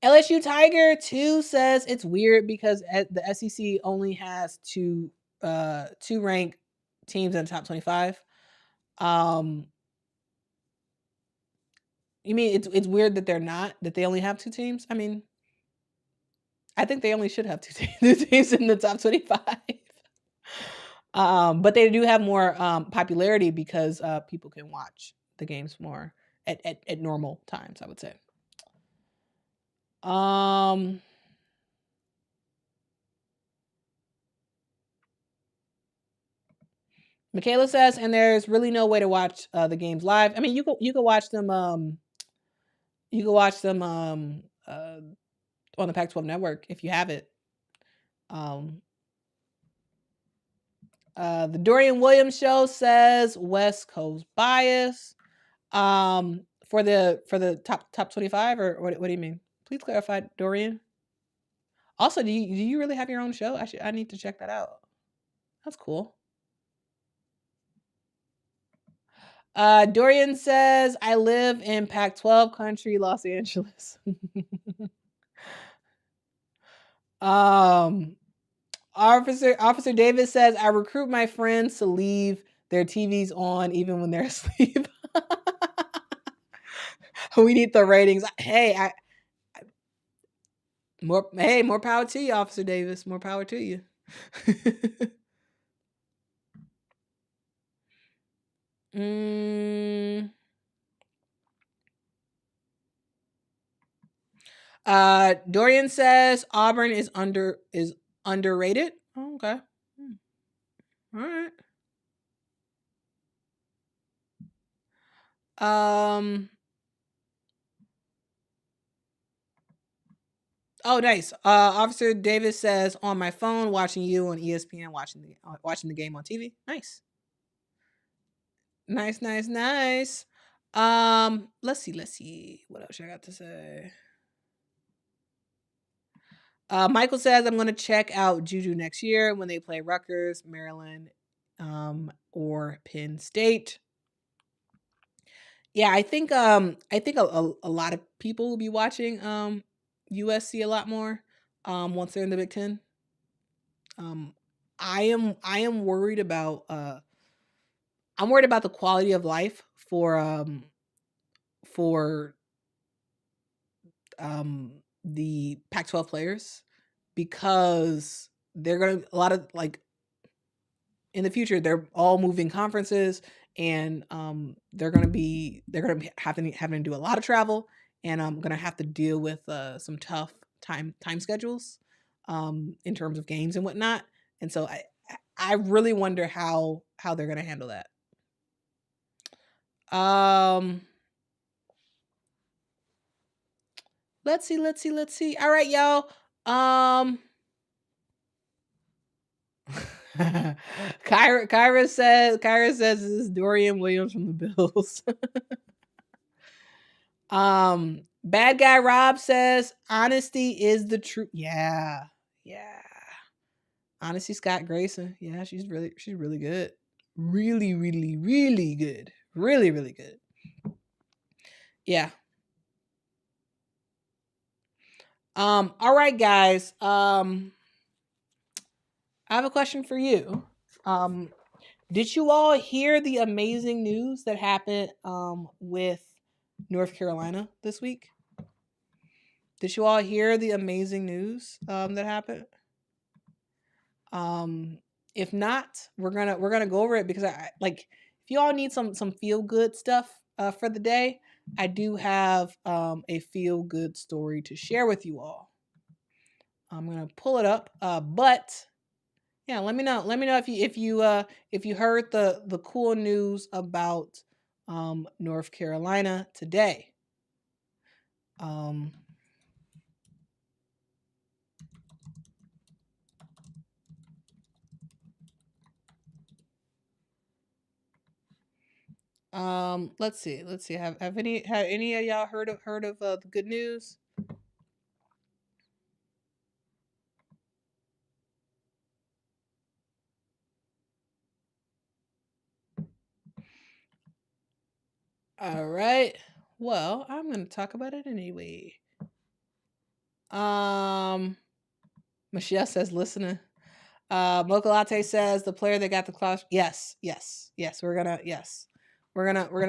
LSU Tiger 2 says it's weird because the SEC only has two ranked teams in the top 25. You mean it's weird that they only have two teams? I mean, I think they only should have two teams in the top 25. But they do have more popularity because people can watch the games more at normal times, I would say. Michaela says, and there's really no way to watch the games live. I mean, you could watch them. You can watch them on the Pac-12 network if you have it. The Dorian Williams show says West Coast bias. For the top 25, or what do you mean? Please clarify, Dorian. Also, do you really have your own show? I need to check that out. That's cool. Dorian says, I live in Pac-12 country, Los Angeles. Officer Davis says, I recruit my friends to leave their TVs on even when they're asleep. We need the ratings. Hey, more power to you, Officer Davis. More power to you. Dorian says Auburn is underrated. Oh, okay. All right. Oh, nice. Officer Davis says, on my phone, watching you on ESPN, watching the game on TV. Nice. Nice. Let's see. What else I got to say? Michael says, I'm going to check out Juju next year when they play Rutgers, Maryland, or Penn State. Yeah, I think a lot of people will be watching USC a lot more once they're in the Big Ten. I am worried about the quality of life for the Pac-12 players, because they're gonna a lot of in the future they're all moving conferences, and they're gonna be having to do a lot of travel, and I'm gonna have to deal with some tough time schedules in terms of games and whatnot. And so I really wonder how they're gonna handle that. Let's see. All right, y'all. Kyra says this is Dorian Williams from the Bills. Bad guy Rob says honesty is the truth. Yeah. Honesty Scott Grayson. Yeah, she's really good. Really good. Really good. Yeah. All right, guys. I have a question for you. Did you all hear the amazing news that happened with North Carolina this week? Did you all hear the amazing news that happened? If not, we're gonna go over it, because I like, if you all need some feel good stuff for the day, I do have a feel good story to share with you all. I'm gonna pull it up, but yeah, let me know if you heard the cool news about North Carolina today. Let's see. Have any of y'all heard of the good news? All right. Well, I'm going to talk about it anyway. Michelle says listening. Mocha Latte says the player that got the class. Yes. We're gonna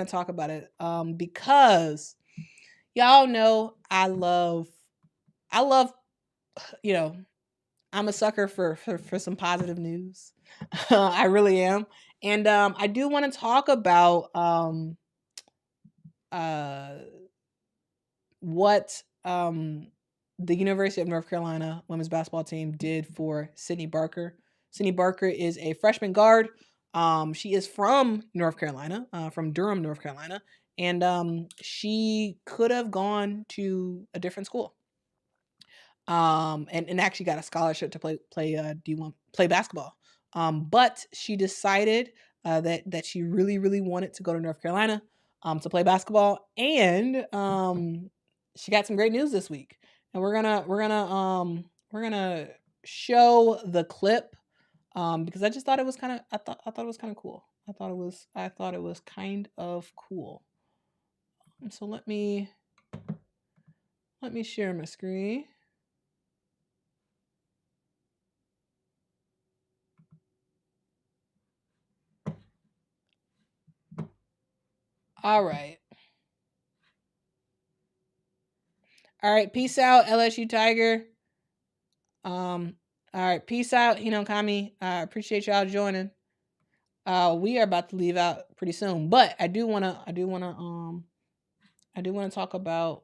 talk about it. Because y'all know I love, you know, I'm a sucker for some positive news. I really am. And I do want to talk about what the University of North Carolina women's basketball team did for Sydney Barker. Sydney Barker is a freshman guard. She is from North Carolina, from Durham, North Carolina, and she could have gone to a different school. And actually got a scholarship to play basketball. But she decided that she really wanted to go to North Carolina to play basketball, and she got some great news this week, and we're gonna show the clip because I just thought it was kind of I thought it was kind of cool. I thought it was kind of cool. So let me share my screen. All right. All right, peace out, LSU Tiger. All right, peace out, Hinokami. Appreciate y'all joining. We are about to leave out pretty soon, but I do wanna talk about.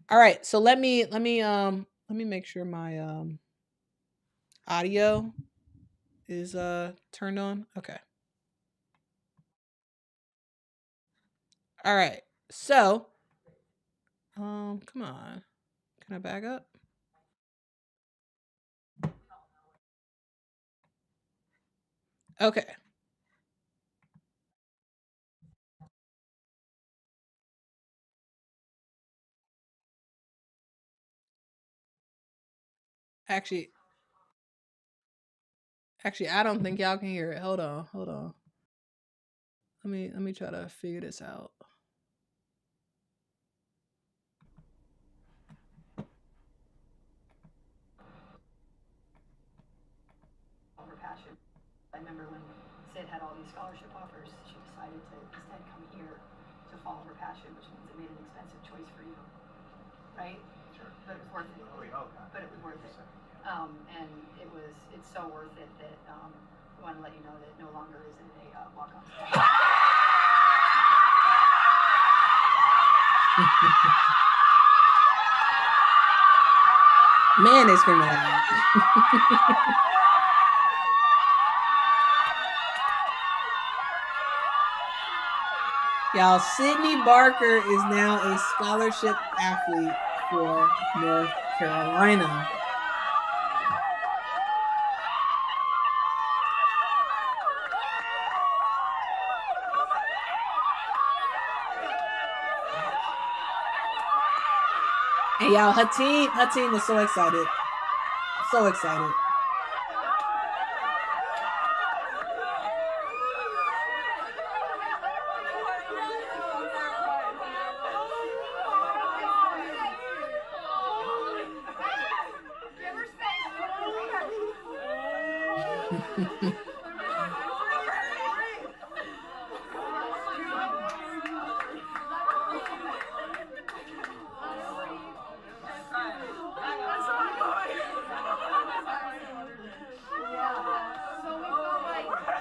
All right, so let me make sure my audio is turned on. Okay. All right, so come on, can I back up? Okay. Actually, I don't think y'all can hear it. Hold on. Let me try to figure this out. Passion. I remember when Sid had all these scholarship offers, she decided to instead come here to follow her passion, which means it made an expensive choice for you, right? Sure. But it was worth it. But it was worth it. And it's so worth it that I want to let you know that no longer is it a walk-on. Man, they screaming loud. Y'all, Sydney Barker is now a scholarship athlete for North Carolina. And y'all, her team was so excited. So excited.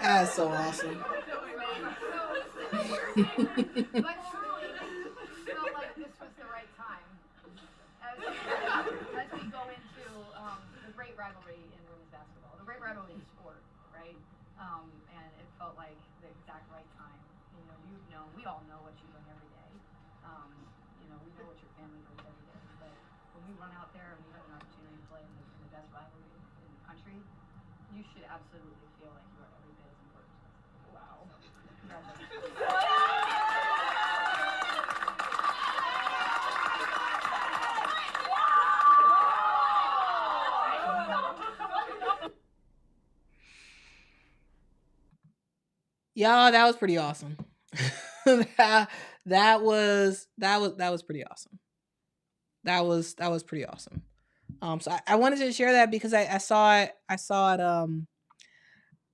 That's so awesome. But truly, felt like this was the right time. As we go into the great rivalry in women's basketball, the great rivalry in sport, right? And it felt like the exact right time. We all know what you're doing every day. We know what your family brings every day. But when we run out there and we have an opportunity to play in the best rivalry in the country, you should absolutely feel like you are every bit as important. Wow. Congratulations. Y'all, that was pretty awesome. that was pretty awesome. That was pretty awesome. So I wanted to share that because I saw it. I saw it.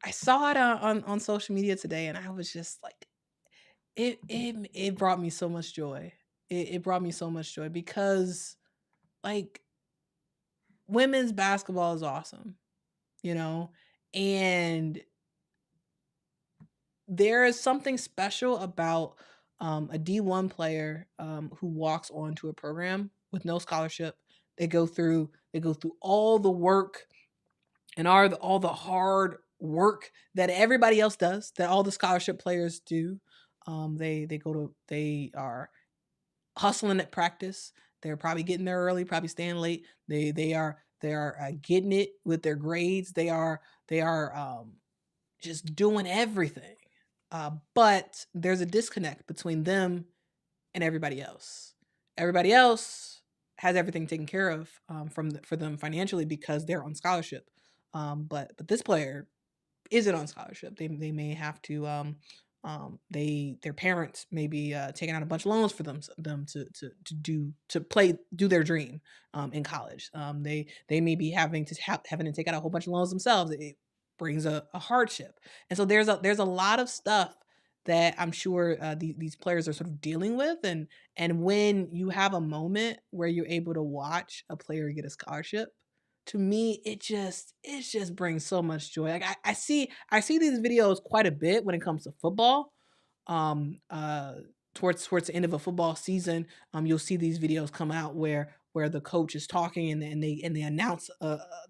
I saw it on social media today, and I was just like, it brought me so much joy. It brought me so much joy because, like, women's basketball is awesome, and there is something special about a D1 player who walks onto a program with no scholarship. They go through all the work and all the hard work that everybody else does, that all the scholarship players do. They are hustling at practice. They're probably getting there early, probably staying late. They are getting it with their grades. They are just doing everything. But there's a disconnect between them and everybody else. Everybody else has everything taken care of for them financially because they're on scholarship. But this player isn't on scholarship. They may have to their parents may be taking out a bunch of loans for them do their dream in college. They may be having to take out a whole bunch of loans themselves. It brings a hardship, and so there's a lot of stuff that I'm sure these players are sort of dealing with, and when you have a moment where you're able to watch a player get a scholarship, to me it just brings so much joy. Like I see these videos quite a bit when it comes to football. um uh Towards the end of a football season, you'll see these videos come out where the coach is talking, and they announce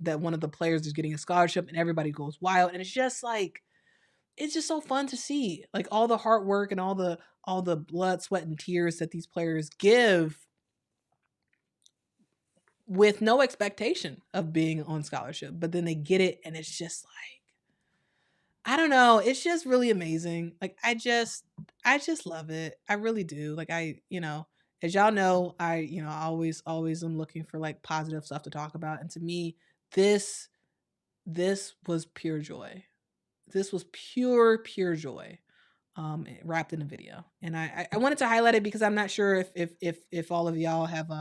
that one of the players is getting a scholarship, and everybody goes wild, and it's just like, it's just so fun to see, like, all the hard work and all the blood, sweat, and tears that these players give with no expectation of being on scholarship, but then they get it, and it's just like, I don't know, it's just really amazing. Like, I just love it. I really do. Like, as y'all know, I always am looking for, like, positive stuff to talk about, and to me, this this was pure joy. This was pure joy. Wrapped in a video, and I wanted to highlight it because I'm not sure if all of y'all have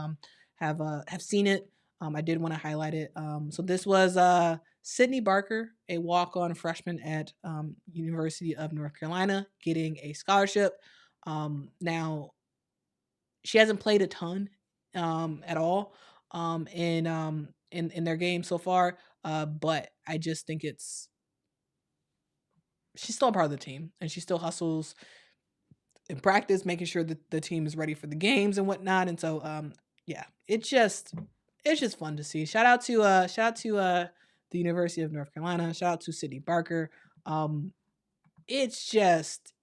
seen it. I did want to highlight it. So this was Sydney Barker, a walk-on freshman at University of North Carolina, getting a scholarship. Now, she hasn't played a ton at all in their game so far, but I just think she's still a part of the team, and she still hustles in practice, making sure that the team is ready for the games and whatnot. And so, yeah, it's just fun to see. Shout out to the University of North Carolina. Shout out to Sydney Barker. It's just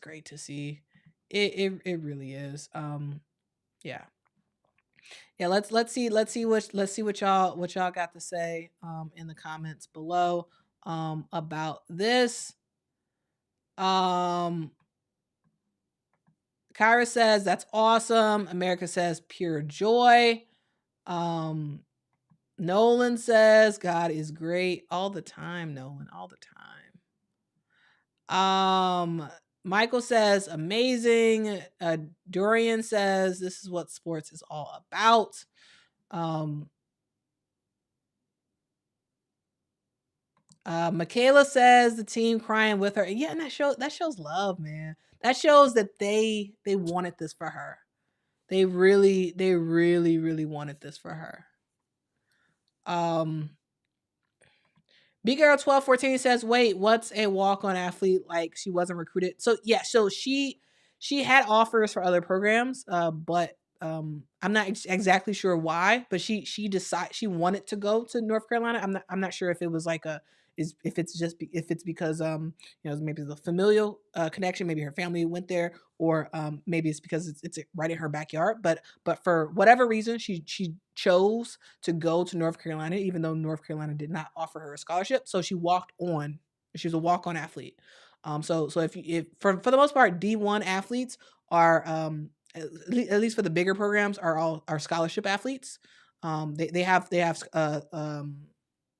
great to see. It really is. Yeah. Yeah, let's see what y'all got to say in the comments below about this. Kyra says that's awesome. America says pure joy. Nolan says God is great all the time, Nolan, all the time. Michael says amazing. Dorian says this is what sports is all about. Michaela says the team crying with her. Yeah, and that shows love, man. That shows that they wanted this for her. They really wanted this for her. B Girl 1214 says, wait, what's a walk-on athlete like? She wasn't recruited. So yeah, so she had offers for other programs, but I'm not exactly sure why, but she decided she wanted to go to North Carolina. I'm not sure if it was like if it's because maybe the familial connection, maybe her family went there, or maybe it's because it's right in her backyard. But for whatever reason, she chose to go to North Carolina, even though North Carolina did not offer her a scholarship. So she walked on. She was a walk-on athlete. So if for the most part, D1 athletes are at least for the bigger programs are scholarship athletes. They have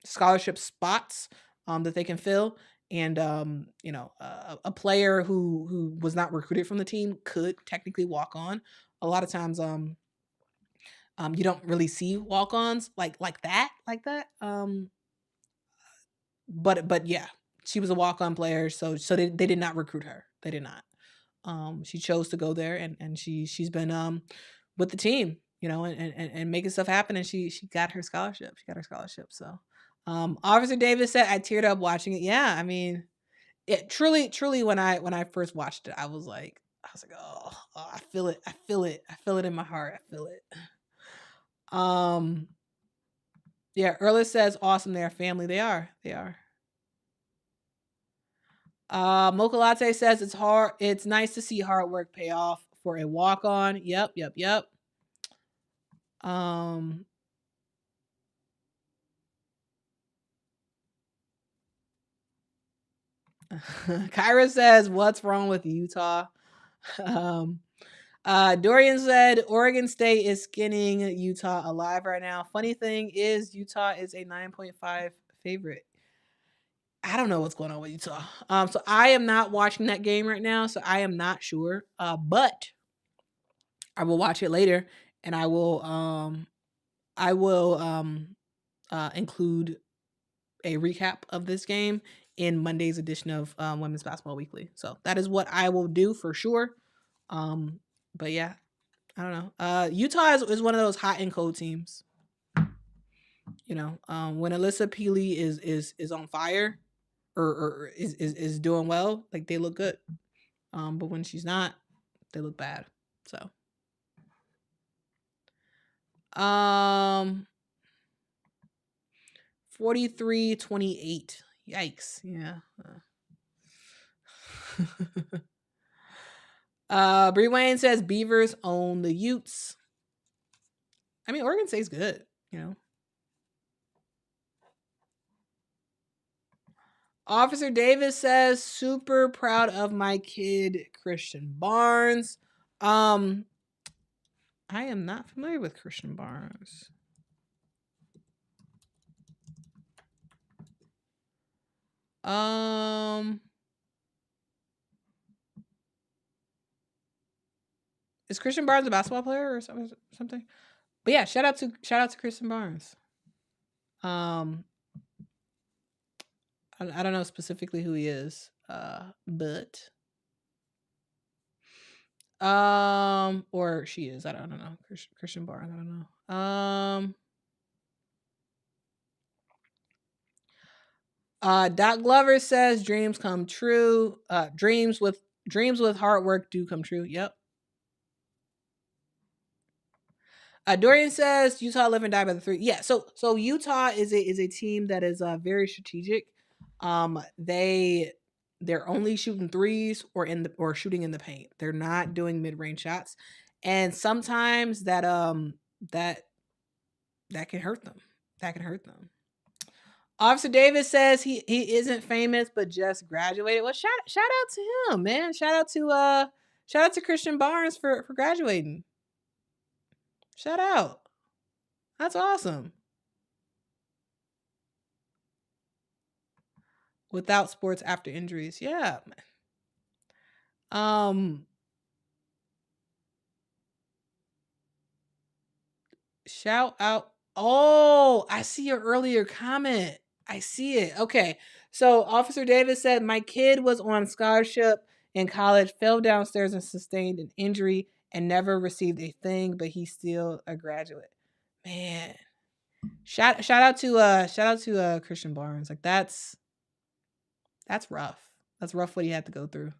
scholarship spots that they can fill. And a player who was not recruited from the team could technically walk on. A lot of times you don't really see walk-ons like that. But yeah, she was a walk-on player, so they did not recruit her. They did not. She chose to go there, and she's been with the team, and making stuff happen, and she got her scholarship. So Officer Davis said, I teared up watching it. Yeah, I mean, it truly when I first watched it, I was like, oh, I feel it in my heart. I feel it. Yeah, Erla says awesome. They're family. They are. Mocha Latte says it's hard. It's nice to see hard work pay off for a walk on. Yep. Kyra says, what's wrong with Utah? Dorian said Oregon State is skinning Utah alive right now. Funny thing is Utah is a 9.5 favorite. I don't know what's going on with Utah. So I am not watching that game right now, so I am not sure. But I will watch it later, and I will include a recap of this game in Monday's edition of Women's Basketball Weekly. So that is what I will do for sure. But yeah, I don't know. Utah is one of those hot and cold teams. When Alyssa Peely is on fire or is doing well, like they look good. But when she's not, they look bad. So 43-28. Yikes. Yeah. Bree Wayne says Beavers own the Utes. I mean, Oregon State's good, Officer Davis says super proud of my kid Christian Barnes. I am not familiar with Christian Barnes. Is Christian Barnes a basketball player or something? But yeah, shout out to Christian Barnes. I don't know specifically who he is, but or she is. I don't know. Christian Barnes. I don't know. Doc Glover says dreams come true. Dreams with hard work do come true. Yep. Dorian says Utah live and die by the three. Yeah, so Utah is a team that is very strategic. They're only shooting threes or shooting in the paint. They're not doing mid range shots, and sometimes that can hurt them. That can hurt them. Officer Davis says he isn't famous but just graduated. Well, shout out to him, man. Shout out to Christian Barnes for graduating. Shout out. That's awesome. Without sports after injuries. Yeah. Shout out. Oh, I see your earlier comment. I see it. Okay. So Officer Davis said, my kid was on scholarship in college, fell downstairs and sustained an injury and never received a thing, but he's still a graduate. Man. Shout out to Christian Barnes. Like that's rough. That's rough what he had to go through.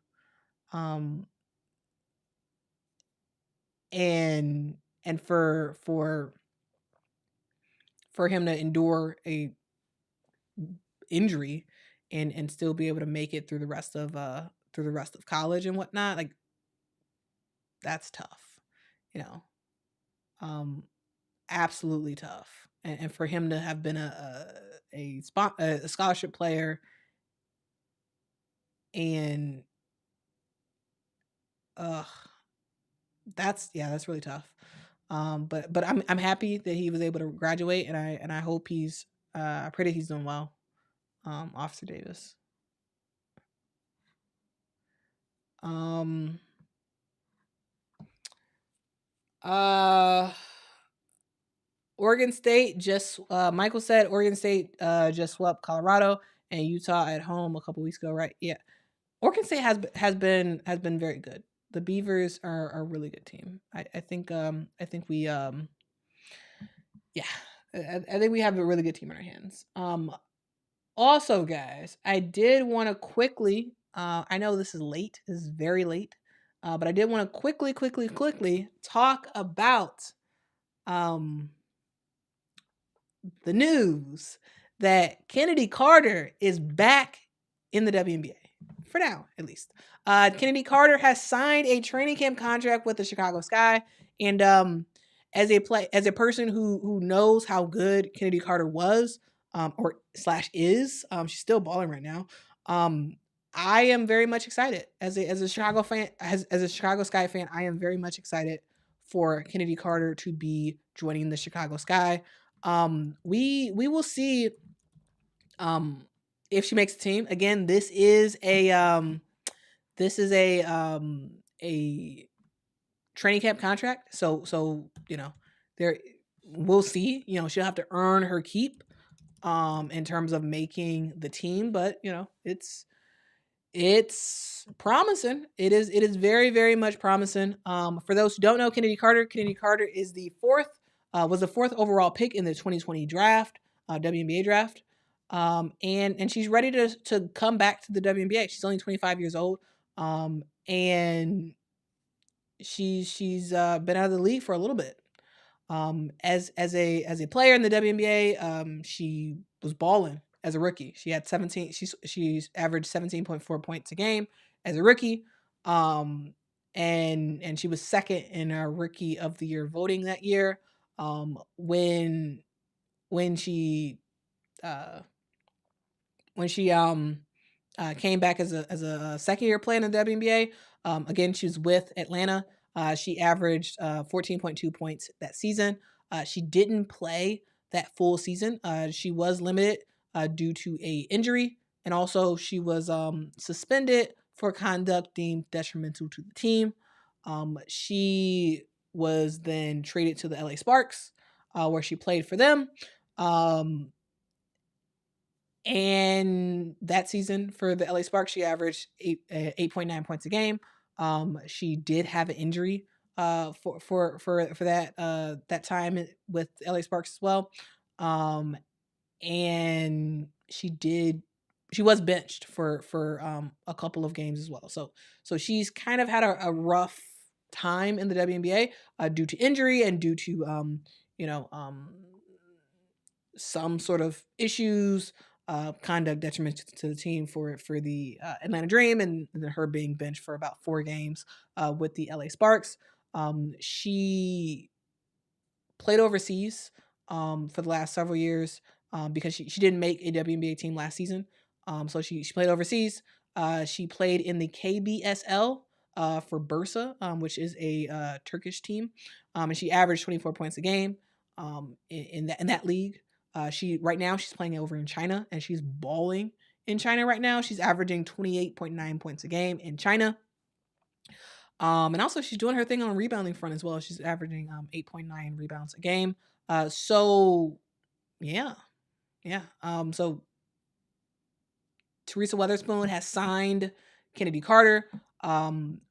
And for him to endure a injury and still be able to make it through the rest of college and whatnot, like that's tough, you know. Absolutely tough. And for him to have been a scholarship player and that's really tough. But I'm happy that he was able to graduate, and I hope he's I pray that he's doing well. Officer Davis. Oregon State just Michael said Oregon State just swept Colorado and Utah at home a couple weeks ago, right? Yeah. Oregon State has been very good. The Beavers are a really good team. I think we I think we have a really good team in our hands. Also, guys, I did want to quickly I know this is late. This is very late. But I did want to quickly talk about the news that Kennedy Carter is back in the WNBA. For now, at least. Kennedy Carter has signed a training camp contract with the Chicago Sky, and as a person who knows how good Kennedy Carter was, or / is, she's still balling right now. I am very much excited as a Chicago fan, as a Chicago Sky fan. I am very much excited for Kennedy Carter to be joining the Chicago Sky. We will see if she makes the team. Again, this is a training camp contract. So there we'll see. She'll have to earn her keep in terms of making the team, but it's promising. It is very, very much promising. For those who don't know, Kennedy Carter is was the fourth overall pick in the 2020 draft, WNBA draft. And she's ready to come back to the WNBA. She's only 25 years old. And she's been out of the league for a little bit. As a player in the WNBA, she was balling as a rookie. She had 17. She's averaged 17.4 points a game as a rookie. And she was second in our Rookie of the Year voting that year. When she came back as a second year player in the WNBA. Again, she was with Atlanta. She averaged 14.2 points that season. She didn't play that full season. She was limited due to a injury, and also she was suspended for conduct deemed detrimental to the team. She was then traded to the LA Sparks, where she played for them. And that season for the LA Sparks, she averaged 8.9 points a game. She did have an injury for that time with LA Sparks as well. And she did she was benched for a couple of games as well. So she's kind of had a rough time in the WNBA due to injury and due to you know some sort of issues, conduct detriment to the team for the Atlanta Dream, and her being benched for about 4 games with the LA Sparks. She played overseas for the last several years because she didn't make a WNBA team last season. So she played overseas. She played in the KBSL for Bursa, which is a Turkish team, and she averaged 24 points a game in that league. She right now she's playing over in China, and she's balling in China right now. She's averaging 28.9 points a game in China. And also she's doing her thing on rebounding front as well. She's averaging 8.9 rebounds a game. So yeah. So Teresa Weatherspoon has signed Kennedy Carter.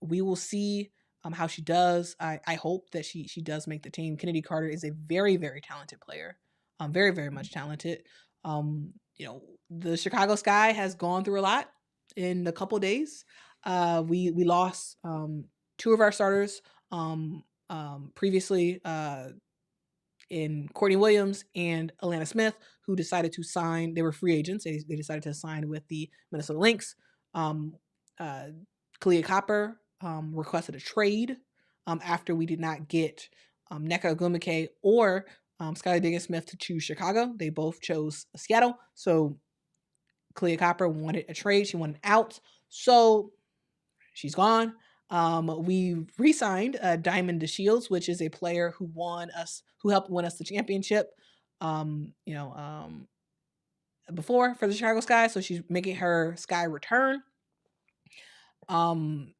We will see how she does. I hope that she does make the team. Kennedy Carter is a very, very talented player. Very, very much talented. The Chicago Sky has gone through a lot in a couple days. We lost 2 of our starters previously in Courtney Williams and Alana Smith, who decided to sign. They were free agents. They decided to sign with the Minnesota Lynx. Kalia Copper requested a trade after we did not get Nneka Ogwumike or Skylar Diggins-Smith to choose Chicago. They both chose Seattle. So Kalia Copper wanted a trade. She wanted out. So she's gone. We re-signed Diamond DeShields, which is a player who helped win us the championship. Before for the Chicago Sky, so she's making her Sky return. And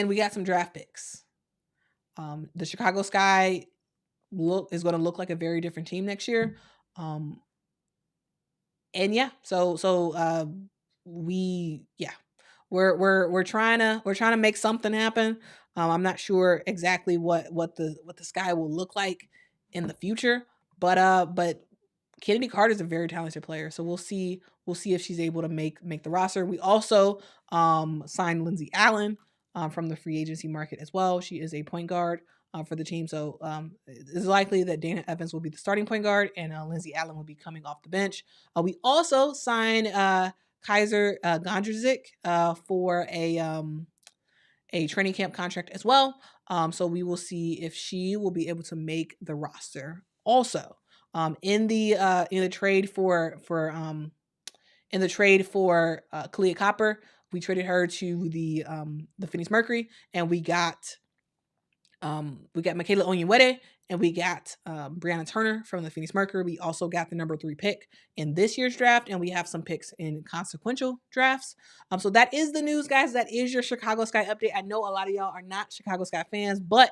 we got some draft picks. The Chicago Sky is going to look like a very different team next year. And yeah, so we're trying to make something happen. I'm not sure exactly what the Sky will look like in the future, but Kennedy Carter is a very talented player, so we'll see if she's able to make the roster. We also signed Lindsay Allen from the free agency market as well. She is a point guard for the team, so it's likely that Dana Evans will be the starting point guard, and Lindsay Allen will be coming off the bench. We also signed Kaiser Gondrzik for a training camp contract as well. So we will see if she will be able to make the roster. Also, in the trade for Kalia Copper, we traded her to the Phoenix Mercury, and we got Michaela Onyenwere, and we got Breanna Turner from the Phoenix Mercury. We also got the number 3 pick in this year's draft, and we have some picks in consequential drafts. So that is the news, guys. That is your Chicago Sky update. I know a lot of y'all are not Chicago Sky fans, but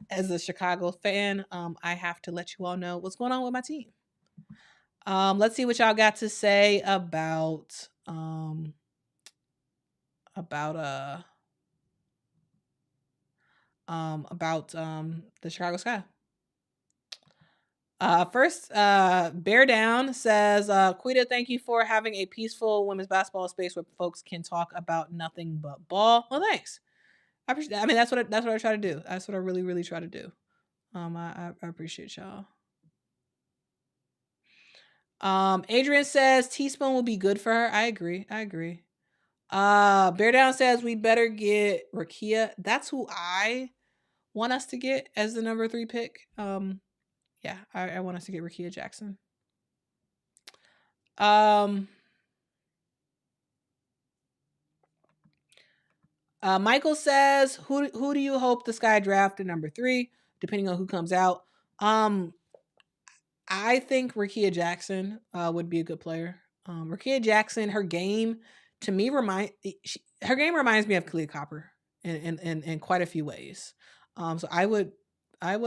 as a Chicago fan, I have to let you all know what's going on with my team. Let's see what y'all got to say about the Chicago Sky. First, Bear Down says, Quita, thank you for having a peaceful women's basketball space where folks can talk about nothing but ball. Well, thanks. I appreciate that. I mean, that's what I try to do. That's what I really, really try to do. I appreciate y'all. Adrian says Teaspoon will be good for her. I agree. Bear Down says we better get Rakia. That's who I want us to get as the number 3 pick. Yeah, I want us to get Rakia Jackson. Michael says, who do you hope the Sky draft at number 3, depending on who comes out? I think Rakia Jackson would be a good player. Rakia Jackson, her game to me reminds me of Kalia Copper in quite a few ways. So I would like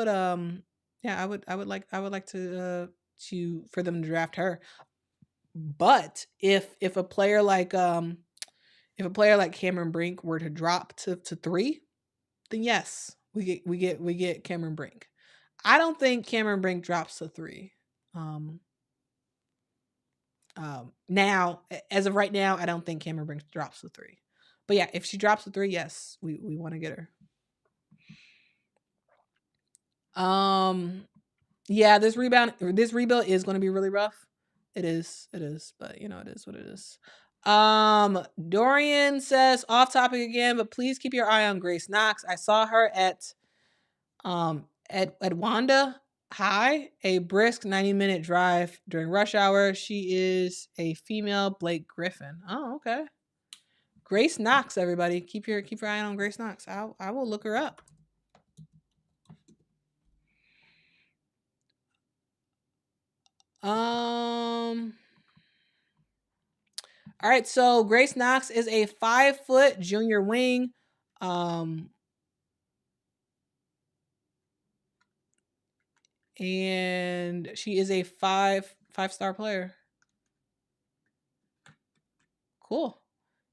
to for them to draft her. But if a player like Cameron Brink were to drop to 3, then yes, we get Cameron Brink. I don't think Cameron Brink drops to 3. Now, as of right now, I don't think Cameron Brink drops the 3. But yeah, if she drops the 3, yes, we want to get her. Yeah, this rebuild is going to be really rough. It is, but you know, it is what it is. Dorian says off topic again, but please keep your eye on Grace Knox. I saw her at Wanda High, a brisk 90-minute drive during rush hour. She is a female Blake Griffin. Oh, okay. Grace Knox, everybody. Keep your eye on Grace Knox. I will look her up. All right, so Grace Knox is a 5-foot junior wing. And she is a five-star player. Cool.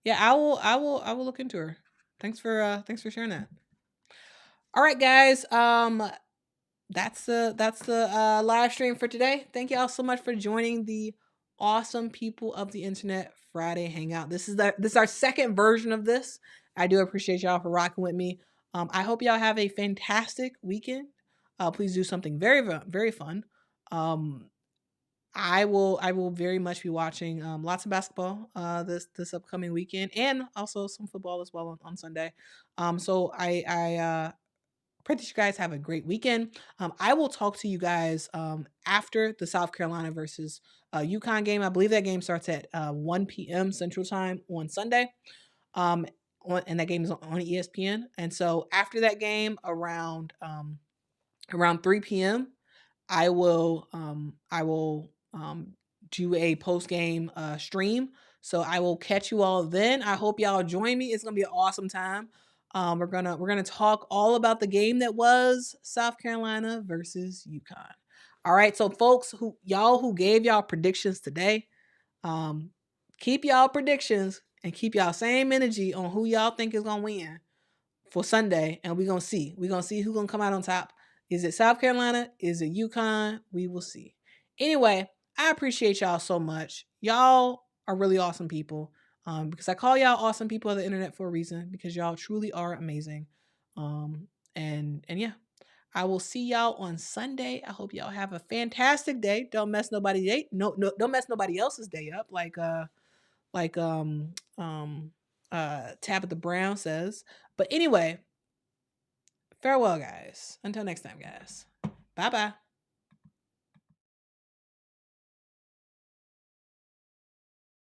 Yeah, I will look into her. Thanks for sharing that. All right, guys. That's the live stream for today. Thank y'all so much for joining the awesome people of the internet Friday hangout. This is our second version of this. I do appreciate y'all for rocking with me. I hope y'all have a fantastic weekend. Please do something very, very fun. I will very much be watching lots of basketball this upcoming weekend, and also some football as well on Sunday. So I pray that you guys have a great weekend. I will talk to you guys after the South Carolina versus UConn game. I believe that game starts at 1 p.m. Central Time on Sunday. And that game is on ESPN. And so after that game, around 3 p.m., I will do a post game stream. So I will catch you all then. I hope y'all join me. It's gonna be an awesome time. We're gonna talk all about the game that was South Carolina versus UConn. All right, so folks who gave y'all predictions today, keep y'all predictions and keep y'all same energy on who y'all think is gonna win for Sunday, and we're gonna see. We're gonna see who's gonna come out on top. Is it South Carolina? Is it UConn? We will see. Anyway, I appreciate y'all so much. Y'all are really awesome people. Because I call y'all awesome people on the internet for a reason, because y'all truly are amazing. And yeah, I will see y'all on Sunday. I hope y'all have a fantastic day. Don't mess nobody's day. No, don't mess nobody else's day up. Tabitha Brown says. But anyway, farewell, guys. Until next time, guys. Bye-bye.